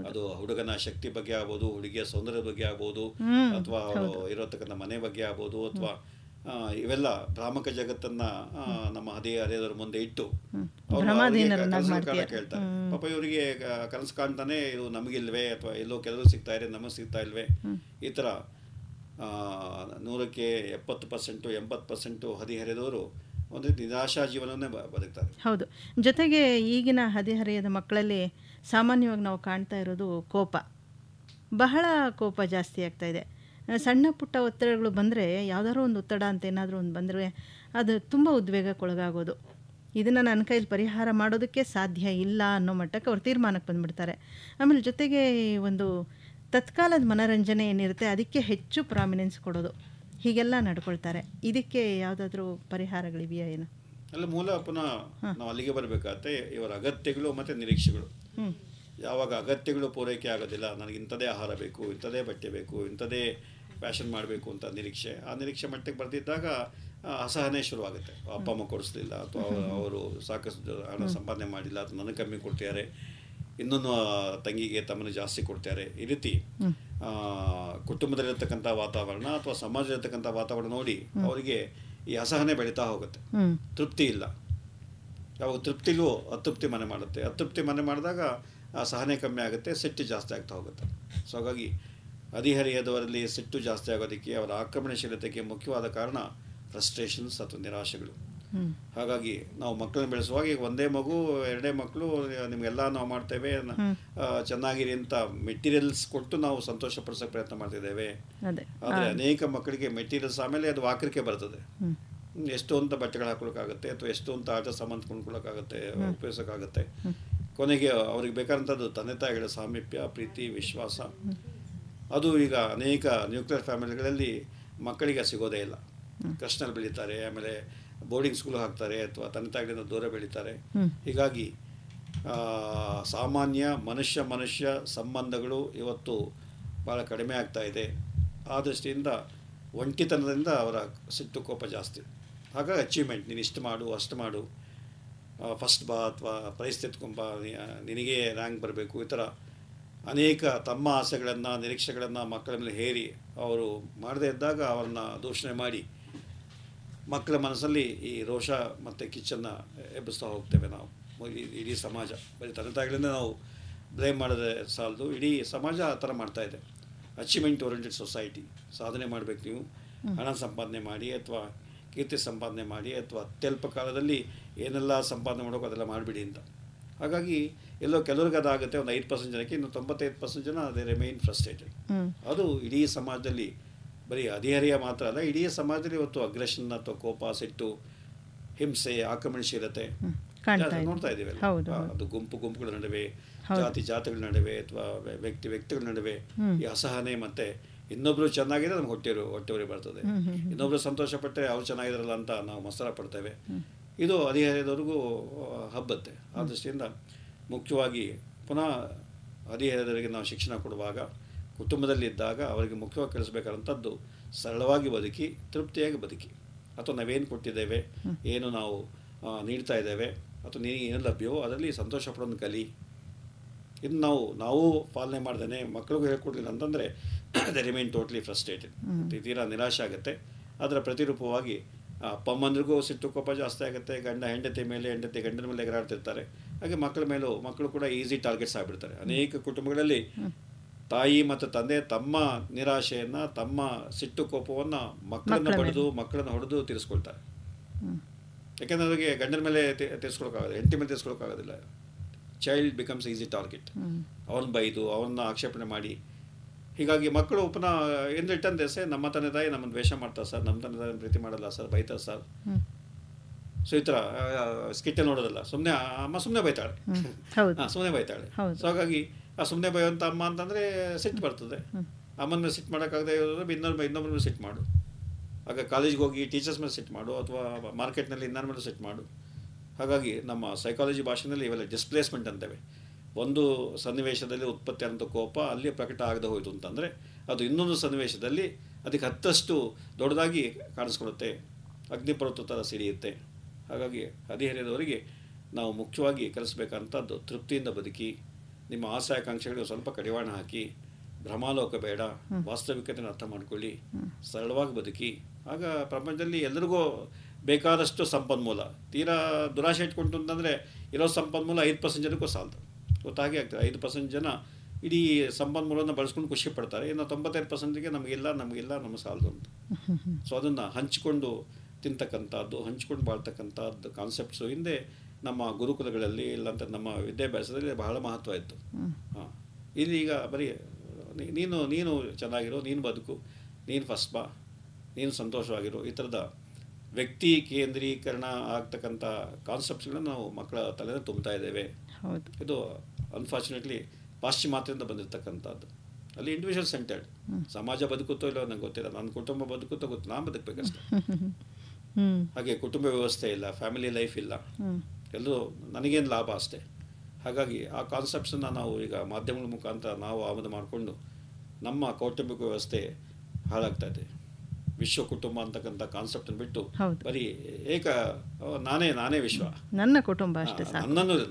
ಅದು ಹುಡುಗನ ಶಕ್ತಿ ಬಗ್ಗೆ ಆಗ್ಬೋದು, ಹುಡುಗಿಯ ಸೌಂದರ್ಯದ ಬಗ್ಗೆ ಆಗ್ಬೋದು, ಅಥವಾ ಇರತಕ್ಕಂಥ ಮನೆ ಬಗ್ಗೆ ಆಗ್ಬೋದು, ಅಥವಾ ಇವೆಲ್ಲ ಭ್ರಾಮಕ ಜಗತ್ತನ್ನ ನಮ್ಮ ಹದಿಹರೆಯದವರ ಮುಂದೆ ಇಟ್ಟು ಕೇಳ್ತಾರೆ. ಪಾಪ ಇವರಿಗೆ ಕನಸು ಕಾಣ್ತಾನೆ, ಇದು ನಮಗಿಲ್ವೇ, ಅಥವಾ ಎಲ್ಲೋ ಕೆಲವರು ಸಿಗ್ತಾ ಇದೆ, ನಮಗೆ ಸಿಗ್ತಾ ಇಲ್ವೇ, ಈ ಥರ 100ಕ್ಕೆ 70%, 80% ಹದಿಹರೆಯದವರು ಒಂದು ನಿರಾಶಾ ಜೀವನವನ್ನೇ ಬದುಕ್ತಾರೆ. ಹೌದು. ಜೊತೆಗೆ ಈಗಿನ ಹದಿಹರೆಯದ ಮಕ್ಕಳಲ್ಲಿ ಸಾಮಾನ್ಯವಾಗಿ ನಾವು ಕಾಣ್ತಾ ಇರೋದು ಕೋಪ, ಬಹಳ ಕೋಪ ಜಾಸ್ತಿ ಆಗ್ತಾ ಇದೆ. ಸಣ್ಣ ಪುಟ್ಟ ಒತ್ತಡಗಳು ಬಂದರೆ, ಯಾವುದಾದ್ರೂ ಒಂದು ಒತ್ತಡ ಅಂತ ಏನಾದರೂ ಒಂದು ಬಂದರೆ ಅದು ತುಂಬ ಉದ್ವೇಗಕ್ಕೊಳಗಾಗೋದು. ಇದನ್ನು ನನ್ನ ಕೈಲಿ ಪರಿಹಾರ ಮಾಡೋದಕ್ಕೆ ಸಾಧ್ಯ ಇಲ್ಲ ಅನ್ನೋ ಮಟ್ಟಕ್ಕೆ ಅವ್ರು ತೀರ್ಮಾನಕ್ಕೆ ಬಂದುಬಿಡ್ತಾರೆ. ಆಮೇಲೆ ಜೊತೆಗೆ ಒಂದು ತತ್ಕಾಲದ ಮನೋರಂಜನೆ ಏನಿರುತ್ತೆ ಅದಕ್ಕೆ ಹೆಚ್ಚು ಪ್ರಾಮಿನೆನ್ಸ್ ಕೊಡೋದು, ಹೀಗೆಲ್ಲ ನಡ್ಕೊಳ್ತಾರೆ. ಇದಕ್ಕೆ ಯಾವುದಾದ್ರೂ ಪರಿಹಾರಗಳಿವೆಯಾ ಏನು? ಅಲ್ಲ, ಮೂಲ ಪುನಃ ನಾವು ಅಲ್ಲಿಗೆ ಬರಬೇಕಾಗತ್ತೆ. ಇವರ ಅಗತ್ಯಗಳು ಮತ್ತು ನಿರೀಕ್ಷೆಗಳು. ಯಾವಾಗ ಅಗತ್ಯಗಳು ಪೂರೈಕೆ ಆಗೋದಿಲ್ಲ, ನನಗೆ ಇಂಥದೇ ಆಹಾರ ಬೇಕು, ಇಂಥದೇ ಬಟ್ಟೆ ಬೇಕು, ಇಂಥದೇ ಫ್ಯಾಷನ್ ಮಾಡಬೇಕು ಅಂತ ಆ ನಿರೀಕ್ಷೆ ಮಟ್ಟಕ್ಕೆ ಬರ್ತಿದ್ದಾಗ ಅಸಹನೆ ಶುರುವಾಗುತ್ತೆ. ಅಪ್ಪ ಅಮ್ಮ ಕೊಡಿಸ್ಲಿಲ್ಲ, ಅಥವಾ ಅವರು ಸಾಕಷ್ಟು ಹಣ ಸಂಪಾದನೆ ಮಾಡಿಲ್ಲ, ಅಥವಾ ನನಗೆ ಕಮ್ಮಿ ಕೊಡ್ತಿದ್ದಾರೆ, ಇನ್ನೊಂದು ತಂಗಿಗೆ ತಮ್ಮನ್ನು ಜಾಸ್ತಿ ಕೊಡ್ತಾರೆ. ಈ ರೀತಿ ಕುಟುಂಬದಲ್ಲಿರ್ತಕ್ಕಂಥ ವಾತಾವರಣ ಅಥವಾ ಸಮಾಜದಲ್ಲಿರ್ತಕ್ಕಂಥ ವಾತಾವರಣ ನೋಡಿ ಅವರಿಗೆ ಈ ಅಸಹನೆ ಬೆಳೀತಾ ಹೋಗುತ್ತೆ. ತೃಪ್ತಿ ಇಲ್ಲ. ಯಾವಾಗ ತೃಪ್ತಿಲೂ ಅತೃಪ್ತಿ ಮನೆ ಮಾಡುತ್ತೆ. ಅತೃಪ್ತಿ ಮನೆ ಮಾಡಿದಾಗ ಆ ಸಹನೆ ಕಮ್ಮಿ ಆಗುತ್ತೆ, ಸಿಟ್ಟು ಜಾಸ್ತಿ ಆಗ್ತಾ ಹೋಗುತ್ತೆ. ಸೊ ಹಾಗಾಗಿ ಹದಿಹರೆಯದವರಲ್ಲಿ ಸಿಟ್ಟು ಜಾಸ್ತಿ ಆಗೋದಕ್ಕೆ, ಅವರ ಆಕ್ರಮಣಶೀಲತೆಗೆ ಮುಖ್ಯವಾದ ಕಾರಣ ಫ್ರಸ್ಟ್ರೇಷನ್ಸ್ ಅಥವಾ ನಿರಾಶೆಗಳು. ಹಾಗಾಗಿ ನಾವು ಮಕ್ಕಳನ್ನ ಬೆಳೆಸುವಾಗ ಈಗ ಒಂದೇ ಮಗು, 2 ಮಕ್ಕಳು, ನಿಮಗೆಲ್ಲ ನಾವು ಮಾಡ್ತೇವೆ, ಚೆನ್ನಾಗಿರಿ ಅಂತ ಮೆಟೀರಿಯಲ್ಸ್ ಕೊಟ್ಟು ನಾವು ಸಂತೋಷ ಪಡಿಸೋಕೆ ಪ್ರಯತ್ನ ಮಾಡ್ತಿದ್ದೇವೆ. ಆದರೆ ಅನೇಕ ಮಕ್ಕಳಿಗೆ ಮೆಟೀರಿಯಲ್ಸ್ ಆಮೇಲೆ ಅದು ವಾಕರಿಕೆ ಬರ್ತದೆ. ಎಷ್ಟು ಅಂತ ಬಟ್ಟೆಗಳು ಹಾಕೊಳಕ್ಕಾಗುತ್ತೆ, ಅಥವಾ ಎಷ್ಟು ಅಂತ ಆಟ ಸಾಮಾನು ಕೊಂಡ್ಕೊಳ್ಳೋಕ್ಕಾಗುತ್ತೆ, ಉಪಯೋಗಿಸೋಕ್ಕಾಗುತ್ತೆ. ಕೊನೆಗೆ ಅವ್ರಿಗೆ ಬೇಕಾದಂಥದ್ದು ತಂದೆ ತಾಯಿಗಳ ಸಾಮೀಪ್ಯ, ಪ್ರೀತಿ, ವಿಶ್ವಾಸ. ಅದು ಈಗ ಅನೇಕ ನ್ಯೂಕ್ಲಿಯರ್ ಫ್ಯಾಮಿಲಿಗಳಲ್ಲಿ ಮಕ್ಕಳಿಗೆ ಸಿಗೋದೇ ಇಲ್ಲ. ಕಷ್ಟದಲ್ಲಿ ಬೆಳೀತಾರೆ, ಆಮೇಲೆ ಬೋರ್ಡಿಂಗ್ ಸ್ಕೂಲ್ ಹಾಕ್ತಾರೆ, ಅಥವಾ ತಂದೆ ತಾಯಿಗಳಿಂದ ದೂರ ಬೆಳೀತಾರೆ. ಹೀಗಾಗಿ ಸಾಮಾನ್ಯ ಮನುಷ್ಯ ಸಂಬಂಧಗಳು ಇವತ್ತು ಭಾಳ ಕಡಿಮೆ ಆಗ್ತಾ ಇದೆ. ಆ ದೃಷ್ಟಿಯಿಂದ ಒಂಟಿತನದಿಂದ ಅವರ ಸಿಟ್ಟು ಕೋಪ ಜಾಸ್ತಿ. ಹಾಗಾಗಿ ಅಚೀವ್ಮೆಂಟ್, ನೀನು ಇಷ್ಟು ಮಾಡು, ಅಷ್ಟು ಮಾಡು, ಫಸ್ಟ್ ಬಾ, ಅಥವಾ ಪ್ರೈಸ್ ತೆತ್ಕೊಂಬ, ನಿನಗೆ ರ್ಯಾಂಕ್ ಬರಬೇಕು, ಈ ಥರ ಅನೇಕ ತಮ್ಮ ಆಸೆಗಳನ್ನು, ನಿರೀಕ್ಷೆಗಳನ್ನು ಮಕ್ಕಳ ಮೇಲೆ ಹೇರಿ ಅವರು ಮಾಡದೇ ಇದ್ದಾಗ ಅವ್ರನ್ನ ದೂಷಣೆ ಮಾಡಿ ಮಕ್ಕಳ ಮನಸ್ಸಲ್ಲಿ ಈ ರೋಷ ಮತ್ತು ಕಿಚ್ಚನ್ನು ಎಬ್ಬಿಸ್ತಾ ಹೋಗ್ತೇವೆ ನಾವು. ಇಡೀ ಸಮಾಜ ಬರೀ ತಂದೆ ತಾಯಿಗಳಿಂದ ನಾವು ಬ್ಲೇಮ್ ಮಾಡಿದ್ರೆ ಸಾಲದು, ಇಡೀ ಸಮಾಜ ಆ ಥರ ಮಾಡ್ತಾಯಿದೆ. Achievement oriented society. ಸಾಧನೆ ಮಾಡಬೇಕು, ನೀವು ಹಣ ಸಂಪಾದನೆ ಮಾಡಿ ಅಥವಾ ಕೀರ್ತಿ ಸಂಪಾದನೆ ಮಾಡಿ ಅಥವಾ ಅತ್ಯಲ್ಪ ಕಾಲದಲ್ಲಿ ಏನೆಲ್ಲ ಸಂಪಾದನೆ ಮಾಡೋಕೆ ಅದೆಲ್ಲ ಮಾಡಿಬಿಡಿ ಅಂತ. ಹಾಗಾಗಿ ಎಲ್ಲೋ ಕೆಲವ್ರಿಗೆ ಅದಾಗುತ್ತೆ, ಒಂದು 5% ಜನಕ್ಕೆ, ಇನ್ನು 95% ಜನ ಅದೇ ರಿಮೈನ್ ಫ್ರಸ್ಟ್ರೇಟೆಡ್. ಅದು ಇಡೀ ಸಮಾಜದಲ್ಲಿ ಬರೀ ಹದಿಹರೆಯ ಮಾತ್ರ ಅಲ್ಲ, ಇಡೀ ಸಮಾಜದಲ್ಲಿ ಇವತ್ತು ಅಗ್ರೆಷನ್ ಅಥವಾ ಕೋಪ, ಸಿಟ್ಟು, ಹಿಂಸೆ, ಆಕ್ರಮಣಶೀಲತೆ ನೋಡ್ತಾ ಇದ್ದೀವಿ. ಅದು ಗುಂಪುಗಳ ನಡುವೆ, ಜಾತಿಗಳ ನಡುವೆ ಅಥವಾ ವ್ಯಕ್ತಿಗಳ ನಡುವೆ ಈ ಅಸಹನೆ, ಮತ್ತು ಇನ್ನೊಬ್ರು ಚೆನ್ನಾಗಿದ್ರೆ ನಮ್ಗೆ ಹೊಟ್ಟೆವರಿ ಬರ್ತದೆ, ಇನ್ನೊಬ್ರು ಸಂತೋಷ ಪಟ್ಟರೆ ಅವ್ರು ಚೆನ್ನಾಗಿದ್ರಲ್ಲ ಅಂತ ನಾವು ಮತ್ಸರ ಪಡ್ತೇವೆ. ಇದು ಹದಿಹರೆಯದವ್ರಿಗೂ ಹಬ್ಬತ್ತೆ. ಆ ದೃಷ್ಟಿಯಿಂದ ಮುಖ್ಯವಾಗಿ ಪುನಃ ಹದಿಹರೆಯದವರಿಗೆ ನಾವು ಶಿಕ್ಷಣ ಕೊಡುವಾಗ, ಕುಟುಂಬದಲ್ಲಿದ್ದಾಗ ಅವರಿಗೆ ಮುಖ್ಯವಾಗಿ ಕಲಿಸ್ಬೇಕಾದಂಥದ್ದು ಸರಳವಾಗಿ ಬದುಕಿ, ತೃಪ್ತಿಯಾಗಿ ಬದುಕಿ. ಅಥವಾ ನಾವೇನು ಕೊಟ್ಟಿದ್ದೇವೆ, ಏನು ನಾವು ನೀಡ್ತಾ ಇದ್ದೇವೆ, ಅಥವಾ ನಿನಗೆ ಏನು ಲಭ್ಯವೋ ಅದರಲ್ಲಿ ಸಂತೋಷ ಪಡೋದು ಕಲಿ. ಇನ್ನು ನಾವು ಪಾಲನೆ ಮಾಡ್ದೇನೆ ಮಕ್ಕಳಿಗೂ ಹೇಳ್ಕೊಡ್ಲಿಲ್ಲ ಅಂತಂದರೆ ದೇ ರಿಮೈನ್ ಟೋಟ್ಲಿ ಫ್ರಸ್ಟ್ರೇಟೆಡ್. ತೀರಾ ನಿರಾಶೆ ಆಗುತ್ತೆ. ಅದರ ಪ್ರತಿರೂಪವಾಗಿ ಅಪ್ಪ ಅಮ್ಮಂದ್ರಿಗೂ ಸಿಟ್ಟು ಕೋಪ ಜಾಸ್ತಿ ಆಗುತ್ತೆ. ಗಂಡ ಹೆಂಡತಿ ಮೇಲೆ, ಹೆಂಡತಿ ಗಂಡನ ಮೇಲೆ ಎಗರಾಡ್ತಿರ್ತಾರೆ. ಹಾಗೆ ಮಕ್ಕಳು ಕೂಡ ಈಸಿ ಟಾರ್ಗೆಟ್ಸ್ ಆಗಿಬಿಡ್ತಾರೆ. ಅನೇಕ ಕುಟುಂಬಗಳಲ್ಲಿ ತಾಯಿ ಮತ್ತು ತಂದೆ ತಮ್ಮ ನಿರಾಶೆಯನ್ನು, ತಮ್ಮ ಸಿಟ್ಟು ಕೋಪವನ್ನು ಮಕ್ಕಳನ್ನು ಹೊಡೆದು ತೀರಿಸ್ಕೊಳ್ತಾರೆ. ಯಾಕೆಂದರೆ ಅವರಿಗೆ ಗಂಡನ ಮೇಲೆ ತೀರಿಸ್ಕೊಳಕ್ಕಾಗೋದಿಲ್ಲ, ಹೆಂಡತಿ ಮೇಲೆ ತೀರಿಸ್ಕೊಳಕ್ಕಾಗೋದಿಲ್ಲ. Child becomes easy target. ಅವನ್ನ ಬೈದು, ಅವನ್ನ ಆಕ್ಷೇಪಣೆ ಮಾಡಿ, ಹೀಗಾಗಿ ಮಕ್ಕಳು ಪುನಃ ಏನು ರಿಟರ್ನ್ ದೇಸೆ, ನಮ್ಮ ತಂದೆ ತಾಯಿ ನಮ್ಮನ್ನು ದ್ವೇಷ ಮಾಡ್ತಾರೆ ಸರ್, ನಮ್ಮ ತಂದೆ ತಾಯಿ ಪ್ರೀತಿ ಮಾಡಲ್ಲ ಸರ್, ಬೈತಾರೆ ಸರ್. ಸೊ ಈ ಥರ ಸ್ಕಿಟ್ಟೆ ನೋಡೋದಲ್ಲ, ಅಮ್ಮ ಸುಮ್ಮನೆ ಬೈತಾಳೆ, ಸುಮ್ಮನೆ ಬೈತಾಳೆ. ಸೊ ಹಾಗಾಗಿ ಆ ಸುಮ್ಮನೆ ಬೈಯುವಂಥ ಅಮ್ಮ ಅಂತಂದರೆ ಸಿಟ್ಟು ಬರ್ತದೆ. ಅಮ್ಮನ ಮೇಲೆ ಸಿಟ್ಟು ಮಾಡೋಕ್ಕಾಗದೆ ಇರೋದ್ರೆ ಇನ್ನೊಬ್ಬರ ಮೇಲೆ ಸಿಟ್ಟು ಮಾಡು. ಆಗ ಕಾಲೇಜ್ಗೆ ಹೋಗಿ ಟೀಚರ್ಸ್ ಮೇಲೆ ಸಿಟ್ಟು ಮಾಡು, ಅಥವಾ ಮಾರ್ಕೆಟ್ನಲ್ಲಿ ಇನ್ನೊಂದು ಮೇಲೆ ಸಿಟ್ಟು ಮಾಡು. ಹಾಗಾಗಿ ನಮ್ಮ ಸೈಕಾಲಜಿ ಭಾಷೆಯಲ್ಲಿ ಇವೆಲ್ಲ ಡಿಸ್ಪ್ಲೇಸ್ಮೆಂಟ್ ಅಂತೇವೆ. ಒಂದು ಸನ್ನಿವೇಶದಲ್ಲಿ ಉತ್ಪತ್ತಿಯಾದಂಥ ಕೋಪ ಅಲ್ಲಿ ಪ್ರಕಟ ಆಗದೆ ಹೋಯಿತು ಅಂತಂದರೆ ಅದು ಇನ್ನೊಂದು ಸನ್ನಿವೇಶದಲ್ಲಿ ಅದಕ್ಕೆ 10 ದೊಡ್ಡದಾಗಿ ಕಾಣಿಸ್ಕೊಳುತ್ತೆ, ಅಗ್ನಿಪರ್ವತ ಥರ ಸಿಡಿಯುತ್ತೆ. ಹಾಗಾಗಿ ಹದಿಹರೆಯದವರಿಗೆ ನಾವು ಮುಖ್ಯವಾಗಿ ಕಲಿಸ್ಬೇಕಂಥದ್ದು ತೃಪ್ತಿಯಿಂದ ಬದುಕಿ, ನಿಮ್ಮ ಆಸೆ ಆಕಾಂಕ್ಷೆಗಳಿಗೆ ಸ್ವಲ್ಪ ಕಡಿವಾಣ ಹಾಕಿ, ಭ್ರಮಾಲೋಕ ಬೇಡ, ವಾಸ್ತವಿಕತೆಯನ್ನು ಅರ್ಥ ಮಾಡ್ಕೊಳ್ಳಿ, ಸರಳವಾಗಿ ಬದುಕಿ. ಆಗ ಪ್ರಪಂಚದಲ್ಲಿ ಎಲ್ಲರಿಗೂ ಬೇಕಾದಷ್ಟು ಸಂಪನ್ಮೂಲ. ತೀರಾ ದುರಾಶೆ ಇಟ್ಕೊಂಡು ಅಂತಂದರೆ ಇರೋ ಸಂಪನ್ಮೂಲ 5% ಜನಕ್ಕೂ ಸಾಲದು. ಗೊತ್ತಾಗೇ ಆಗ್ತದೆ. 5% ಜನ ಇಡೀ ಸಂಪನ್ಮೂಲವನ್ನು ಬಳಸ್ಕೊಂಡು ಖುಷಿ ಪಡ್ತಾರೆ. ಇನ್ನು 95%ಗೆ ನಮಗಿಲ್ಲ ನಮ್ಮ ಸಾಲದು ಅಂತ. ಸೊ ಅದನ್ನು ಹಂಚಿಕೊಂಡು ತಿಂತಕ್ಕಂಥದ್ದು, ಹಂಚ್ಕೊಂಡು ಬಾಳ್ತಕ್ಕಂಥದ್ದು ಕಾನ್ಸೆಪ್ಟ್ಸು ಹಿಂದೆ ನಮ್ಮ ಗುರುಕುಲಗಳಲ್ಲಿ ಇಲ್ಲಂತ ನಮ್ಮ ವಿದ್ಯಾಭ್ಯಾಸದಲ್ಲಿ ಬಹಳ ಮಹತ್ವ ಇತ್ತು. ಇಲ್ಲಿ ಈಗ ಬರೀ ನೀನು ಚೆನ್ನಾಗಿರೋ, ನೀನು ಬದುಕು, ನೀನು ಫಸ್ಟ್ ಬಾ, ನೀನು ಸಂತೋಷವಾಗಿರೋ, ಈ ಥರದ ವ್ಯಕ್ತಿ ಕೇಂದ್ರೀಕರಣ ಆಗ್ತಕ್ಕಂಥ ಕಾನ್ಸೆಪ್ಟ್ಸ್ಗಳನ್ನ ನಾವು ಮಕ್ಕಳ ತಲೆನ ತುಂಬ್ತಾ ಇದ್ದೇವೆ. ಇದು ಅನ್ಫಾರ್ಚುನೇಟ್ಲಿ ಪಾಶ್ಚಿಮಾತ್ಯದಿಂದ ಬಂದಿರತಕ್ಕಂಥದ್ದು. ಅಲ್ಲಿ ಇಂಡಿವಿಜುವಲ್ ಸೆಂಟರ್ಡ್ ಸಮಾಜ ಬದುಕುತ್ತೋ ಇಲ್ಲೋ ನಂಗೆ ಗೊತ್ತಿಲ್ಲ, ನನ್ನ ಕುಟುಂಬ ಬದುಕುತ್ತೋ ಗೊತ್ತು, ನಾನು ಬದುಕಬೇಕಷ್ಟೆ. ಹಾಗೆ ಕುಟುಂಬ ವ್ಯವಸ್ಥೆ ಇಲ್ಲ, ಫ್ಯಾಮಿಲಿ ಲೈಫ್ ಇಲ್ಲ, ಎಲ್ಲರೂ ನನಗೇನು ಲಾಭ ಅಷ್ಟೇ. ಹಾಗಾಗಿ ಆ ಕಾನ್ಸೆಪ್ಟ್ಸನ್ನು ನಾವು ಈಗ ಮಾಧ್ಯಮಗಳ ಮುಖಾಂತರ ನಾವು ಆಮದು ಮಾಡಿಕೊಂಡು ನಮ್ಮ ಕೌಟುಂಬಿಕ ವ್ಯವಸ್ಥೆ ಹಾಳಾಗ್ತಾ ಇದೆ. ವಿಶ್ವ ಕುಟುಂಬ ಅಂತಕ್ಕಂಥ ಕಾನ್ಸೆಪ್ಟನ್ನು ಬಿಟ್ಟು ಬರೀ ನಾನೇ ವಿಶ್ವ, ನನ್ನ ಕುಟುಂಬ ಅಷ್ಟೇ,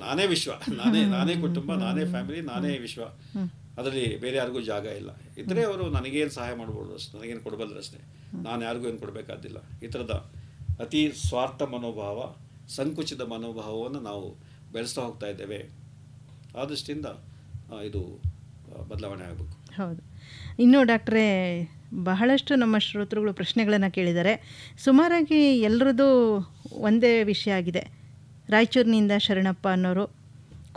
ನಾನೇ ವಿಶ್ವ, ನಾನೇ ಕುಟುಂಬ, ನಾನೇ ಫ್ಯಾಮಿಲಿ, ನಾನೇ ವಿಶ್ವ, ಅದರಲ್ಲಿ ಬೇರೆ ಯಾರಿಗೂ ಜಾಗ ಇಲ್ಲ. ಇದ್ರೆ ಅವರು ನನಗೇನು ಸಹಾಯ ಮಾಡ್ಬೋದು ಅಷ್ಟೇ, ನನಗೇನು ಕೊಡಬಲ್ಲರಷ್ಟೇ, ನಾನು ಯಾರಿಗೂ ಏನು ಕೊಡಬೇಕಾದಿಲ್ಲ. ಈ ಥರದ ಅತಿ ಸ್ವಾರ್ಥ ಮನೋಭಾವ, ಸಂಕುಚಿತ ಮನೋಭಾವವನ್ನು ನಾವು ಬೆಳೆಸ್ತಾ ಹೋಗ್ತಾ ಇದ್ದೇವೆ. ಆ ದೃಷ್ಟಿಯಿಂದ ಇದು ಬದಲಾವಣೆ ಆಗಬೇಕು. ಹೌದು. ಇನ್ನು ಡಾಕ್ಟ್ರೇ, ಬಹಳಷ್ಟು ನಮ್ಮ ಶ್ರೋತೃಗಳು ಪ್ರಶ್ನೆಗಳನ್ನು ಕೇಳಿದ್ದಾರೆ. ಸುಮಾರಾಗಿ ಎಲ್ಲರದ್ದು ಒಂದೇ ವಿಷಯ ಆಗಿದೆ. ರಾಯಚೂರಿನಿಂದ ಶರಣಪ್ಪ ಅನ್ನೋರು,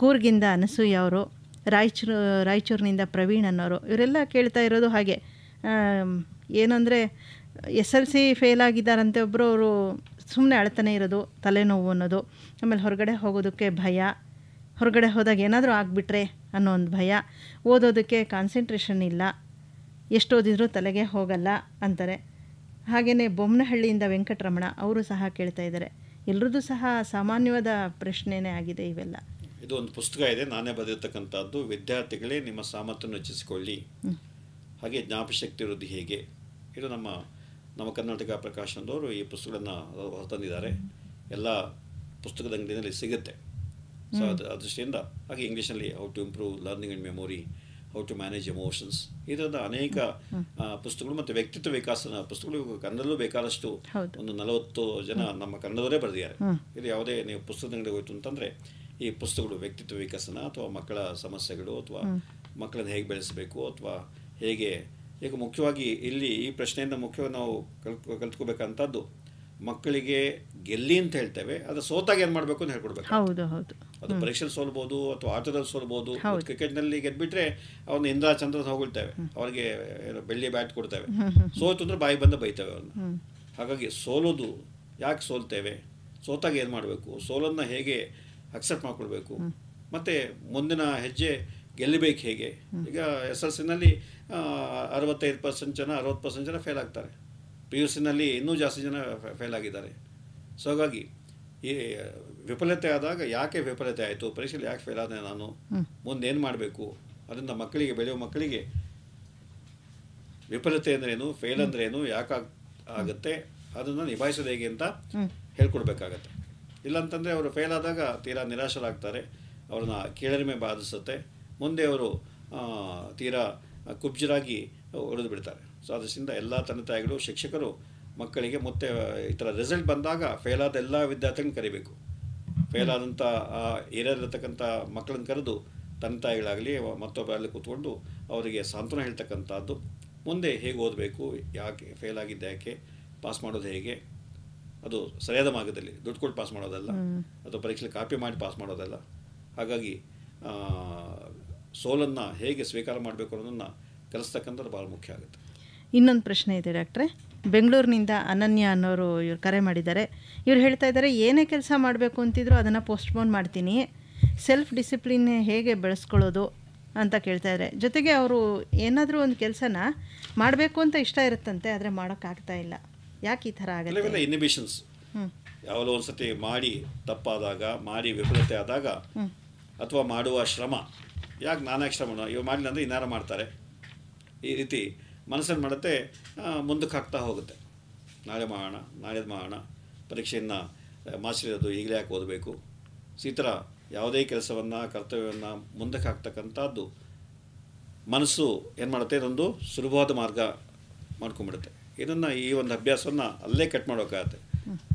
ಕೂರ್ಗಿಂದ ಅನಸೂಯ ಅವರು, ರಾಯಚೂರಿನಿಂದ ಪ್ರವೀಣ್ ಅನ್ನೋರು, ಇವರೆಲ್ಲ ಕೇಳ್ತಾ ಇರೋದು ಹಾಗೆ. ಏನಂದರೆ SLC ಫೇಲ್ ಆಗಿದ್ದಾರಂತೆ ಒಬ್ಬರು, ಅವರು ಸುಮ್ಮನೆ ಅಳ್ತಾನೆ ಇರೋದು, ತಲೆನೋವು ಅನ್ನೋದು, ಆಮೇಲೆ ಹೊರಗಡೆ ಹೋಗೋದಕ್ಕೆ ಭಯ, ಹೊರಗಡೆ ಹೋದಾಗ ಏನಾದರೂ ಆಗಿಬಿಟ್ರೆ ಅನ್ನೋ ಒಂದು ಭಯ, ಓದೋದಕ್ಕೆ ಕಾನ್ಸಂಟ್ರೇಷನ್ ಇಲ್ಲ, ಎಷ್ಟು ಓದಿದ್ರೂ ತಲೆಗೆ ಹೋಗಲ್ಲ ಅಂತಾರೆ. ಹಾಗೆಯೇ ಬೊಮ್ಮನಹಳ್ಳಿಯಿಂದ ವೆಂಕಟರಮಣ ಅವರು ಸಹ ಕೇಳ್ತಾ ಇದ್ದಾರೆ. ಎಲ್ಲರದ್ದು ಸಹ ಸಾಮಾನ್ಯವಾದ ಪ್ರಶ್ನೆನೇ ಆಗಿದೆ ಇವೆಲ್ಲ. ಇದು ಒಂದು ಪುಸ್ತಕ ಇದೆ, ನಾನೇ ಬರೆದಿರ್ತಕ್ಕಂಥದ್ದು. ವಿದ್ಯಾರ್ಥಿಗಳೇ ನಿಮ್ಮ ಸಾಮರ್ಥ್ಯವನ್ನು ಹೆಚ್ಚಿಸಿಕೊಳ್ಳಿ, ಹಾಗೆ ಜ್ಞಾಪಶಕ್ತಿ ವೃದ್ಧಿ ಹೇಗೆ. ಇದು ನಮ್ಮ ಕರ್ನಾಟಕ ಪ್ರಕಾಶನದವರು ಈ ಪುಸ್ತಕಗಳನ್ನು ಹೊರತಂದಿದ್ದಾರೆ. ಎಲ್ಲ ಪುಸ್ತಕದ ಅಂಗಡಿಯಲ್ಲಿ ಸಿಗುತ್ತೆ. ಸೊ ಅದು ದೃಷ್ಟಿಯಿಂದ ಹಾಗೆ ಇಂಗ್ಲೀಷಲ್ಲಿ how to improve learning and memory, how to manage emotions, ಈ ಥರದ ಅನೇಕ ಪುಸ್ತಕಗಳು ಮತ್ತು ವ್ಯಕ್ತಿತ್ವ ವಿಕಾಸನ ಪುಸ್ತಕಗಳು ಕನ್ನಡದಲ್ಲೂ ಬೇಕಾದಷ್ಟು ಒಂದು 40 ಜನ ನಮ್ಮ ಕನ್ನಡದವರೇ ಬರೆದಿದ್ದಾರೆ. ಇದು ಯಾವುದೇ ನೀವು ಪುಸ್ತಕಗಳಿಗೆ ಹೋಯ್ತು ಅಂತಂದರೆ ಈ ಪುಸ್ತಕಗಳು ವ್ಯಕ್ತಿತ್ವ ವಿಕಸನ ಅಥವಾ ಮಕ್ಕಳ ಸಮಸ್ಯೆಗಳು ಅಥವಾ ಮಕ್ಕಳನ್ನು ಹೇಗೆ ಬೆಳೆಸಬೇಕು ಅಥವಾ ಹೇಗೆ, ಈಗ ಮುಖ್ಯವಾಗಿ ಇಲ್ಲಿ ಈ ಪ್ರಶ್ನೆಯಿಂದ ಮುಖ್ಯವಾಗಿ ನಾವು ಕಲ್ತ್ಕೋಬೇಕಂತದ್ದು ಮಕ್ಕಳಿಗೆ ಗೆಲ್ಲಿ ಅಂತ ಹೇಳ್ತೇವೆ, ಅದು ಸೋತಾಗ ಏನು ಮಾಡಬೇಕು ಅಂತ ಹೇಳ್ಕೊಡ್ಬೇಕು. ಅದು ಪರೀಕ್ಷೆಯಲ್ಲಿ ಸೋಲ್ಬೋದು ಅಥವಾ ಆಟದಲ್ಲಿ ಸೋಲ್ಬೋದು. ಕ್ರಿಕೆಟ್ನಲ್ಲಿ ಗೆದ್ಬಿಟ್ರೆ ಅವನ್ನ ಇಂದ್ರ ಚಂದ್ರ ಹೋಗಿರ್ತೇವೆ, ಅವ್ರಿಗೆ ಬೆಳ್ಳಿ ಬ್ಯಾಟ್ ಕೊಡ್ತೇವೆ. ಸೋತು ಅಂದರೆ ಬಾಯಿ ಬಂದ ಬೈತೇವೆ ಅವ್ರನ್ನ. ಹಾಗಾಗಿ ಸೋಲೋದು ಯಾಕೆ ಸೋಲ್ತೇವೆ, ಸೋತಾಗ ಏನು ಮಾಡಬೇಕು, ಸೋಲನ್ನು ಹೇಗೆ ಅಕ್ಸೆಪ್ಟ್ ಮಾಡ್ಕೊಳ್ಬೇಕು, ಮತ್ತು ಮುಂದಿನ ಹೆಜ್ಜೆ ಗೆಲ್ಲಬೇಕು ಹೇಗೆ. ಈಗ SSLCನಲ್ಲಿ 65% ಜನ 60% ಜನ ಫೇಲ್ ಆಗ್ತಾರೆ. PUCನಲ್ಲಿ ಇನ್ನೂ ಜಾಸ್ತಿ ಜನ ಫೇಲ್ ಆಗಿದ್ದಾರೆ. ಸೊ ಹಾಗಾಗಿ ಈ ವಿಫಲತೆ ಆದಾಗ ಯಾಕೆ ವಿಫಲತೆ ಆಯಿತು, ಪರೀಕ್ಷೆಯಲ್ಲಿ ಯಾಕೆ ಫೇಲ್ ಆದೆ ನಾನು, ಮುಂದೆ ಏನು ಮಾಡಬೇಕು, ಅದರಿಂದ ಮಕ್ಕಳಿಗೆ ಬೆಳೆಯುವ ಮಕ್ಕಳಿಗೆ ವಿಫಲತೆ ಅಂದ್ರೇನು, ಫೇಲ್ ಅಂದ್ರೇನು, ಯಾಕೆ ಆಗುತ್ತೆ, ಅದನ್ನು ನಿಭಾಯಿಸೋದು ಹೇಗೆ ಅಂತ ಹೇಳ್ಕೊಡ್ಬೇಕಾಗತ್ತೆ. ಇಲ್ಲಾಂತಂದರೆ ಅವರು ಫೇಲ್ ಆದಾಗ ತೀರಾ ನಿರಾಶರಾಗ್ತಾರೆ, ಅವ್ರನ್ನ ಕೀಳರಿಮೆ ಬಾಧಿಸುತ್ತೆ, ಮುಂದೆ ಅವರು ತೀರಾ ಕುಬ್ಜರಾಗಿ ಉಳಿದು ಬಿಡ್ತಾರೆ. ಸೊ ಅದರಿಂದ ಎಲ್ಲ ತಂದೆ ತಾಯಿಗಳು, ಶಿಕ್ಷಕರು ಮಕ್ಕಳಿಗೆ ಮತ್ತೆ ಈ ಥರ ರಿಸಲ್ಟ್ ಬಂದಾಗ ಫೇಲ್ ಆದ ಎಲ್ಲ ವಿದ್ಯಾರ್ಥಿಗಳನ್ನ ಕರಿಬೇಕು. ಫೇಲ್ ಆದಂಥ ಏರಿಯಾದಲ್ಲಿರ್ತಕ್ಕಂಥ ಮಕ್ಕಳನ್ನ ಕರೆದು ತಂದೆ ತಾಯಿಗಳಾಗಲಿ ಮತ್ತೊಬ್ಬರಲ್ಲಿ ಕೂತ್ಕೊಂಡು ಅವರಿಗೆ ಸಾಂತ್ವನ ಹೇಳ್ತಕ್ಕಂಥದ್ದು, ಮುಂದೆ ಹೇಗೆ ಓದಬೇಕು, ಯಾಕೆ ಫೇಲ್ ಆಗಿದ್ದೆ, ಯಾಕೆ ಪಾಸ್ ಮಾಡೋದು ಹೇಗೆ, ಅದು ಸರಿಯಾದ ಮಾರ್ಗದಲ್ಲಿ ದುಡ್ಡು ಕೊಟ್ಟು ಪಾಸ್ ಮಾಡೋದಲ್ಲ, ಅಥವಾ ಪರೀಕ್ಷೆ ಕಾಪಿ ಮಾಡಿ ಪಾಸ್ ಮಾಡೋದಲ್ಲ. ಹಾಗಾಗಿ ಸೋಲನ್ನು ಹೇಗೆ ಸ್ವೀಕಾರ ಮಾಡಬೇಕು ಅನ್ನೋದನ್ನು ಕಲಿಸ್ತಕ್ಕಂಥದ್ದು ಭಾಳ ಮುಖ್ಯ ಆಗುತ್ತೆ. ಇನ್ನೊಂದು ಪ್ರಶ್ನೆ ಇದೆ ಡಾಕ್ಟ್ರೆ, ಬೆಂಗಳೂರಿನಿಂದ ಅನನ್ಯ ಅನ್ನೋರು ಇವ್ರು ಕರೆ ಮಾಡಿದ್ದಾರೆ. ಇವ್ರು ಹೇಳ್ತಾ ಇದ್ದಾರೆ, ಏನೇ ಕೆಲಸ ಮಾಡಬೇಕು ಅಂತಿದ್ರು ಅದನ್ನು ಪೋಸ್ಟ್ಪೋನ್ ಮಾಡ್ತೀನಿ, ಸೆಲ್ಫ್ ಡಿಸಿಪ್ಲಿನ್ ಹೇಗೆ ಬೆಳೆಸ್ಕೊಳ್ಳೋದು ಅಂತ ಕೇಳ್ತಾ ಇದ್ದಾರೆ. ಜೊತೆಗೆ ಅವರು ಏನಾದರೂ ಒಂದು ಕೆಲಸನ ಮಾಡಬೇಕು ಅಂತ ಇಷ್ಟ ಇರುತ್ತಂತೆ, ಆದರೆ ಮಾಡೋಕ್ಕಾಗ್ತಾ ಇಲ್ಲ. ಯಾಕೆ ಈ ಥರ ಆಗುತ್ತೆ? ಇನ್ಹಿಬಿಷನ್ಸ್ ಯಾವಾಗಲೂ ಒಂದು ಸತಿ ಮಾಡಿ ತಪ್ಪಾದಾಗ, ಮಾಡಿ ವಿಫಲತೆ ಆದಾಗ, ಅಥವಾ ಮಾಡುವ ಶ್ರಮ, ಯಾಕೆ ನಾನಾಗಿ ಶ್ರಮ ಇವಾಗ ಮಾಡಲಿಲ್ಲ ಅಂದರೆ ಇನ್ನಾರು ಮಾಡ್ತಾರೆ, ಈ ರೀತಿ ಮನಸ್ಸನ್ನು ಮಾಡುತ್ತೆ, ಮುಂದಕ್ಕೆ ಹಾಕ್ತಾ ಹೋಗುತ್ತೆ. ನಾಳೆ ಮಾಡೋಣ, ನಾಳೆದು ಮಾಡೋಣ, ಪರೀಕ್ಷೆಯನ್ನು ಮಾಸಿರೋದು ಈಗಲೇ ಯಾಕೆ ಓದಬೇಕು, ಈ ಥರ ಯಾವುದೇ ಕೆಲಸವನ್ನು ಕರ್ತವ್ಯವನ್ನು ಮುಂದಕ್ಕೆ ಹಾಕ್ತಕ್ಕಂಥದ್ದು ಮನಸ್ಸು ಏನು ಮಾಡುತ್ತೆ, ಇದೊಂದು ಸುಲಭವಾದ ಮಾರ್ಗ ಮಾಡ್ಕೊಂಡ್ಬಿಡುತ್ತೆ. ಇದನ್ನು ಈ ಒಂದು ಅಭ್ಯಾಸವನ್ನು ಅಲ್ಲೇ ಕಟ್ ಮಾಡೋಕ್ಕಾಗತ್ತೆ.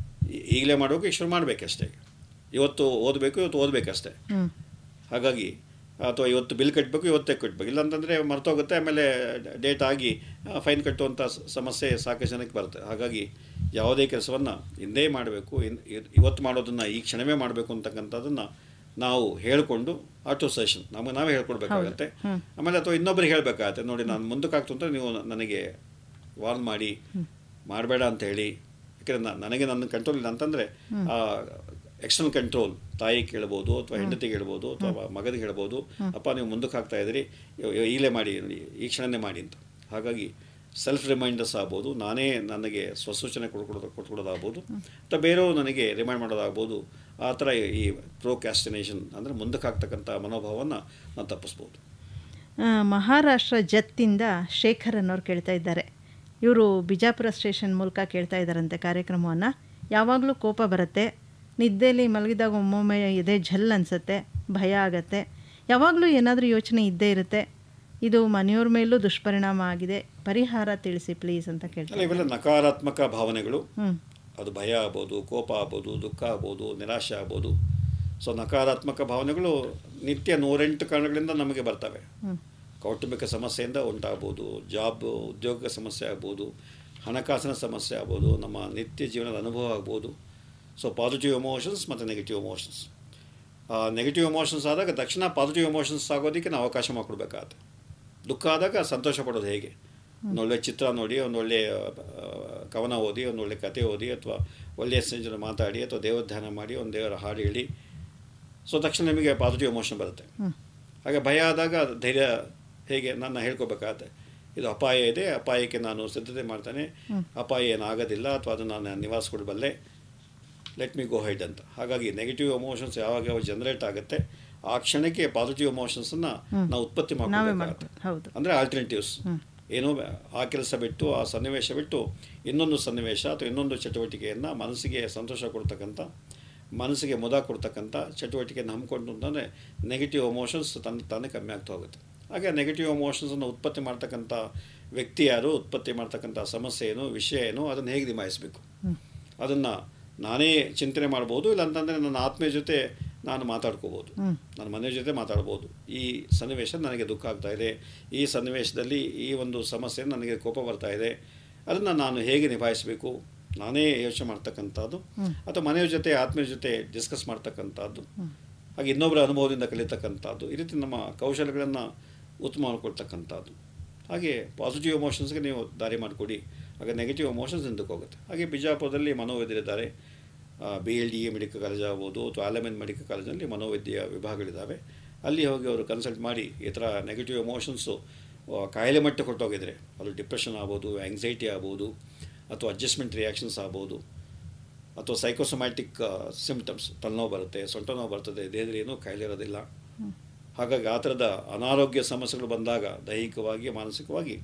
ಈಗಲೇ ಮಾಡಬೇಕು, ಈಗ ಶುರು ಮಾಡಬೇಕಷ್ಟೇ. ಇವತ್ತು ಓದಬೇಕು, ಇವತ್ತು ಓದಬೇಕಷ್ಟೇ. ಹಾಗಾಗಿ ಅಥವಾ ಇವತ್ತು ಬಿಲ್ ಕಟ್ಟಬೇಕು, ಇವತ್ತೇ ಕಟ್ಟಬೇಕು, ಇಲ್ಲಾಂತಂದರೆ ಮರ್ತೋಗುತ್ತೆ, ಆಮೇಲೆ ಡೇಟ್ ಆಗಿ ಫೈನ್ ಕಟ್ಟುವಂಥ ಸಮಸ್ಯೆ ಸಾಕಷ್ಟು ಜನಕ್ಕೆ ಬರುತ್ತೆ. ಹಾಗಾಗಿ ಯಾವುದೇ ಕೆಲಸವನ್ನು ಹಿಂದೆ ಮಾಡಬೇಕು, ಇವತ್ತು ಮಾಡೋದನ್ನು ಈ ಕ್ಷಣವೇ ಮಾಡಬೇಕು ಅಂತಕ್ಕಂಥದ್ದನ್ನು ನಾವು ಹೇಳಿಕೊಂಡು ಆಟೋ ಸಜೆಷನ್ ನಮಗೆ ನಾವೇ ಹೇಳ್ಕೊಡ್ಬೇಕಾಗತ್ತೆ. ಆಮೇಲೆ ಅಥವಾ ಇನ್ನೊಬ್ಬರಿಗೆ ಹೇಳಬೇಕಾಗತ್ತೆ, ನೋಡಿ ನಾನು ಮುಂದಕ್ಕೆ ಆಗ್ತು ಅಂತ ನೀವು ನನಗೆ ವಾರ್ನ್ ಮಾಡಿ, ಮಾಡಬೇಡ ಅಂತ ಹೇಳಿ. ಯಾಕೆಂದರೆ ನನಗೆ ನನ್ನ ಕಂಟ್ರೋಲ್ ಇಲ್ಲ ಅಂತಂದರೆ ಎಕ್ಸ್ಟರ್ನಲ್ ಕಂಟ್ರೋಲ್ ತಾಯಿ ಕೇಳ್ಬೋದು, ಅಥವಾ ಹೆಂಡತಿಗೆ ಹೇಳ್ಬೋದು, ಅಥವಾ ಮಗನಿಗೆ ಹೇಳ್ಬೋದು, ಅಪ್ಪ ನೀವು ಮುಂದಕ್ಕೆ ಹಾಕ್ತಾ ಇದ್ದೀರಿ, ಈಗಲೇ ಮಾಡಿ, ಈ ಕ್ಷಣನೇ ಮಾಡಿ ಅಂತ. ಹಾಗಾಗಿ ಸೆಲ್ಫ್ ರಿಮೈಂಡರ್ಸ್ ಆಗ್ಬೋದು, ನಾನೇ ನನಗೆ ಸ್ವಸೂಚನೆ ಕೊಟ್ಕೊಡೋದಾಗ್ಬೋದು, ಅಥವಾ ಬೇರೆಯವರು ನನಗೆ ರಿಮೈಂಡ್ ಮಾಡೋದಾಗ್ಬೋದು. ಆ ಥರ ಈ ಪ್ರೋಕ್ಯಾಸ್ಟಿನೇಷನ್ ಅಂದರೆ ಮುಂದಕ್ಕೆ ಹಾಕ್ತಕ್ಕಂಥ ಮನೋಭಾವವನ್ನು ನಾನು ತಪ್ಪಿಸ್ಬೋದು. ಮಹಾರಾಷ್ಟ್ರ ಜತ್ತಿಂದ ಶೇಖರ್ ಅನ್ನೋರು ಕೇಳ್ತಾ ಇದ್ದಾರೆ. ಇವರು ಬಿಜಾಪುರ ಸ್ಟೇಷನ್ ಮೂಲಕ ಕೇಳ್ತಾ ಇದ್ದಾರಂತೆ ಕಾರ್ಯಕ್ರಮವನ್ನು. ಯಾವಾಗಲೂ ಕೋಪ ಬರುತ್ತೆ, ನಿದ್ದೆಯಲ್ಲಿ ಮಲಗಿದಾಗ ಒಮ್ಮೊಮ್ಮೆ ಎದೆ ಝಲ್ ಅನಿಸುತ್ತೆ, ಭಯ ಆಗತ್ತೆ, ಯಾವಾಗಲೂ ಏನಾದರೂ ಯೋಚನೆ ಇದ್ದೇ ಇರುತ್ತೆ, ಇದು ಮನೆಯವ್ರ ಮೇಲೂ ದುಷ್ಪರಿಣಾಮ ಆಗಿದೆ, ಪರಿಹಾರ ತಿಳಿಸಿ ಪ್ಲೀಸ್ ಅಂತ ಕೇಳ್ತಾರೆ. ಇವೆಲ್ಲ ನಕಾರಾತ್ಮಕ ಭಾವನೆಗಳು. ಅದು ಭಯ ಆಗ್ಬೋದು, ಕೋಪ ಆಗ್ಬೋದು, ದುಃಖ ಆಗ್ಬೋದು, ನಿರಾಶೆ ಆಗ್ಬೋದು. ಸೊ ನಕಾರಾತ್ಮಕ ಭಾವನೆಗಳು ನಿತ್ಯ 108 ಕಾರಣಗಳಿಂದ ನಮಗೆ ಬರ್ತವೆ. ಕೌಟುಂಬಿಕ ಸಮಸ್ಯೆಯಿಂದ ಉಂಟಾಗ್ಬೋದು, ಉದ್ಯೋಗ ಸಮಸ್ಯೆ ಆಗ್ಬೋದು, ಹಣಕಾಸಿನ ಸಮಸ್ಯೆ ಆಗ್ಬೋದು, ನಮ್ಮ ನಿತ್ಯ ಜೀವನದ ಅನುಭವ ಆಗ್ಬೋದು. ಸೊ ಪಾಸಿಟಿವ್ ಎಮೋಷನ್ಸ್ ಮತ್ತು ನೆಗೆಟಿವ್ ಎಮೋಷನ್ಸ್. ನೆಗೆಟಿವ್ ಎಮೋಷನ್ಸ್ ಆದಾಗ ತಕ್ಷಣ ಪಾಸಿಟಿವ್ ಎಮೋಷನ್ಸ್ ಆಗೋದಕ್ಕೆ ನಾವು ಅವಕಾಶ ಮಾಡಿಕೊಡ್ಬೇಕಾಗತ್ತೆ. ದುಃಖ ಆದಾಗ ಸಂತೋಷ ಪಡೋದು ಹೇಗೆ, ಒಂದೊಳ್ಳೆ ಚಿತ್ರ ನೋಡಿ, ಒಂದೊಳ್ಳೆ ಕವನ ಓದಿ, ಒಂದೊಳ್ಳೆ ಕತೆ ಓದಿ, ಅಥವಾ ಒಳ್ಳೆಯ ಸಂಜೆ ಮಾತಾಡಿ, ಅಥವಾ ದೇವರ ಧ್ಯಾನ ಮಾಡಿ, ಒಂದು ದೇವರ ಹಾಡು ಹೇಳಿ, ಸೊ ತಕ್ಷಣ ನಿಮಗೆ ಪಾಸಿಟಿವ್ ಎಮೋಷನ್ ಬರುತ್ತೆ. ಹಾಗೆ ಭಯ ಆದಾಗ ಧೈರ್ಯ ಹೇಗೆ ನನ್ನ ಹೇಳ್ಕೊಬೇಕಾಗತ್ತೆ, ಇದು ಅಪಾಯ ಇದೆ, ಅಪಾಯಕ್ಕೆ ನಾನು ಸಿದ್ಧತೆ ಮಾಡ್ತೇನೆ, ಅಪಾಯ ಏನಾಗೋದಿಲ್ಲ, ಅಥವಾ ಅದನ್ನು ನಾನು ನಿವಾರಿಸ್ಕೊಡ್ಬಲ್ಲೆ, ಲೆಟ್ ಮಿ ಗೋ ಹೈಡ್ ಅಂತ. ಹಾಗಾಗಿ ನೆಗೆಟಿವ್ ಎಮೋಷನ್ಸ್ ಯಾವಾಗ ಜನರೇಟ್ ಆಗುತ್ತೆ, ಆ ಕ್ಷಣಕ್ಕೆ ಪಾಸಿಟಿವ್ ಎಮೋಷನ್ಸನ್ನು ನಾವು ಉತ್ಪತ್ತಿ ಮಾಡಬೇಕಾಗುತ್ತೆ. ಅಂದರೆ ಆಲ್ಟರ್ನೇಟಿವ್ಸ್ ಏನೋ, ಆ ಕೆಲಸ ಬಿಟ್ಟು, ಆ ಸನ್ನಿವೇಶ ಬಿಟ್ಟು ಇನ್ನೊಂದು ಸನ್ನಿವೇಶ ಅಥವಾ ಇನ್ನೊಂದು ಚಟುವಟಿಕೆಯನ್ನು ಮನಸ್ಸಿಗೆ ಸಂತೋಷ ಕೊಡ್ತಕ್ಕಂಥ, ಮನಸ್ಸಿಗೆ ಮುದ ಕೊಡ್ತಕ್ಕಂಥ ಚಟುವಟಿಕೆಯನ್ನು ಹಮ್ಮಿಕೊಂಡು ಅಂತಂದರೆ ನೆಗೆಟಿವ್ ಎಮೋಷನ್ಸ್ ತಾನೇ ಕಮ್ಮಿ ಆಗ್ತಾ ಹೋಗುತ್ತೆ. ಹಾಗೆ ನೆಗೆಟಿವ್ ಎಮೋಷನ್ಸನ್ನು ಉತ್ಪತ್ತಿ ಮಾಡ್ತಕ್ಕಂಥ ವ್ಯಕ್ತಿ ಯಾರು, ಉತ್ಪತ್ತಿ ಮಾಡ್ತಕ್ಕಂಥ ಸಮಸ್ಯೆ ಏನು, ವಿಷಯ ಏನು, ಅದನ್ನು ಹೇಗೆ ನಿಭಾಯಿಸಬೇಕು, ಅದನ್ನು ನಾನೇ ಚಿಂತನೆ ಮಾಡ್ಬೋದು. ಇಲ್ಲಾಂತಂದರೆ ನನ್ನ ಆತ್ಮೀಯ ಜೊತೆ ನಾನು ಮಾತಾಡ್ಕೋಬೋದು, ನನ್ನ ಮನೆಯ ಜೊತೆ ಮಾತಾಡ್ಬೋದು. ಈ ಸನ್ನಿವೇಶ ನನಗೆ ದುಃಖ ಆಗ್ತಾ ಇದೆ, ಈ ಸನ್ನಿವೇಶದಲ್ಲಿ ಈ ಒಂದು ಸಮಸ್ಯೆ ನನಗೆ ಕೋಪ ಬರ್ತಾ ಇದೆ, ಅದನ್ನು ನಾನು ಹೇಗೆ ನಿಭಾಯಿಸಬೇಕು ನಾನೇ ಯೋಚನೆ ಮಾಡ್ತಕ್ಕಂಥದ್ದು, ಅಥವಾ ಮನೆಯ ಜೊತೆ ಆತ್ಮೀಯ ಜೊತೆ ಡಿಸ್ಕಸ್ ಮಾಡ್ತಕ್ಕಂಥದ್ದು, ಹಾಗೆ ಇನ್ನೊಬ್ಬರ ಅನುಭವದಿಂದ ಕಲಿತಕ್ಕಂಥದ್ದು. ಈ ರೀತಿ ನಮ್ಮ ಕೌಶಲ್ಯಗಳನ್ನು ಉತ್ತಮ ಮಾಡ್ಕೊಳ್ತಕ್ಕಂಥದ್ದು. ಹಾಗೆ ಪಾಸಿಟಿವ್ ಎಮೋಷನ್ಸ್ಗೆ ನೀವು ದಾರಿ ಮಾಡಿಕೊಡಿ, ಆಗ ನೆಗೆಟಿವ್ ಎಮೋಷನ್ಸ್ ಹಿಂದಕ್ಕೆ ಹೋಗುತ್ತೆ. ಹಾಗೆ ಬಿಜಾಪುರದಲ್ಲಿ ಮನೋವೈದ್ಯರಿದ್ದಾರೆ, BLDA ಮೆಡಿಕಲ್ ಕಾಲೇಜ್ ಆಗ್ಬೋದು ಅಥವಾ ಆಲಮೆನ್ ಮೆಡಿಕಲ್ ಕಾಲೇಜಲ್ಲಿ ಮನೋವೈದ್ಯ ವಿಭಾಗಗಳಿದ್ದಾವೆ. ಅಲ್ಲಿ ಹೋಗಿ ಅವರು ಕನ್ಸಲ್ಟ್ ಮಾಡಿ ಈ ಥರ ನೆಗೆಟಿವ್ ಎಮೋಷನ್ಸು ಕಾಯಿಲೆ ಮಟ್ಟ ಕೊಟ್ಟೋಗಿದ್ರೆ, ಅದು ಡಿಪ್ರೆಷನ್ ಆಗ್ಬೋದು, ಆ್ಯಂಗ್ಸೈಟಿ ಆಗ್ಬೋದು, ಅಥವಾ ಅಡ್ಜಸ್ಟ್ಮೆಂಟ್ ರಿಯಾಕ್ಷನ್ಸ್ ಆಗ್ಬೋದು, ಅಥವಾ ಸೈಕೋಸೊಮ್ಯಾಟಿಕ್ ಸಿಂಪ್ಟಮ್ಸ್, ತಲೆನೋವು ಬರುತ್ತೆ, ಸೊಂಟ ನೋವು ಬರ್ತದೆ, ದೇಹದಲ್ಲಿ ಏನೂ ಕಾಯಿಲೆ ಇರೋದಿಲ್ಲ. ಹಾಗಾಗಿ ಆ ಥರದ ಅನಾರೋಗ್ಯ ಸಮಸ್ಯೆಗಳು ಬಂದಾಗ ದೈಹಿಕವಾಗಿ ಮಾನಸಿಕವಾಗಿ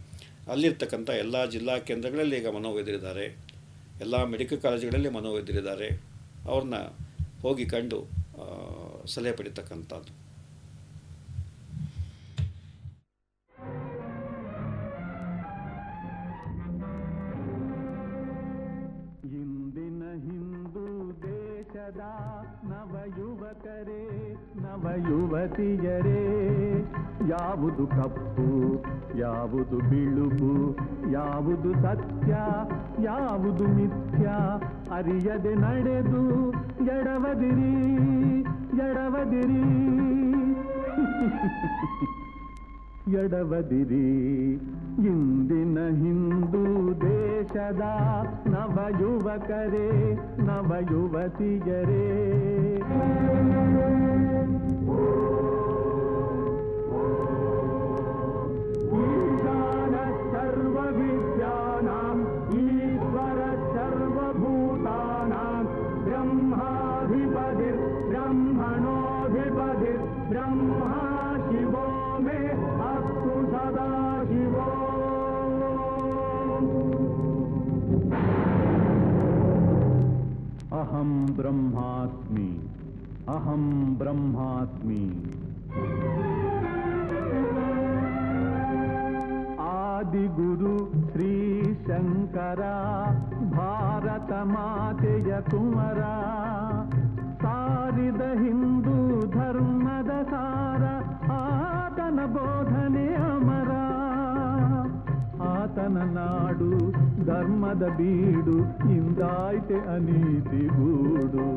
ಅಲ್ಲಿರ್ತಕ್ಕಂಥ ಎಲ್ಲ ಜಿಲ್ಲಾ ಕೇಂದ್ರಗಳಲ್ಲಿ ಈಗ ಮನೋವೈದ್ಯರಿದ್ದಾರೆ, ಎಲ್ಲ ಮೆಡಿಕಲ್ ಕಾಲೇಜುಗಳಲ್ಲಿ ಮನೋವೈದ್ಯರಿದ್ದಾರೆ. ಅವ್ರನ್ನ ಹೋಗಿ ಕಂಡು ಸಲಹೆ ಪಡಿತಕ್ಕಂಥದ್ದು. ಇಂದಿನ ಹಿಂದೂ ದೇಶದ ನವಯುವಕರೇ ನವಯುವತಿಯರೇ, ಯಾವುದು ಕಪ್ಪು ಯಾವುದು ಬಿಳುಪು, ಯಾವುದು ಸತ್ಯ ಯಾವುದು ಮಿಥ್ಯ ಅರಿಯದೆ ನಡೆದು ಎಡವದಿರಿ ಎಡವದಿರಿ ಎಡವದಿರಿ. ಇಂದಿನ ಹಿಂದೂ ದೇಶದ ನವಯುವಕರೇ ನವಯುವತಿಯರೇ, ಈಶಾನ ಸರ್ವವಿದ್ಯಾನಾಂ ಈಶ್ವರ ಸರ್ವಭೂತಾನಾಂ ಬ್ರಹ್ಮಾಧಿಪತಿರ್ ಬ್ರಹ್ಮಣೋಧಿಪತಿರ್ ಬ್ರಹ್ಮಾ ಶಿವೋ ಮೇ ಅಸ್ತು ಸದಾ ಶಿವೋ. ಅಹಂ ಬ್ರಹ್ಮಾಸ್ಮಿ ಅಹಂ ಬ್ರಹ್ಮಾಸ್ಮಿ. ಆದಿಗುರು ಶ್ರೀ ಶಂಕರ ಭಾರತ ಮಾತೆಯ ಕುಮರ, ಸಾರಿದ ಹಿಂದೂ ಧರ್ಮದ ಸಾರ ಆತನ ಬೋಧನೆ ಅಮರ. ಆತನ ನಾಡು ಧರ್ಮದ ಬೀಡು ಇಂದಾಯ್ತೆ ಅನೀತಿ ಗೂಡು.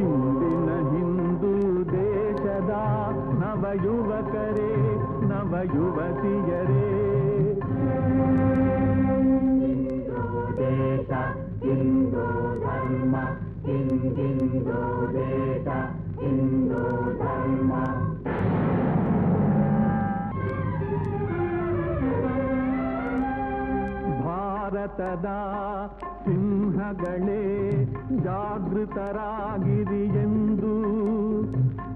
ಇಂದಿನ ಹಿಂದೂ ದೇಶದ ನವಯುವಕರೇ ನವಯುವತಿಯರೇ, ಹಿಂದೂ ದೇಶ ಹಿಂದೂ ಧರ್ಮ ಹಿಂದೂ ದೇಶ ಹಿಂದೂ ಧರ್ಮ. ಭಾರತದ ಸಿಂಹಗಳೇ ಜಾಗೃತರಾಗಿರಿ ಎಂದು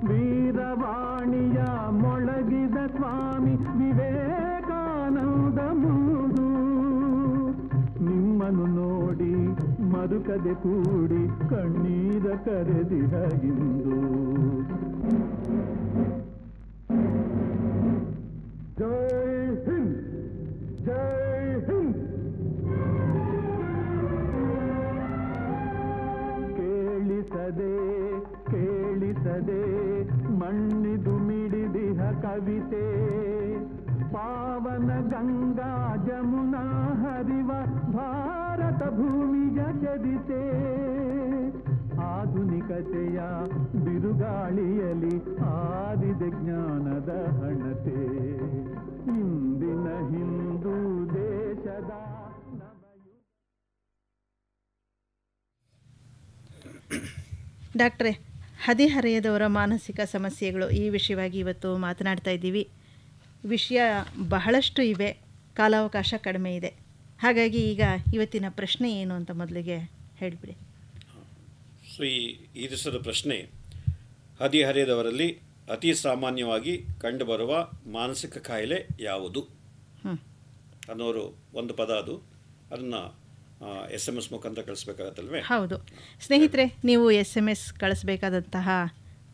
ವೀರವಾಣಿಯ ಮೊಳಗಿದ ಸ್ವಾಮಿ ವಿವೇಕಾನಂದ ಮೂಡು. ನಿಮ್ಮನ್ನು ನೋಡಿ ಮರುಕದೆ ಕೂಡಿ ಕಣ್ಣೀರ ಕರೆದಿಹ ಇಂದು. ಜೈ ಹಿಂದ್ ಜೈ ಹಿಂದ್. ಕೇಳಿಸದೆ ಕೇಳಿಸದೆ ಮಣ್ಣಿದು ಮಿಡಿದಿಹ ಕವಿತೆ, ಪಾವನ ಗಂಗಾ ಜಮುನಾ ಹರಿವ ಭಾರತ ಭೂಮಿಯ ಚರಿತೆ. ಆಧುನಿಕತೆಯ ಬಿರುಗಾಳಿಯಲ್ಲಿ ಆದಿದೆ ಜ್ಞಾನದ ಹಣತೆ. ಇಂದಿನ ಹಿಂದೂ ದೇಶದ ಡಾಕ್ಟ್ರೇ, ಹದಿಹರೆಯದವರ ಮಾನಸಿಕ ಸಮಸ್ಯೆಗಳು ಈ ವಿಷಯವಾಗಿ ಇವತ್ತು ಮಾತನಾಡ್ತಾ ಇದ್ದೀವಿ. ವಿಷಯ ಬಹಳಷ್ಟು ಇವೆ, ಕಾಲಾವಕಾಶ ಕಡಿಮೆ ಇದೆ. ಹಾಗಾಗಿ ಈಗ ಇವತ್ತಿನ ಪ್ರಶ್ನೆ ಏನು ಅಂತ ಮೊದಲಿಗೆ ಹೇಳಿಬಿಡಿ. ಸೊ ಈ ದಿವಸದ ಪ್ರಶ್ನೆ, ಹದಿಹರೆಯದವರಲ್ಲಿ ಅತಿ ಸಾಮಾನ್ಯವಾಗಿ ಕಂಡುಬರುವ ಮಾನಸಿಕ ಕಾಯಿಲೆ ಯಾವುದು ಅನ್ನೋರು ಒಂದು ಪದ, ಅದನ್ನು SMS ಮುಖಾಂತರ ಕಳಿಸ್ಬೇಕಾಗತ್ತಲ್ವೇ? ಹೌದು ಸ್ನೇಹಿತರೆ, ನೀವು SMS ಕಳಿಸ್ಬೇಕಾದಂತಹ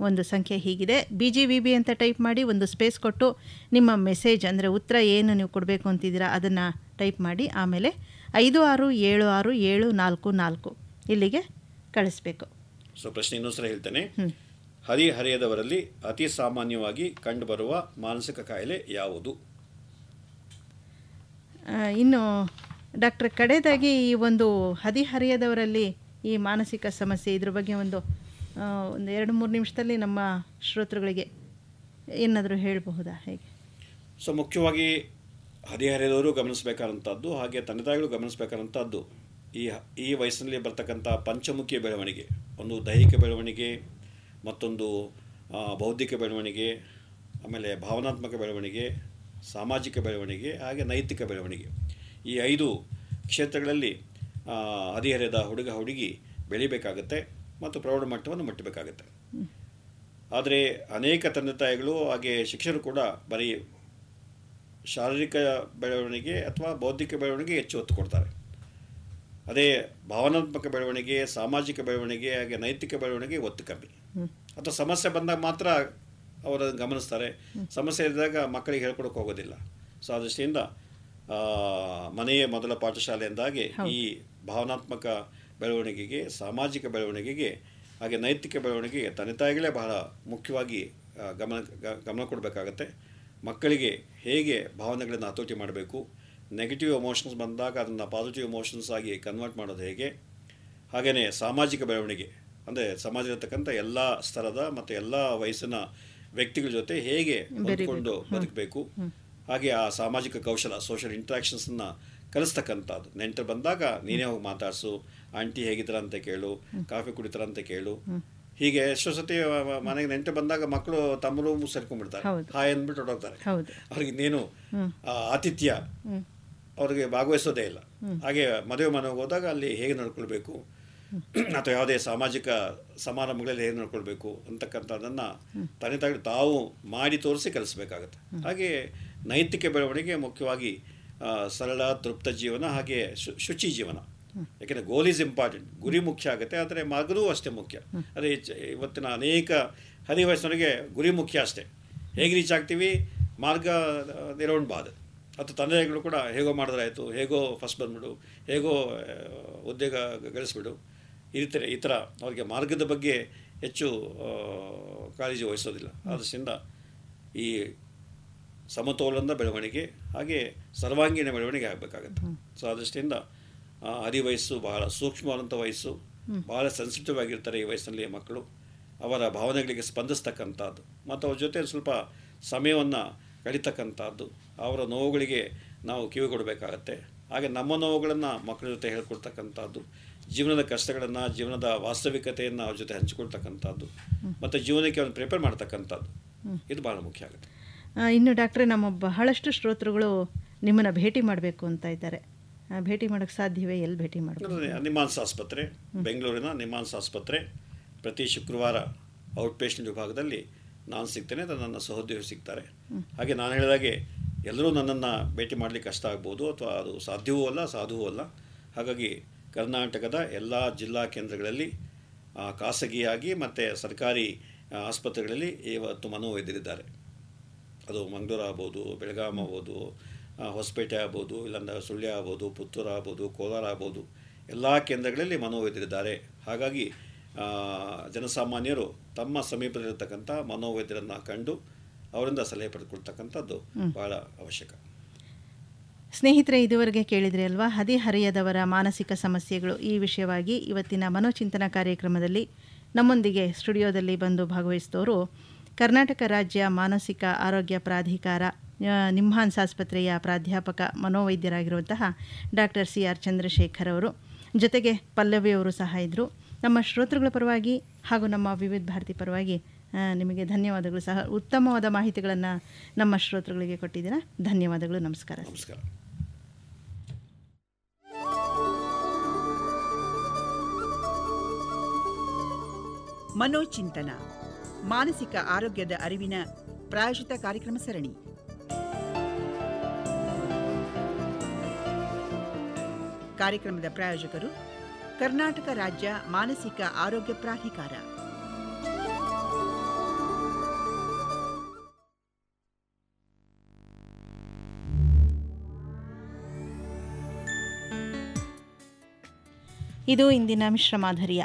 ಒಂದು ಸಂಖ್ಯೆ ಹೀಗಿದೆ, BGVB ಅಂತ ಟೈಪ್ ಮಾಡಿ ಒಂದು ಸ್ಪೇಸ್ ಕೊಟ್ಟು ನಿಮ್ಮ ಮೆಸೇಜ್ ಅಂದರೆ ಉತ್ತರ ಏನು ನೀವು ಕೊಡಬೇಕು ಅಂತಿದ್ದೀರಾ ಅದನ್ನು ಟೈಪ್ ಮಾಡಿ ಆಮೇಲೆ 56767444 ಇಲ್ಲಿಗೆ ಕಳಿಸ್ಬೇಕು. ಸೊ ಪ್ರಶ್ನೆ ಇನ್ನೊಂದು ಸಲ ಹೇಳ್ತೇನೆ. ಹದಿಹರೆಯದವರಲ್ಲಿ ಅತಿ ಸಾಮಾನ್ಯವಾಗಿ ಕಂಡುಬರುವ ಮಾನಸಿಕ ಕಾಯಿಲೆ ಯಾವುದು? ಇನ್ನು ಡಾಕ್ಟರ್ ಕಡೆದಾಗಿ ಈ ಒಂದು ಹದಿಹರೆಯದವರಲ್ಲಿ ಈ ಮಾನಸಿಕ ಸಮಸ್ಯೆ ಇದ್ರ ಬಗ್ಗೆ ಒಂದು 2-3 ನಿಮಿಷದಲ್ಲಿ ನಮ್ಮ ಶ್ರೋತೃಗಳಿಗೆ ಏನಾದರೂ ಹೇಳಬಹುದಾ, ಹೇಗೆ? ಸೊ ಮುಖ್ಯವಾಗಿ ಹದಿಹರೆಯದವರು ಗಮನಿಸಬೇಕಾದಂಥದ್ದು, ಹಾಗೆ ತಂದೆ ತಾಯಿಗಳು ಗಮನಿಸಬೇಕಾದಂಥದ್ದು ಈ ವಯಸ್ಸಿನಲ್ಲಿ ಬರ್ತಕ್ಕಂಥ ಪಂಚಮುಖಿ ಬೆಳವಣಿಗೆ, ಒಂದು ದೈಹಿಕ ಬೆಳವಣಿಗೆ, ಮತ್ತೊಂದು ಬೌದ್ಧಿಕ ಬೆಳವಣಿಗೆ, ಆಮೇಲೆ ಭಾವನಾತ್ಮಕ ಬೆಳವಣಿಗೆ, ಸಾಮಾಜಿಕ ಬೆಳವಣಿಗೆ, ಹಾಗೆ ನೈತಿಕ ಬೆಳವಣಿಗೆ. ಈ 5 ಕ್ಷೇತ್ರಗಳಲ್ಲಿ ಹದಿಹರೆಯದ ಹುಡುಗ ಹುಡುಗಿ ಬೆಳಿಬೇಕಾಗತ್ತೆ ಮತ್ತು ಪ್ರೌಢ ಮಟ್ಟವನ್ನು ಮುಟ್ಟಬೇಕಾಗತ್ತೆ. ಆದರೆ ಅನೇಕ ತಂದೆ ತಾಯಿಗಳು ಹಾಗೆ ಶಿಕ್ಷಕರು ಕೂಡ ಬರೀ ಶಾರೀರಿಕ ಬೆಳವಣಿಗೆ ಅಥವಾ ಬೌದ್ಧಿಕ ಬೆಳವಣಿಗೆ ಹೆಚ್ಚು ಒತ್ತು ಕೊಡ್ತಾರೆ. ಅದೇ ಭಾವನಾತ್ಮಕ ಬೆಳವಣಿಗೆ, ಸಾಮಾಜಿಕ ಬೆಳವಣಿಗೆ, ಹಾಗೆ ನೈತಿಕ ಬೆಳವಣಿಗೆ ಒತ್ತು ಕಮ್ಮಿ. ಅಥವಾ ಸಮಸ್ಯೆ ಬಂದಾಗ ಮಾತ್ರ ಅವರು ಗಮನಿಸ್ತಾರೆ, ಸಮಸ್ಯೆ ಇದ್ದಾಗ ಮಕ್ಕಳಿಗೆ ಹೇಳ್ಕೊಡಕ್ಕೆ ಹೋಗೋದಿಲ್ಲ. ಸೊ ಆ ದೃಷ್ಟಿಯಿಂದ ಮನೆಯೇ ಮೊದಲ ಪಾಠಶಾಲೆ ಎಂದಾಗೆ ಈ ಭಾವನಾತ್ಮಕ ಬೆಳವಣಿಗೆಗೆ, ಸಾಮಾಜಿಕ ಬೆಳವಣಿಗೆಗೆ, ಹಾಗೆ ನೈತಿಕ ಬೆಳವಣಿಗೆಗೆ ತಂದೆ ತಾಯಿಗಳೇ ಬಹಳ ಮುಖ್ಯವಾಗಿ ಗಮನ ಕೊಡಬೇಕಾಗತ್ತೆ. ಮಕ್ಕಳಿಗೆ ಹೇಗೆ ಭಾವನೆಗಳನ್ನು ಹತೋಟಿ ಮಾಡಬೇಕು, ನೆಗೆಟಿವ್ ಎಮೋಷನ್ಸ್ ಬಂದಾಗ ಅದನ್ನು ಪಾಸಿಟಿವ್ ಎಮೋಷನ್ಸ್ ಆಗಿ ಕನ್ವರ್ಟ್ ಮಾಡೋದು ಹೇಗೆ, ಹಾಗೆಯೇ ಸಾಮಾಜಿಕ ಬೆಳವಣಿಗೆ ಅಂದರೆ ಸಮಾಜದಲ್ಲಿರ್ತಕ್ಕಂಥ ಎಲ್ಲ ಸ್ತರದ ಮತ್ತು ಎಲ್ಲ ವಯಸ್ಸಿನ ವ್ಯಕ್ತಿಗಳ ಜೊತೆ ಹೇಗೆ ಹೊಂದಿಕೊಂಡು ಬದುಕಬೇಕು, ಹಾಗೆ ಆ ಸಾಮಾಜಿಕ ಕೌಶಲ ಸೋಷಿಯಲ್ ಇಂಟ್ರಾಕ್ಷನ್ಸನ್ನು ಕಲಿಸ್ತಕ್ಕಂಥದ್ದು. ನೆಂಟರು ಬಂದಾಗ ನೀನೇ ಹೋಗಿ ಮಾತಾಡಿಸು, ಆಂಟಿ ಹೇಗಿದ್ದೀರ ಅಂತ ಕೇಳು, ಕಾಫಿ ಕುಡಿತಾರ ಅಂತ ಕೇಳು. ಹೀಗೆ ಎಷ್ಟೋ ಸತಿ ಮನೆಗೆ ನೆಂಟರು ಬಂದಾಗ ಮಕ್ಕಳು ತಮ್ಮ ರೂಮ್ ಸೇರ್ಕೊಂಡ್ಬಿಡ್ತಾರೆ, ಹಾಯ್ ಅಂದ್ಬಿಟ್ಟು ಹೊರಟೋಗ್ತಾರೆ. ಅವ್ರಿಗೆ ಇನ್ನೇನು ಆತಿಥ್ಯ ಅವ್ರಿಗೆ ಭಾಗವಹಿಸೋದೇ ಇಲ್ಲ. ಹಾಗೆ ಮದುವೆ ಮನೆಗೆ ಹೋದಾಗ ಅಲ್ಲಿ ಹೇಗೆ ನಡ್ಕೊಳ್ಬೇಕು ಅಥವಾ ಯಾವುದೇ ಸಾಮಾಜಿಕ ಸಮಾರಂಭಗಳಲ್ಲಿ ಹೇಗೆ ನಡ್ಕೊಳ್ಬೇಕು ಅಂತಕ್ಕಂಥದ್ದನ್ನು ತಂದೆ ತಾಯಿಗಳು ತಾವು ಮಾಡಿ ತೋರಿಸಿ ಕಲಿಸ್ಬೇಕಾಗತ್ತೆ. ಹಾಗೆ ನೈತಿಕ ಬೆಳವಣಿಗೆ ಮುಖ್ಯವಾಗಿ ಸರಳ ತೃಪ್ತ ಜೀವನ, ಹಾಗೆ ಶುಚಿ ಜೀವನ. ಯಾಕೆಂದರೆ ಗೋಲ್ ಈಸ್ ಇಂಪಾರ್ಟೆಂಟ್, ಗುರಿ ಮುಖ್ಯ ಆಗುತ್ತೆ, ಆದರೆ ಮಾರ್ಗವೂ ಅಷ್ಟೇ ಮುಖ್ಯ. ಅದೇ ಇವತ್ತಿನ ಅನೇಕ ಹದಿವಯಸ್ಸಿನವರಿಗೆ ಗುರಿ ಮುಖ್ಯ ಅಷ್ಟೇ, ಹೇಗೆ ರೀಚ್ ಆಗ್ತೀವಿ ಮಾರ್ಗ ಇರೋಣ ಬಾದ. ಅಥವಾ ತಂದೆಗಳು ಕೂಡ ಹೇಗೋ ಮಾಡಿದ್ರಾಯ್ತು, ಹೇಗೋ ಫಸ್ಟ್ ಬಂದ್ಬಿಡು, ಹೇಗೋ ಉದ್ಯೋಗ ಗಳಿಸ್ಬಿಡು, ಈ ಥರ ಅವ್ರಿಗೆ ಮಾರ್ಗದ ಬಗ್ಗೆ ಹೆಚ್ಚು ಕಾಳಜಿ ವಹಿಸೋದಿಲ್ಲ. ಆದ್ದರಿಂದ ಈ ಸಮತೋಲನದ ಬೆಳವಣಿಗೆ ಹಾಗೆ ಸರ್ವಾಂಗೀಣ ಬೆಳವಣಿಗೆ ಆಗಬೇಕಾಗತ್ತೆ. ಸೊ ಆ ದೃಷ್ಟಿಯಿಂದ ಹದಿವಯಸ್ಸು ಬಹಳ ಸೂಕ್ಷ್ಮವಾದಂಥ ವಯಸ್ಸು, ಬಹಳ ಸೆನ್ಸಿಟಿವ್ ಆಗಿರ್ತಾರೆ ಈ ವಯಸ್ಸಿನಲ್ಲಿ ಮಕ್ಕಳು. ಅವರ ಭಾವನೆಗಳಿಗೆ ಸ್ಪಂದಿಸ್ತಕ್ಕಂಥದ್ದು ಮತ್ತು ಅವ್ರ ಜೊತೆ ಸ್ವಲ್ಪ ಸಮಯವನ್ನು ಕಳೀತಕ್ಕಂಥದ್ದು, ಅವರ ನೋವುಗಳಿಗೆ ನಾವು ಕಿವಿ ಕೊಡಬೇಕಾಗತ್ತೆ. ಹಾಗೆ ನಮ್ಮ ನೋವುಗಳನ್ನು ಮಕ್ಕಳ ಜೊತೆ ಹೇಳ್ಕೊಡ್ತಕ್ಕಂಥದ್ದು, ಜೀವನದ ಕಷ್ಟಗಳನ್ನು, ಜೀವನದ ವಾಸ್ತವಿಕತೆಯನ್ನು ಅವ್ರ ಜೊತೆ ಹಂಚಿಕೊಳ್ತಕ್ಕಂಥದ್ದು ಮತ್ತು ಜೀವನಕ್ಕೆ ಅವ್ರನ್ನ ಪ್ರಿಪೇರ್ ಮಾಡ್ತಕ್ಕಂಥದ್ದು, ಇದು ಭಾಳ ಮುಖ್ಯ ಆಗುತ್ತೆ. ಇನ್ನು ಡಾಕ್ಟ್ರೆ, ನಮ್ಮ ಬಹಳಷ್ಟು ಶ್ರೋತೃಗಳು ನಿಮ್ಮನ್ನು ಭೇಟಿ ಮಾಡಬೇಕು ಅಂತ ಇದ್ದಾರೆ. ಭೇಟಿ ಮಾಡೋಕ್ಕೆ ಸಾಧ್ಯವೇ? ಎಲ್ಲಿ ಭೇಟಿ ಮಾಡಬೇಕು? ನಿಮ್ಹಾನ್ಸ್ ಆಸ್ಪತ್ರೆ, ಬೆಂಗಳೂರಿನ ನಿಮ್ಹಾನ್ಸ್ ಆಸ್ಪತ್ರೆ, ಪ್ರತಿ ಶುಕ್ರವಾರ ಔಟ್ ಪೇಷಂಟ್ ವಿಭಾಗದಲ್ಲಿ ನಾನು ಸಿಗ್ತೇನೆ, ನನ್ನ ಸಹೋದ್ಯೋಗಿ ಸಿಗ್ತಾರೆ. ಹಾಗೆ ನಾನು ಹೇಳಿದಾಗೆ ಎಲ್ಲರೂ ನನ್ನನ್ನು ಭೇಟಿ ಮಾಡಲಿಕ್ಕೆ ಕಷ್ಟ ಆಗ್ಬೋದು, ಅಥವಾ ಅದು ಸಾಧ್ಯವೂ ಅಲ್ಲ, ಸಾಧುವೂ ಅಲ್ಲ. ಹಾಗಾಗಿ ಕರ್ನಾಟಕದ ಎಲ್ಲ ಜಿಲ್ಲಾ ಕೇಂದ್ರಗಳಲ್ಲಿ ಖಾಸಗಿಯಾಗಿ ಮತ್ತು ಸರ್ಕಾರಿ ಆಸ್ಪತ್ರೆಗಳಲ್ಲಿ ಇವತ್ತು ಮನೋವೈದ್ಯರಿದ್ದಾರೆ. ಅದು ಮಂಗಳೂರು ಆಗ್ಬೋದು, ಬೆಳಗಾಂ ಆಗ್ಬೋದು, ಹೊಸಪೇಟೆ ಆಗ್ಬೋದು, ಇಲ್ಲಾಂದ್ರೆ ಸುಳ್ಯ ಆಗ್ಬೋದು, ಪುತ್ತೂರು ಆಗ್ಬೋದು, ಕೋಲಾರ ಆಗ್ಬೋದು, ಎಲ್ಲ ಕೇಂದ್ರಗಳಲ್ಲಿ ಮನೋವೈದ್ಯರಿದ್ದಾರೆ. ಹಾಗಾಗಿ ಜನಸಾಮಾನ್ಯರು ತಮ್ಮ ಸಮೀಪದಲ್ಲಿರ್ತಕ್ಕಂಥ ಮನೋವೈದ್ಯರನ್ನು ಕಂಡು ಅವರಿಂದ ಸಲಹೆ ಪಡೆದುಕೊಳ್ತಕ್ಕಂಥದ್ದು ಬಹಳ ಅವಶ್ಯಕ. ಸ್ನೇಹಿತರೆ, ಇದುವರೆಗೆ ಕೇಳಿದ್ರಿ ಅಲ್ವಾ, ಹದಿಹರೆಯದವರ ಮಾನಸಿಕ ಸಮಸ್ಯೆಗಳು ಈ ವಿಷಯವಾಗಿ ಇವತ್ತಿನ ಮನೋಚಿಂತನ ಕಾರ್ಯಕ್ರಮದಲ್ಲಿ ನಮ್ಮೊಂದಿಗೆ ಸ್ಟುಡಿಯೋದಲ್ಲಿ ಬಂದು ಭಾಗವಹಿಸಿದವರು ಕರ್ನಾಟಕ ರಾಜ್ಯ ಮಾನಸಿಕ ಆರೋಗ್ಯ ಪ್ರಾಧಿಕಾರ ನಿಮ್ಹಾನ್ಸ್ ಆಸ್ಪತ್ರೆಯ ಪ್ರಾಧ್ಯಾಪಕ ಮನೋವೈದ್ಯರಾಗಿರುವಂತಹ ಡಾಕ್ಟರ್ CR ಚಂದ್ರಶೇಖರ್ ಅವರು, ಜೊತೆಗೆ ಪಲ್ಲವಿ ಅವರು ಸಹ ಇದ್ದರು. ನಮ್ಮ ಶ್ರೋತೃಗಳ ಪರವಾಗಿ ಹಾಗೂ ನಮ್ಮ ವಿವಿಧ ಭಾರತಿ ಪರವಾಗಿ ನಿಮಗೆ ಧನ್ಯವಾದಗಳು. ಸಹ ಉತ್ತಮವಾದ ಮಾಹಿತಿಗಳನ್ನು ನಮ್ಮ ಶ್ರೋತೃಗಳಿಗೆ ಕೊಟ್ಟಿದ್ದೀರಾ. ಧನ್ಯವಾದಗಳು. ನಮಸ್ಕಾರ. ನಮಸ್ಕಾರ. ಮನೋಚಿಂತನ ಮಾನಸಿಕ ಆರೋಗ್ಯದ ಅರಿವಿನ ಪ್ರಾಯೋಜಿತ ಕಾರ್ಯಕ್ರಮ ಸರಣಿ. ಕಾರ್ಯಕ್ರಮದ ಪ್ರಾಯೋಜಕರು ಕರ್ನಾಟಕ ರಾಜ್ಯ ಮಾನಸಿಕ ಆರೋಗ್ಯ ಪ್ರಾಧಿಕಾರ. ಇದು ಇಂದಿನ ಮಿಶ್ರ ಮಾಧುರ್ಯ.